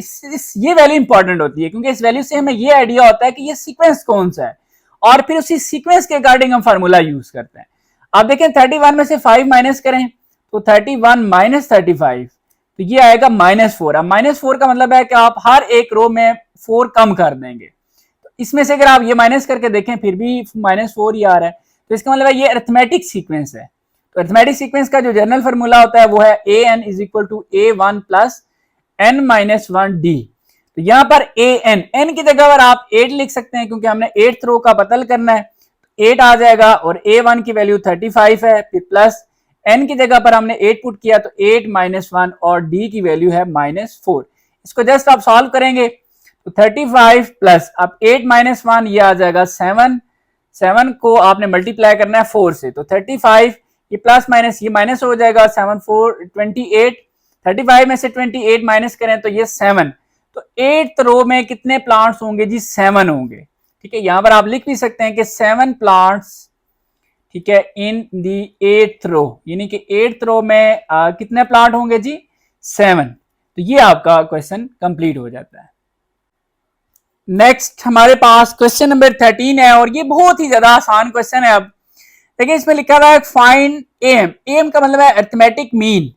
ये वैल्यू इंपॉर्टेंट होती है क्योंकि इस वैल्यू से हमें ये आइडिया होता है कि ये सीक्वेंस कौन सा है, और फिर उसी सीक्वेंस के अकॉर्डिंग हम फार्मूला यूज करते हैं। अब देखें 31 में से 5 माइनस करें तो 31 माइनस 35, तो ये आएगा -4। अब -4 का मतलब है कि आप हर एक रो में 4 कम कर देंगे। तो इसमें से अगर आप ये माइनस करके देखें फिर भी -4 ही आ रहा है, तो इसका मतलब है ये अरिथमेटिक सीक्वेंस है। तो अरिथमेटिक सीक्वेंस का जो जनरल फार्मूला होता है वो है an is equal to A1 plus n-1d। तो यहां पर n की जगह पर आप 8 लिख सकते हैं क्योंकि हमने 8th रो का पता करना है, 8 आ जाएगा, और A1 की वैल्यू 35 है, फिर प्लस n की जगह पर हमने 8 पुट किया तो 8 -1, और d की वैल्यू है -4। इसको जस्ट आप सॉल्व करेंगे तो 35 प्लस अब 8 -1 ये आ जाएगा 7 को आपने मल्टीप्लाई करना है 4 से, तो 35 ये प्लस माइनस ये माइनस हो जाएगा, 7 4 28, 35 में से 28 माइनस करें तो ये 7। तो 8th रो में कितने प्लांट्स होंगे जी, 7 होंगे, ठीक है। यहां पर आप लिख भी सकते हैं कि 7 प्लांट्स, ठीक है, इन दी 8th रो, यानी कि 8th रो में कितने प्लांट होंगे जी, 7। तो ये आपका क्वेश्चन कंप्लीट हो जाता है। नेक्स्ट हमारे पास क्वेश्चन नंबर 13 है, और ये बहुत ही ज्यादा आसान क्वेश्चन है। अब देखिए इसमें लिखा हुआ है फाइंड एम, एम का मतलब है अरिथमेटिक मीन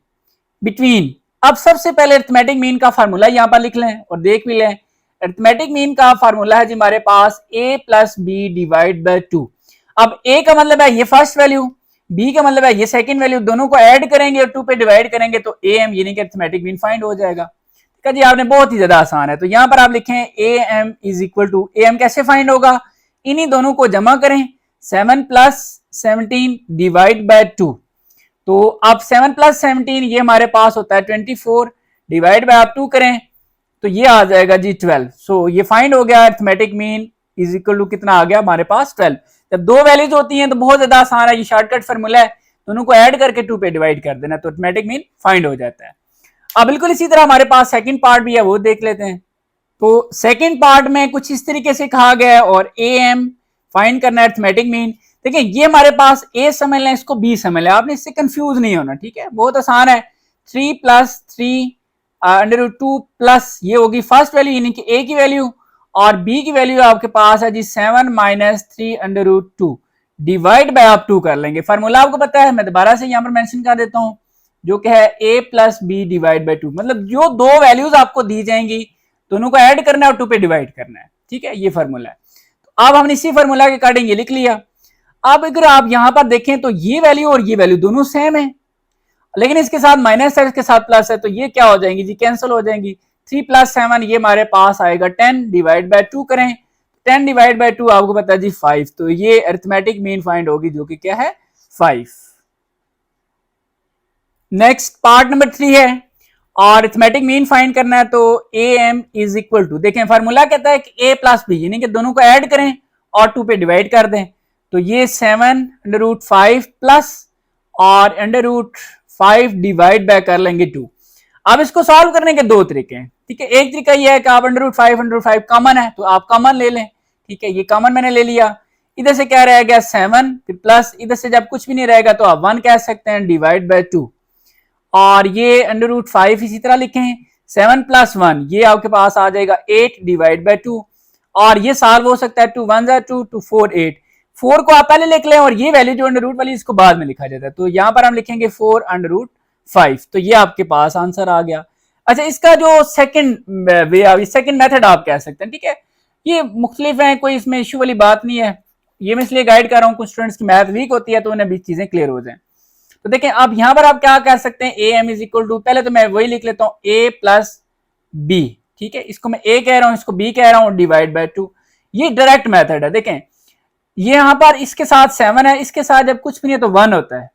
बिटवीन। अब सबसे पहले अरिथमेटिक मीन का फार्मूला यहां पर लिख लें और देख भी लें। अरिथमेटिक मीन का फार्मूला है जी हमारे पास a plus B divide by 2। अब a का मतलब है ये फर्स्ट वैल्यू, b का मतलब है ये सेकंड वैल्यू, दोनों को ऐड करेंगे और 2 पे डिवाइड करेंगे तो am यानी कि अरिथमेटिक मीन फाइंड हो जाएगा। ठीक है जी, आपने बहुत ही ज्यादा आसान है। तो यहां पर आप लिखें am is equal to, am कैसे फाइंड होगा, इन्हीं दोनों को जमा करें, 7 प्लस 17 डिवाइड बाय 2। तो अब 7 प्लस 17 ये हमारे पास होता है 24, डिवाइड बाय आप 2 करें तो ये आ जाएगा जी 12। सो ये फाइंड हो गया, arithmetic mean is equal to कितना आ गया हमारे पास 12। जब दो वैल्यूज होती हैं तो बहुत ज्यादा आसान है, ये शॉर्टकट फार्मूला है, दोनों को ऐड करके 2 पे डिवाइड कर देना तो अरिथमेटिक मीन फाइंड हो जाता है। अब बिल्कुल इसी तरह हमारे पास सेकंड पार्ट भी है, वो देख लेते हैं। तो सेकंड पार्ट में कुछ इस तरीके से कहा गया है, और am फाइंड करना है अरिथमेटिक मीन। देखिए ये हमारे पास a समझ लें, इसको b समझ लें, आपने इससे कंफ्यूज नहीं होना, ठीक है, बहुत आसान है। 3 प्लस 3 अंडर 2 प्लस ये होगी फर्स्ट वैल्यू यानी कि a की वैल्यू, और b की वैल्यू आपके पास है जी 7 माइनस 3 अंडर 2 डिवाइड बाय आप 2 कर लेंगे। फार्मूला आपको पता है, मैं दोबारा से यहाँ पर मेंशन कर देता हूँ, जो कि है a plus B divide by 2। मतलब जो दो वैल्यूज आपको दी जाएंगी दोनों को ऐड करना है और 2 पे डिवाइड करना है, ठीक है, ये फार्मूला है। तो अब हमने इसी फार्मूला के अकॉर्डिंग ये लिख लिया। अब अगर आप यहां पर देखें तो ये वैल्यू और ये वैल्यू दोनों सेम है, लेकिन इसके साथ माइनस है, इसके साथ प्लस है, तो ये क्या हो जाएंगी जी, कैंसिल हो जाएंगी। 3 + 7 ये हमारे पास आएगा 10 डिवाइड बाय 2 करें, 10 डिवाइड बाय 2 आपको पता है जी 5, तो ये अरिथमेटिक मीन फाइंड होगी जो कि क्या है 5। नेक्स्ट पार्ट नंबर 3 है और अरिथमेटिक मीन फाइंड करना है, तो am इज इक्वल टू, देखें फार्मूला कहता है कि a प्लस बी, यानी कि दोनों को ऐड करें और 2 पे डिवाइड कर दें, तो ये 7√5 प्लस और √5 डिवाइड बाय कर लेंगे 2। अब इसको सॉल्व करने के दो तरीके हैं, ठीक है। एक तरीका ये है कि आप √5 कॉमन है तो आप कॉमन ले लें, ठीक है, ये कॉमन मैंने ले लिया। इधर से क्या रह गया 7, फिर प्लस इधर से जब कुछ भी नहीं रहेगा तो आप 1 कह सकते हैं डिवाइड बाय 2, और ये √5 इसी तरह लिखें, 7 + 1 ये आपके पास आ जाएगा 8 डिवाइड बाय 2, और ये सॉल्व हो सकता है 2 1 2 2 4 8, 4 को आप पहले लिख लें और ये वैल्यू जो अंडर रूट वाली इसको बाद में लिखा जाता है, तो यहां पर हम लिखेंगे 4√5, तो ये आपके पास आंसर आ गया। अच्छा, इसका जो सेकंड वे, सेकंड मेथड आप कह सकते हैं, ठीक है, ये मुख्तलिफ है, कोई इसमें इश्यू वाली बात नहीं है, ये मैं इसलिए गाइड कर रहा हूँ, कुछ स्टूडेंट्स की मैथ वीक होती है तो उन्हें भी चीजें क्लियर हो जाए। तो देखें अब यहां पर आप क्या कह सकते हैं, am इज इक्वल टू, पहले तो मैं वही लिख लेता हूं a + b, ठीक है, इसको मैं a कह रहा हूं, इसको b कह रहा हूं, डिवाइड बाय 2, ये डायरेक्ट मेथड है। देखें ये यहां पर इसके साथ 7 है, इसके साथ जब कुछ भी नहीं है तो 1 होता है,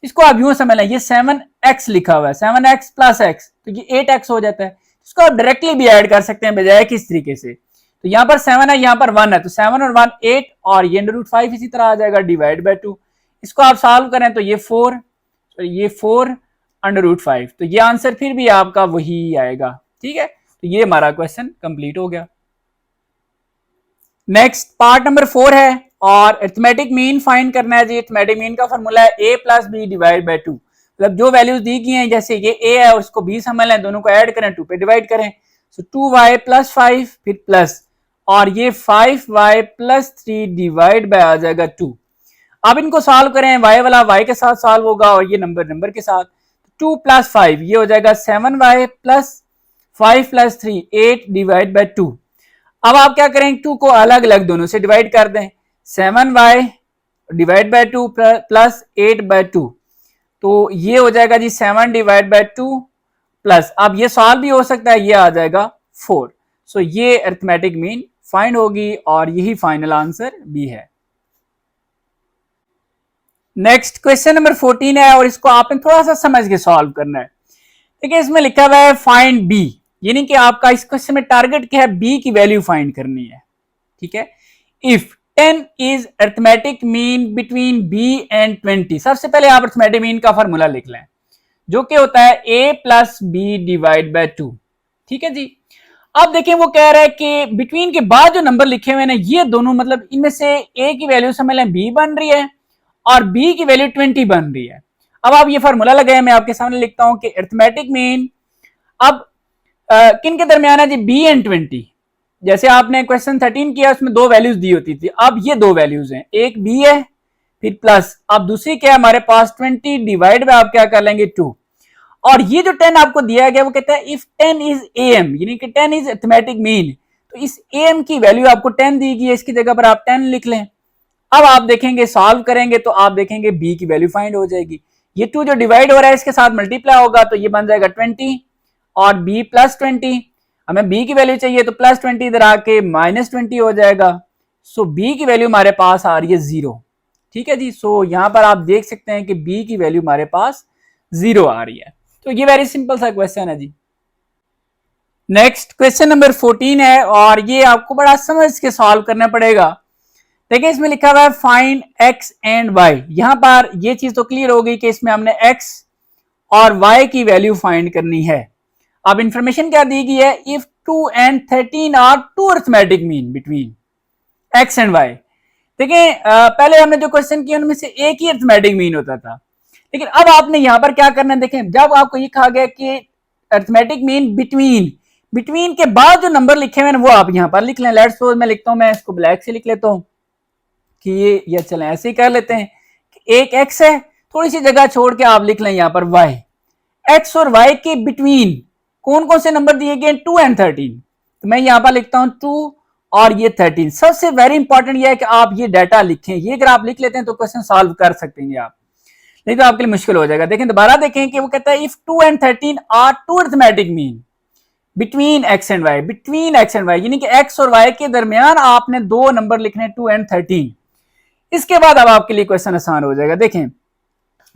इसको आप यूं समझ लें, ये 7x लिखा हुआ है, 7x + x, तो ये 8x हो जाता है, इसको आप डायरेक्टली भी ऐड कर सकते हैं बजाय किस तरीके से, तो यहां पर 7 है, यहां पर 1 है, तो 7 और 1 8, और ये √5 इसी तरह आ जाएगा डिवाइड बाय 2, इसको आप सॉल्व करें तो ये 4 √5, तो ये आंसर फिर भी आपका वही आएगा, ठीक है, तो ये हमारा क्वेश्चन कंप्लीट हो गया। नेक्स्ट पार्ट नंबर 4 है और अरिथमेटिक मीन फाइंड करना है जी। अरिथमेटिक मीन का फार्मूला है a + b डिवाइड बाय 2, मतलब जो वैल्यूज दी गई हैं, जैसे ये a है और इसको b समझ लें, दोनों को ऐड करें 2 पे डिवाइड करें, सो 2y + 5 फिर प्लस, और ये 5y + 3 डिवाइड बाय आ जाएगा 2। अब इनको सॉल्व करें, y वाला y के साथ सॉल्व होगा और ये नंबर के साथ, 2 + 5 ये हो जाएगा 7y + 5 + 3 8 डिवाइड बाय 2। अब आप क्या करें, 2 को अलग अलग दोनों से डिवाइड कर दें, 7y divide by 2 plus 8 bye 2, तो ये हो जाएगा जी 7 डिवाइड बाय 2 प्लस, अब ये सॉल्व भी हो सकता है, ये आ जाएगा 4। सो ये अरिथमेटिक मीन फाइंड होगी और यही फाइनल आंसर भी है। नेक्स्ट क्वेश्चन नंबर 14 है और इसको आपने थोड़ा सा समझ के सॉल्व करना है। देखिए इसमें लिखा हुआ है फाइंड बी, यानी कि आपका इस क्वेश्चन में टारगेट क्या है, बी की वैल्यू फाइंड करनी है, ठीक है। If 10 is arithmetic mean between b and 20, सबसे पहले आप अरिथमेटिक मीन का फार्मूला लिख लें जो कि होता है a + b डिवाइड बाय 2, ठीक है जी। अब देखें वो कह रहा है कि बिटवीन के बाद जो नंबर लिखे हुए हैं ये दोनों, मतलब इनमें से a की वैल्यू समझ लें b बन रही है और b की वैल्यू 20 बन रही है। अब आप ये फार्मूला लगाए, मैं आपके सामने लिखता हूं कि अरिथमेटिक मीन अब किन के दरमियान है जी, b एंड 20। जैसे आपने क्वेश्चन 13 किया उसमें 2 वैल्यूज दी होती थी, अब ये 2 वैल्यूज हैं, एक b है फिर प्लस, अब दूसरी क्या है हमारे पास 20 डिवाइड बाय आप क्या कर लेंगे 2, और ये जो 10 आपको दिया गया वो कहता है इफ 10 इज am, यानी कि 10 इज अरिथमेटिक मीन, तो इस am की वैल्यू आपको 10 दी गई है, इसकी जगह पर आप 10 लिख लें। अब आप देखेंगे सॉल्व करेंगे तो आप देखेंगे b की वैल्यू फाइंड हो जाएगी, ये 2 जो डिवाइड हो रहा है इसके साथ मल्टीप्लाई होगा तो ये बन जाएगा 20 और b + 20, हमें b की वैल्यू चाहिए तो +20 इधर आके -20 हो जाएगा, सो b की वैल्यू हमारे पास आ रही है 0, ठीक है जी। सो यहां पर आप देख सकते हैं कि b की वैल्यू हमारे पास 0 आ रही है, तो ये वेरी सिंपल सा क्वेश्चन है जी। नेक्स्ट क्वेश्चन नंबर 14 है और ये आपको बड़ा समझ के सॉल्व करना पड़ेगा। देखिए इसमें लिखा हुआ है फाइंड x एंड y, यहां पर ये चीज तो क्लियर हो गई कि इसमें हमने x और y की वैल्यू फाइंड करनी है। अब इंफॉर्मेशन क्या दी गई है, if 2 and 13 are 2 arithmetic mean between x and y। देखिए पहले हमने जो क्वेश्चन किया उनमें से एक ही अरिथमेटिक मीन होता था, लेकिन अब आपने यहां पर क्या करना है, देखें जब आपको ये कहा गया कि अरिथमेटिक मीन बिटवीन के बाद जो नंबर लिखे हुए हैं वो आप यहां पर लिख लें। लेट्स सपोज मैं लिखता हूं, मैं इसको ब्लैक से लिख लेता हूं कि ये या चलें ऐसे ही कर लेते हैं कि एक x है, थोड़ी सी जगह छोड़ के आप लिख लें यहां पर y, x और y के बिटवीन कौन कौन से नंबर दिए गए, 2 and 13, तो मैं यहां पर लिखता हूं 2 और ये 13। सबसे वेरी इंपॉर्टेंट ये है कि आप ये डाटा लिखें, ये अगर आप लिख लेते हैं तो क्वेश्चन सॉल्व कर सकते हैं आप, नहीं तो आपके लिए मुश्किल हो जाएगा। देखें दोबारा देखें कि वो कहता है if 2 and 13 are two arithmetic mean between x and y, between x and y यानी कि एक्स और वाई के दरमियान आपने दो नंबर लिखने 2 and 13। इसके बाद अब आपके लिए क्वेश्चन आसान हो जाएगा। देखें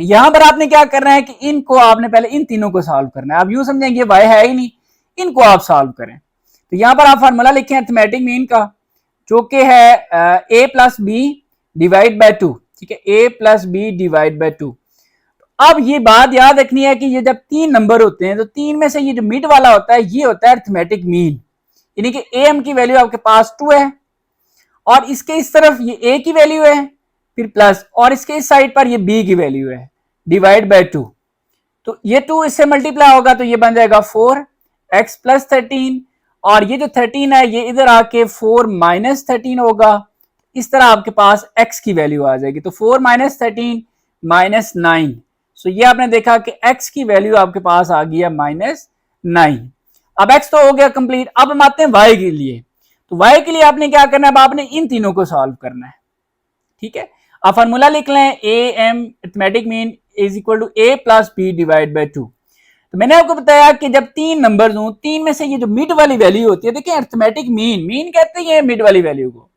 यहां पर आपने क्या करना है कि इनको आपने पहले इन तीनों को सॉल्व करना है। आप यूं समझेंगे वाई है ही नहीं, इनको आप सॉल्व करें। तो यहां पर आप फार्मूला लिखें अरिथमेटिक मीन का, जो कि है a plus B divide by 2, ठीक है, a plus B divide by 2। अब ये बात याद रखनी है कि ये जब तीन नंबर होते हैं तो तीन में से ये जो मिड वाला होता है ये होता है अरिथमेटिक मीन, यानी कि am की वैल्यू आपके पास 2 है और इसके इस तरफ ये a की वैल्यू है फिर प्लस, और इसके इस साइड पर ये b की वैल्यू है डिवाइड बाय 2। तो ये 2 इससे मल्टीप्लाई होगा तो ये बन जाएगा 4x प्लस 13, और ये जो 13 है ये इधर आके 4 माइनस 13 होगा। इस तरह आपके पास x की वैल्यू आ जाएगी। तो 4 माइनस 13 माइनस 9। सो ये आपने देखा कि x की वैल्यू आपके पास आ गई है -9। अब x तो हो गया कंप्लीट। अब हम आते हैं y के लिए। तो y के लिए आपने क्या करना है, अब आपने इन तीनों को सॉल्व करना है, ठीक है। आप फार्मूला लिख लें am arithmetic mean is equal to a plus B divide by 2। तो मैंने आपको बताया कि जब तीन नंबर्स हों, तीन में से ये जो मिड वाली वैल्यू होती है, देखिए अरिथमेटिक मीन, मीन कहते हैं मिड वाली वैल्यू को,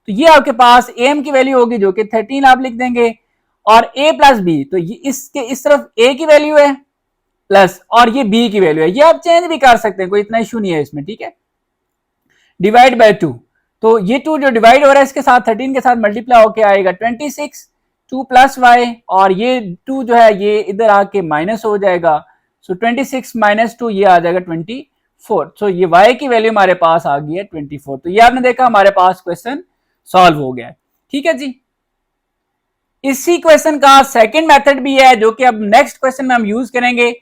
तो ये आपके पास am की वैल्यू होगी जो कि 13 आप लिख देंगे, और a प्लस बी, तो ये इसके इस तरफ a की वैल्यू है प्लस और ये b की वैल्यू है, ये आप चेंज भी कर सकते हैं, कोई इतना इशू नहीं है इसमें, ठीक है, डिवाइड बाय 2। तो ये 2 जो डिवाइड हो रहा है इसके साथ 13 के साथ मल्टीप्लाई होके आएगा 26, 2 प्लस वाई, और ये 2 जो है ये इधर आके माइनस हो जाएगा। सो 26 माइनस 2 ये आ जाएगा 24। सो ये y की वैल्यू हमारे पास आ गई है 24। तो ये आपने देखा हमारे पास क्वेश्चन सॉल्व हो गया है, ठीक है जी। इसी क्वेश्चन का सेकंड मेथड भी है जो कि अब नेक्स्ट क्वेश्चन में हम यूज करेंगे।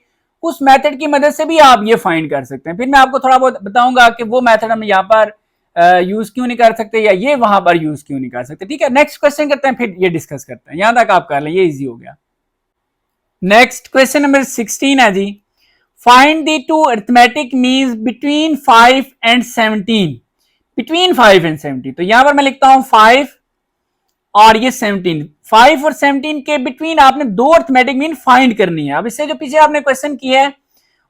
उस मेथड की मदद से भी आप ये फाइंड कर सकते हैं। फिर मैं आपको थोड़ा बहुत बताऊंगा कि वो मेथड हम यहाँ पर यूज क्यों नहीं कर सकते या ये वहां पर यूज क्यों नहीं कर सकते, ठीक है। नेक्स्ट क्वेश्चन करते हैं, फिर ये डिस्कस करते हैं। यहां तक आप कर लें, ये इजी हो गया। नेक्स्ट क्वेश्चन नंबर 16 है जी, find the two arithmetic means between 5 and 17, between 5 and 17। तो यहां पर मैं लिखता हूं 5 और ये 17, 5 और 17 के बिटवीन आपने दो अरिथमेटिक मीन फाइंड करनी है। अब इससे जो पीछे आपने क्वेश्चन किया है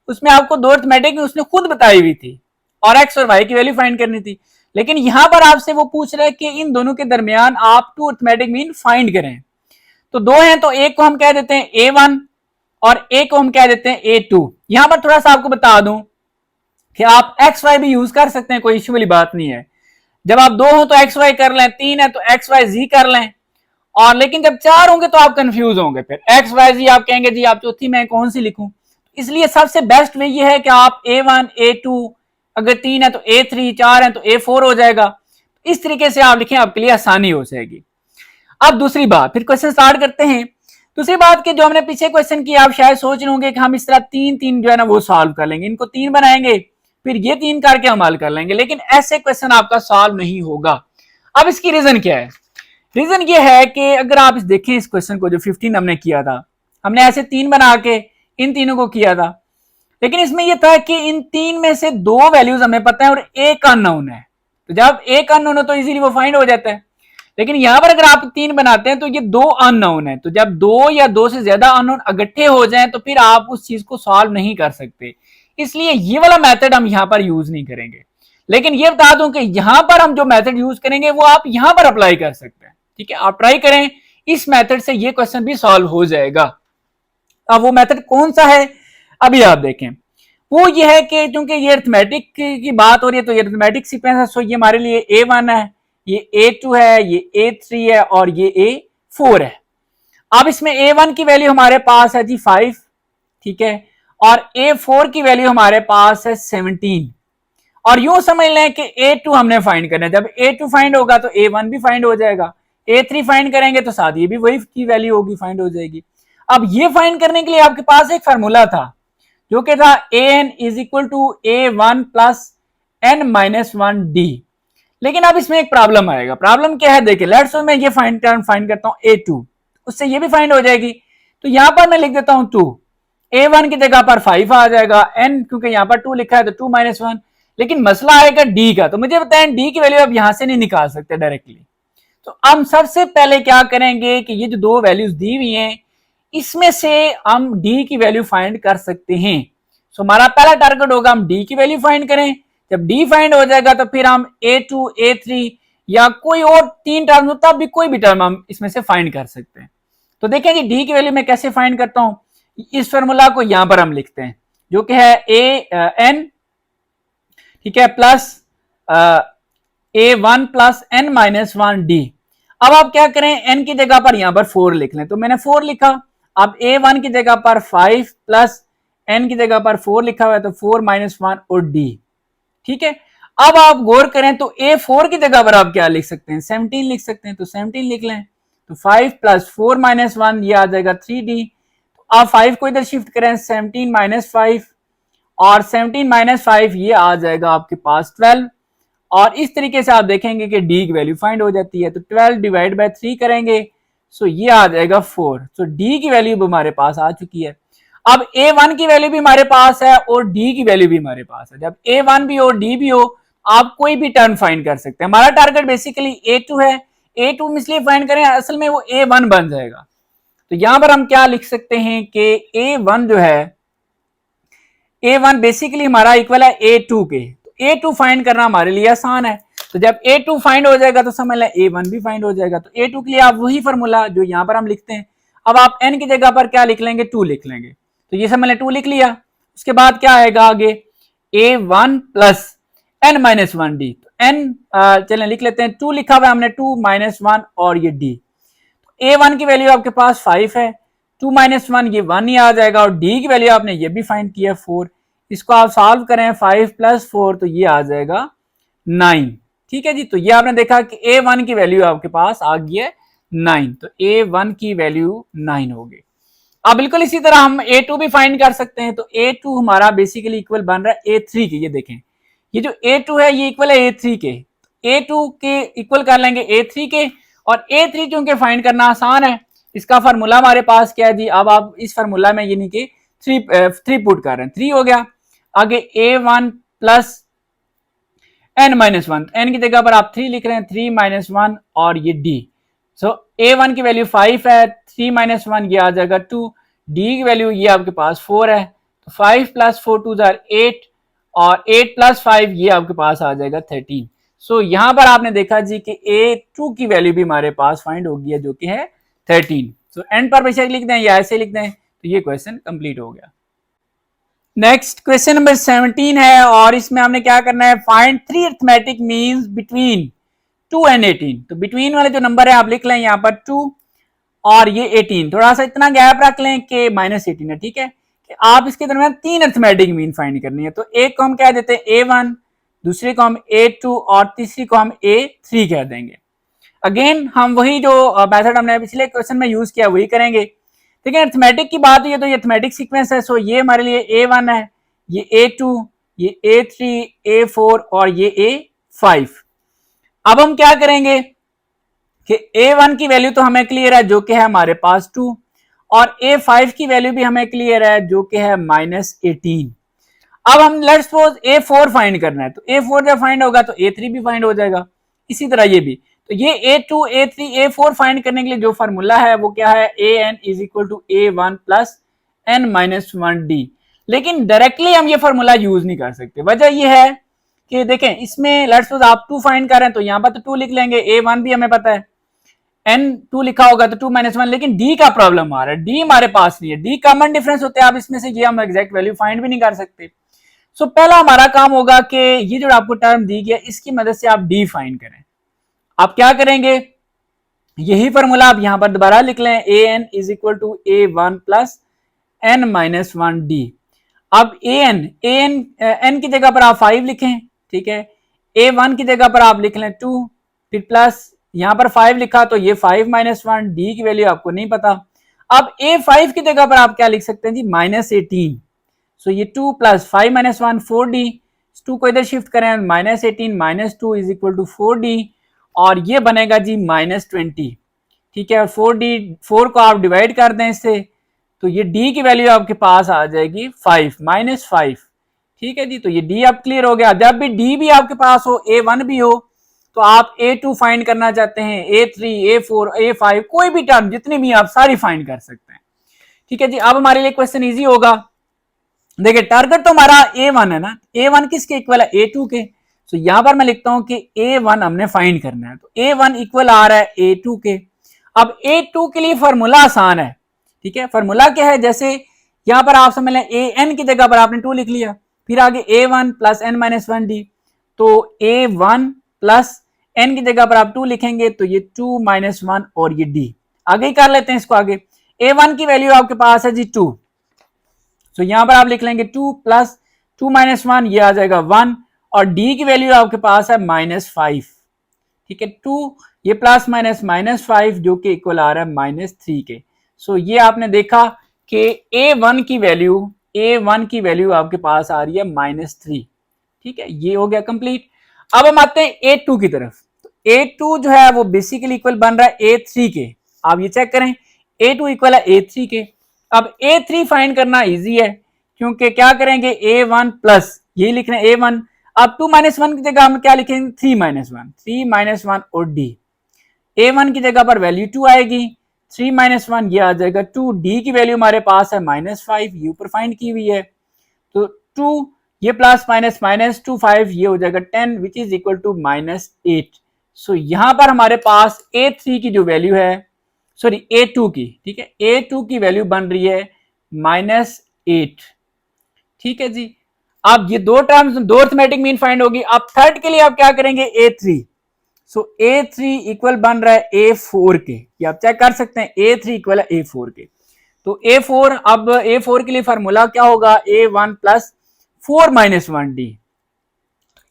उसमें आपको दो अरिथमेटिक उसने खुद बताई हुई थी और एक्स और वाई की वैल्यू फाइंड करनी थी, लेकिन यहां पर आपसे वो पूछ रहा है कि इन दोनों के दरमियान आप टू अरिथमेटिक मीन फाइंड करें। तो दो हैं, तो एक को हम कह देते हैं A1 और एक को हम कह देते हैं A2। यहां पर थोड़ा सा आपको बता दूं कि आप एक्स वाई भी यूज कर सकते हैं, कोई इश्यू वाली बात नहीं है। जब आप दो हो तो एक्स वाई कर लें, तीन है तो एक्स वाई जी कर लें, और लेकिन जब चार होंगे तो आप कंफ्यूज होंगे, फिर एक्स वाई जी आप कहेंगे जी आप चौथी में कौन सी लिखूं। इसलिए सबसे बेस्ट वे ये है कि आप A1 A2, अगर तीन है तो A3, चार है तो A4 हो जाएगा। इस तरीके से आप लिखें, आपके लिए आसानी हो जाएगी। अब दूसरी बात, फिर क्वेश्चन स्टार्ट करते हैं। दूसरी बात कि जो हमने पीछे क्वेश्चन किया, आप शायद सोच रहे होंगे कि हम इस तरह तीन तीन जो है ना वो सॉल्व कर लेंगे, इनको तीन बनाएंगे फिर ये तीन करके हम हल कर लेंगे, लेकिन ऐसे क्वेश्चन आपका सॉल्व नहीं होगा। अब इसकी रीजन क्या है? रीजन ये है कि अगर आप इस देखें इस क्वेश्चन को जो 15 हमने किया था, हमने ऐसे तीन बना के इन तीनों को किया था, लेकिन इसमें यह था कि इन तीन में से दो वैल्यूज हमें पता है और एक अननोन है। तो जब एक अननोन हो तो इजीली वो फाइंड हो जाता है, लेकिन यहां पर अगर आप तीन बनाते हैं तो ये दो अननोन है। तो जब दो या दो से ज्यादा अननोन इकट्ठे हो जाएं तो फिर आप उस चीज को सॉल्व नहीं कर सकते, इसलिए ये वाला मेथड हम यहां पर यूज नहीं करेंगे। लेकिन ये बता दूं कि यहां पर हम जो मेथड यूज करेंगे वो आप यहां पर अप्लाई कर सकते हैं, ठीक है। आप ट्राई करें, इस मेथड से ये क्वेश्चन भी सॉल्व हो जाएगा। अब वो मेथड कौन सा है अभी आप देखें। वो ये है कि क्योंकि ये अरिथमेटिक की बात हो रही है तो ये अरिथमेटिक सीक्वेंस है, सो ये हमारे लिए A1 है, ये A2 है, ये A3 है और ये A4 है। अब इसमें A1 की वैल्यू हमारे पास है जी 5, ठीक है, और A4 की वैल्यू हमारे पास है 17। और यूं समझ लें कि A2 हमने फाइंड करना है, जब A2 फाइंड होगा तो A1 भी फाइंड हो जाएगा, A3 फाइंड करेंगे तो साथ ये भी वही की वैल्यू होगी, फाइंड हो जाएगी। अब ये फाइंड करने के लिए आपके पास एक फार्मूला था जो कि था an is equal to A1 plus n-1d। लेकिन अब इसमें एक प्रॉब्लम आएगा। प्रॉब्लम क्या है, देखिए लेट्स सपोज मैं ये फाइंड करता हूं A2, उससे ये भी फाइंड हो जाएगी। तो यहां पर मैं लिख देता हूं 2, A1 की जगह पर 5 आ जाएगा, n क्योंकि यहां पर 2 लिखा है तो 2 - 1। लेकिन मसला आएगा डी का, तो मुझे बताएं डी की वैल्यू आप यहां से नहीं निकाल सकते डायरेक्टली। तो हम सबसे पहले क्या करेंगे कि ये जो दो वैल्यूज दी हुई हैं इसमें से हम डी की वैल्यू फाइंड कर सकते हैं। सो हमारा पहला टारगेट होगा हम डी की वैल्यू फाइंड करें। जब डी फाइंड हो जाएगा तो फिर हम A2 A3 या कोई और तीन टर्म होता भी कोई भी टर्म हम इसमें से फाइंड कर सकते हैं। तो देखें जी डी की वैल्यू मैं कैसे फाइंड करता हूं, इस फॉर्मूला को यहां पर हम लिखते हैं जो कि है A n, ठीक है, plus A1 plus n minus 1D। अब आप क्या करें, n की जगह पर यहां पर 4 लिख लें, तो मैंने 4 लिखा। अब A1 की जगह पर 5 प्लस n की जगह पर 4 लिखा हुआ है, तो 4 माइनस 1 और D, ठीक है। अब आप गौर करें तो A4 की जगह पर आप क्या लिख सकते हैं, 17 लिख सकते हैं, तो 17 लिख लें। तो 5 प्लस 4 माइनस 1 ये आ जाएगा 3D। तो आप 5 को इधर शिफ्ट करें, 17 माइनस 5 और 17 माइनस 5 ये आ जाएगा आपके पास 12। और इस तरीके से आप देखेंगे कि डी की वैल्यू फाइंड हो जाती है। तो 12 डिवाइड बाय 3 करेंगे, सो ये आ जाएगा 4। सो डी की वैल्यू हमारे पास आ चुकी है। अब A1 की वैल्यू भी हमारे पास है और D की वैल्यू भी हमारे पास है। जब A1 भी हो D भी हो, आप कोई भी टर्म फाइंड कर सकते हैं। हमारा टारगेट बेसिकली A2 है। A2 इसलिए फाइंड करें, असल में वो A1 बन जाएगा। तो यहां पर हम क्या लिख सकते हैं कि A1 जो है, A1 बेसिकली हमारा इक्वल है A2 के। तो A2 फाइंड करना हमारे लिए आसान है। तो जब A2 फाइंड हो जाएगा तो समझ लें A1 भी फाइंड हो जाएगा। तो A2 के लिए आप वही फॉर्मूला जो यहां पर हम लिखते हैं, अब आप n की जगह पर क्या लिख लेंगे, 2 लिख लेंगे। तो ये समझ लें 2 लिख लिया। उसके बाद क्या आएगा आगे, A1 plus n minus 1D। तो n चलें लिख लेते हैं, 2 लिखा हुआ है हमने, 2 माइनस 1 और ये D। तो A1 की वैल्यू आपके पास 5 है, 2 माइनस 1 ये 1 ही आ जाएगा, और D की वैल्यू आपने ये भी फाइंड किया 4। इसको आप सॉल्व करें, 5 प्लस 4 तो ये आ जाएगा 9, ठीक है जी। तो ये आपने देखा कि A1 की वैल्यू आपके पास आ गई है 9, तो A1 की वैल्यू 9 होगी। अब बिल्कुल इसी तरह हम A2 भी फाइंड कर सकते हैं। तो A2 हमारा बेसिकली इक्वल बन रहा है A3 के। ये देखें, ये जो A2 है ये इक्वल है A3 के। A2 के इक्वल कर लेंगे A3 के, और A3 क्योंकि फाइंड करना आसान है, इसका फार्मूला हमारे पास क्या है जी, अब आप इस फार्मूला में यानी कि 3 पुट कर रहे हैं, 3 हो गया। आगे A1 plus n minus 1, n की जगह पर आप 3 लिख रहे हैं, 3 माइनस 1 और ये D। सो A1 की वैल्यू 5 है, 3 माइनस 1 ये आ जाएगा 2। D की वैल्यू ये आपके पास 4 है, तो 5 प्लस 4 2 8, और 8 प्लस 5 ये आपके पास आ जाएगा 13। सो यहां पर आपने देखा जी कि A2 की वैल्यू भी हमारे पास फाइंड हो गई है जो कि है 13। सो एंड पर बेशक लिख दें या ऐसे लिख दें, तो ये क्वेश्चन कंप्लीट हो गया। नेक्स्ट क्वेश्चन नंबर 17 है, और इसमें हमने क्या करना है, find 3 arithmetic means between 2 and 18। तो बिटवीन वाले जो नंबर है आप लिख लें यहाँ पर 2 और ये 18, थोड़ा सा इतना गैप रख लें कि -18 है, ठीक है। कि आप इसके दरमियान 3 अरिथमेटिक मीन फाइंड करनी है। तो एक को हम कह देते हैं A1, दूसरे को हम A2 और तीसरी को हम A3 कह देंगे। अगेन हम वही जो मेथड हमने पिछले क्वेश्चन में यूज किया वही करेंगे। ठीक है, अरिथमेटिक की बात हुई है तो ये अरिथमेटिक सीक्वेंस है। सो ये हमारे लिए A1 है, ये A2, ये A3, A4 और ये A5। अब हम क्या करेंगे कि A1 की वैल्यू तो हमें क्लियर है जो कि है हमारे पास 2, और A5 की वैल्यू भी हमें क्लियर है जो कि है -18। अब हम लेट्स सपोज A4 फाइंड करना है, तो A4 जब फाइंड होगा तो A3 भी फाइंड हो जाएगा, इसी तरह ये भी। तो ये A2, A3, A4 फाइंड करने के लिए जो फार्मूला है वो क्या है, AN is equal to A1 plus n-1D। लेकिन डायरेक्टली हम ये फार्मूला यूज नहीं कर सकते। वजह ये है कि देखें इसमें लेट्स सपोज आप 2 फाइंड कर रहे हैं तो यहाँ पर तो 2 लिख लेंगे, A1 भी हमें पता है, n2 लिखा होगा तो 2 - 1, लेकिन D का प्रॉब्लम आ रहा है, D हमारे पास नहीं है, D कॉमन डिफरेंस होते हैं, आप इसमें से ये हम एग्जैक्ट वैल्यू फाइंड भी नहीं कर सकते। सो पहला हमारा काम होगा कि ये जो आपको टर्म दी गया इसकी मदद से आप D फाइंड करें। आप क्या करेंगे, यही फॉर्मूला आप यहां पर दोबारा लिख लें, AN is equal to A1 plus n-1D। अब n की जगह पर आप 5 लिखें, ठीक है, A1 की जगह पर आप लिख लें 2, फिर प्लस यहां पर 5 लिखा तो ये 5 - 1, D की वैल्यू आपको नहीं पता। अब A5 की जगह पर आप क्या लिख सकते हैं जी, -18। सो ये 2 प्लस 5 - 1 4D, 2 को इधर शिफ्ट करें, -18 - 2 इज इक्वल टू 4D, और ये बनेगा जी -20, ठीक है। 4 को आप डिवाइड कर दें इससे, तो ये D की वैल्यू आपके पास आ जाएगी 5 -5, ठीक है जी, तो ये डी अब क्लियर हो गया। जब भी डी भी आपके पास हो, A1 भी हो, तो आप A2 फाइंड करना चाहते हैं, A3, A4, A5, कोई भी टर्म जितनी भी आप सारी फाइंड कर सकते हैं। ठीक है जी, अब हमारे लिए क्वेश्चन इजी होगा। देखिए टारगेट तो हमारा A1 है ना, A1 किसके इक्वल है, A2 के। तो यहां पर मैं लिखता हूं कि A1 हमने फाइंड करना है, तो A1 इक्वल आ रहा है A2 के। अब A2 के लिए फॉर्मूला आसान है, ठीक है। फॉर्मूला क्या है, जैसे यहां पर आप समझ लें AN की जगह पर आपने 2 लिख लिया, फिर आगे A1 plus N minus 1D, तो A1 प्लस N की जगह पर आप 2 लिखेंगे, तो ये 2 माइनस 1 और ये D। आगे ही कर लेते हैं इसको आगे। A1 की वैल्यू आपके पास है जी 2, तो यहां पर आप लिख लेंगे 2 प्लस 2 माइनस 1, ये आ जाएगा 1, और डी की वैल्यू आपके पास है -5। ठीक है, 2 ये प्लस माइनस -5 जो कि इक्वल आ रहा है -3 के। सो ये आपने देखा कि A1 की वैल्यू आपके पास आ रही है -3। ठीक है, ये हो गया कंप्लीट। अब हम आते हैं A2 की तरफ। तो A2 जो है वो बेसिकली इक्वल बन रहा है A3 के। आप ये चेक करें, A2 इक्वल है A3 के। अब A3 फाइंड करना इजी है, क्योंकि क्या करेंगे, A1 प्लस यही लिख रहे हैं A1, अब 2 माइनस 1 की जगह हम क्या लिखेंगे, 3 माइनस 1 और D। A1 की जगह पर वैल्यू 2 आएगी, 3 माइनस 1 ये आ जाएगा 2, D की वैल्यू हमारे पास है -5, ये ऊपर फाइंड की हुई है, तो 2 ये प्लस माइनस -2 5 ये हो जाएगा 10 विच इज इक्वल टू -8। सो यहां पर हमारे पास A3 की जो वैल्यू है, सॉरी A2 की, ठीक है, A2 की वैल्यू बन रही है -8। ठीक है जी, अब ये दो टर्म्स, दो अरिथमेटिक मीन फाइंड होगी। अब थर्ड के लिए आप क्या करेंगे, A3। सो A3 इक्वल बन रहा है A4 के, ये आप चेक कर सकते हैं, A3 इक्वल है A4 के। तो A4, अब A4 के लिए फार्मूला क्या होगा, A1 plus 4 minus 1D।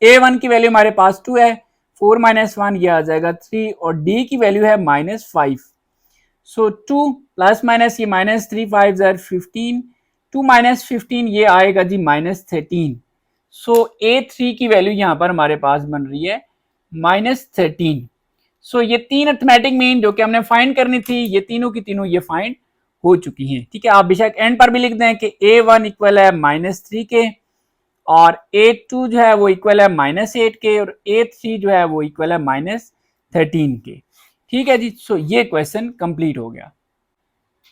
A1 की वैल्यू हमारे पास 2 है, 4 माइनस 1 ये आ जाएगा 3, और D की वैल्यू है -5। सो 2 प्लस माइनस ये -3 5 15, 2 माइनस 15 ये आएगा जी -13। सो A3 की वैल्यू यहां पर हमारे पास बन रही है -13। सो ये तीन अरिथमेटिक मीन जो कि हमने फाइंड करनी थी, ये तीनों की तीनों ये फाइंड हो चुकी हैं। ठीक है, आप बेशक एंड पर भी लिख दें कि A1 इक्वल है -3 के, और A2 जो है वो इक्वल है -8 के, और A3 जो है वो इक्वल है -13 के। ठीक है जी, सो ये क्वेश्चन कंप्लीट हो गया।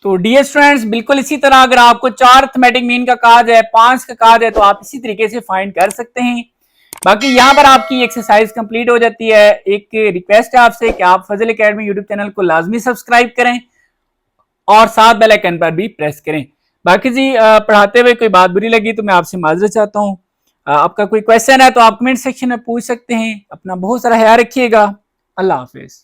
तो डियर स्टूडेंट्स, बिल्कुल इसी तरह अगर आपको 4 अरिथमेटिक मीन का काज है, 5 का काज है, तो आप इसी तरीके से फाइंड कर सकते हैं। बाकी यहाँ पर आपकी एक्सरसाइज कंप्लीट हो जाती है। एक रिक्वेस्ट है आपसे कि आप फजल एकेडमी यूट्यूब चैनल को लाजमी सब्सक्राइब करें और साथ बेल आइकन पर भी प्रेस करें। बाकी जी पढ़ाते हुए कोई बात बुरी लगी तो मैं आपसे माजरत चाहता हूँ। आपका कोई क्वेश्चन है तो आप कमेंट सेक्शन में पूछ सकते हैं। अपना बहुत सारा ख्याल रखिएगा। अल्लाह हाफिज।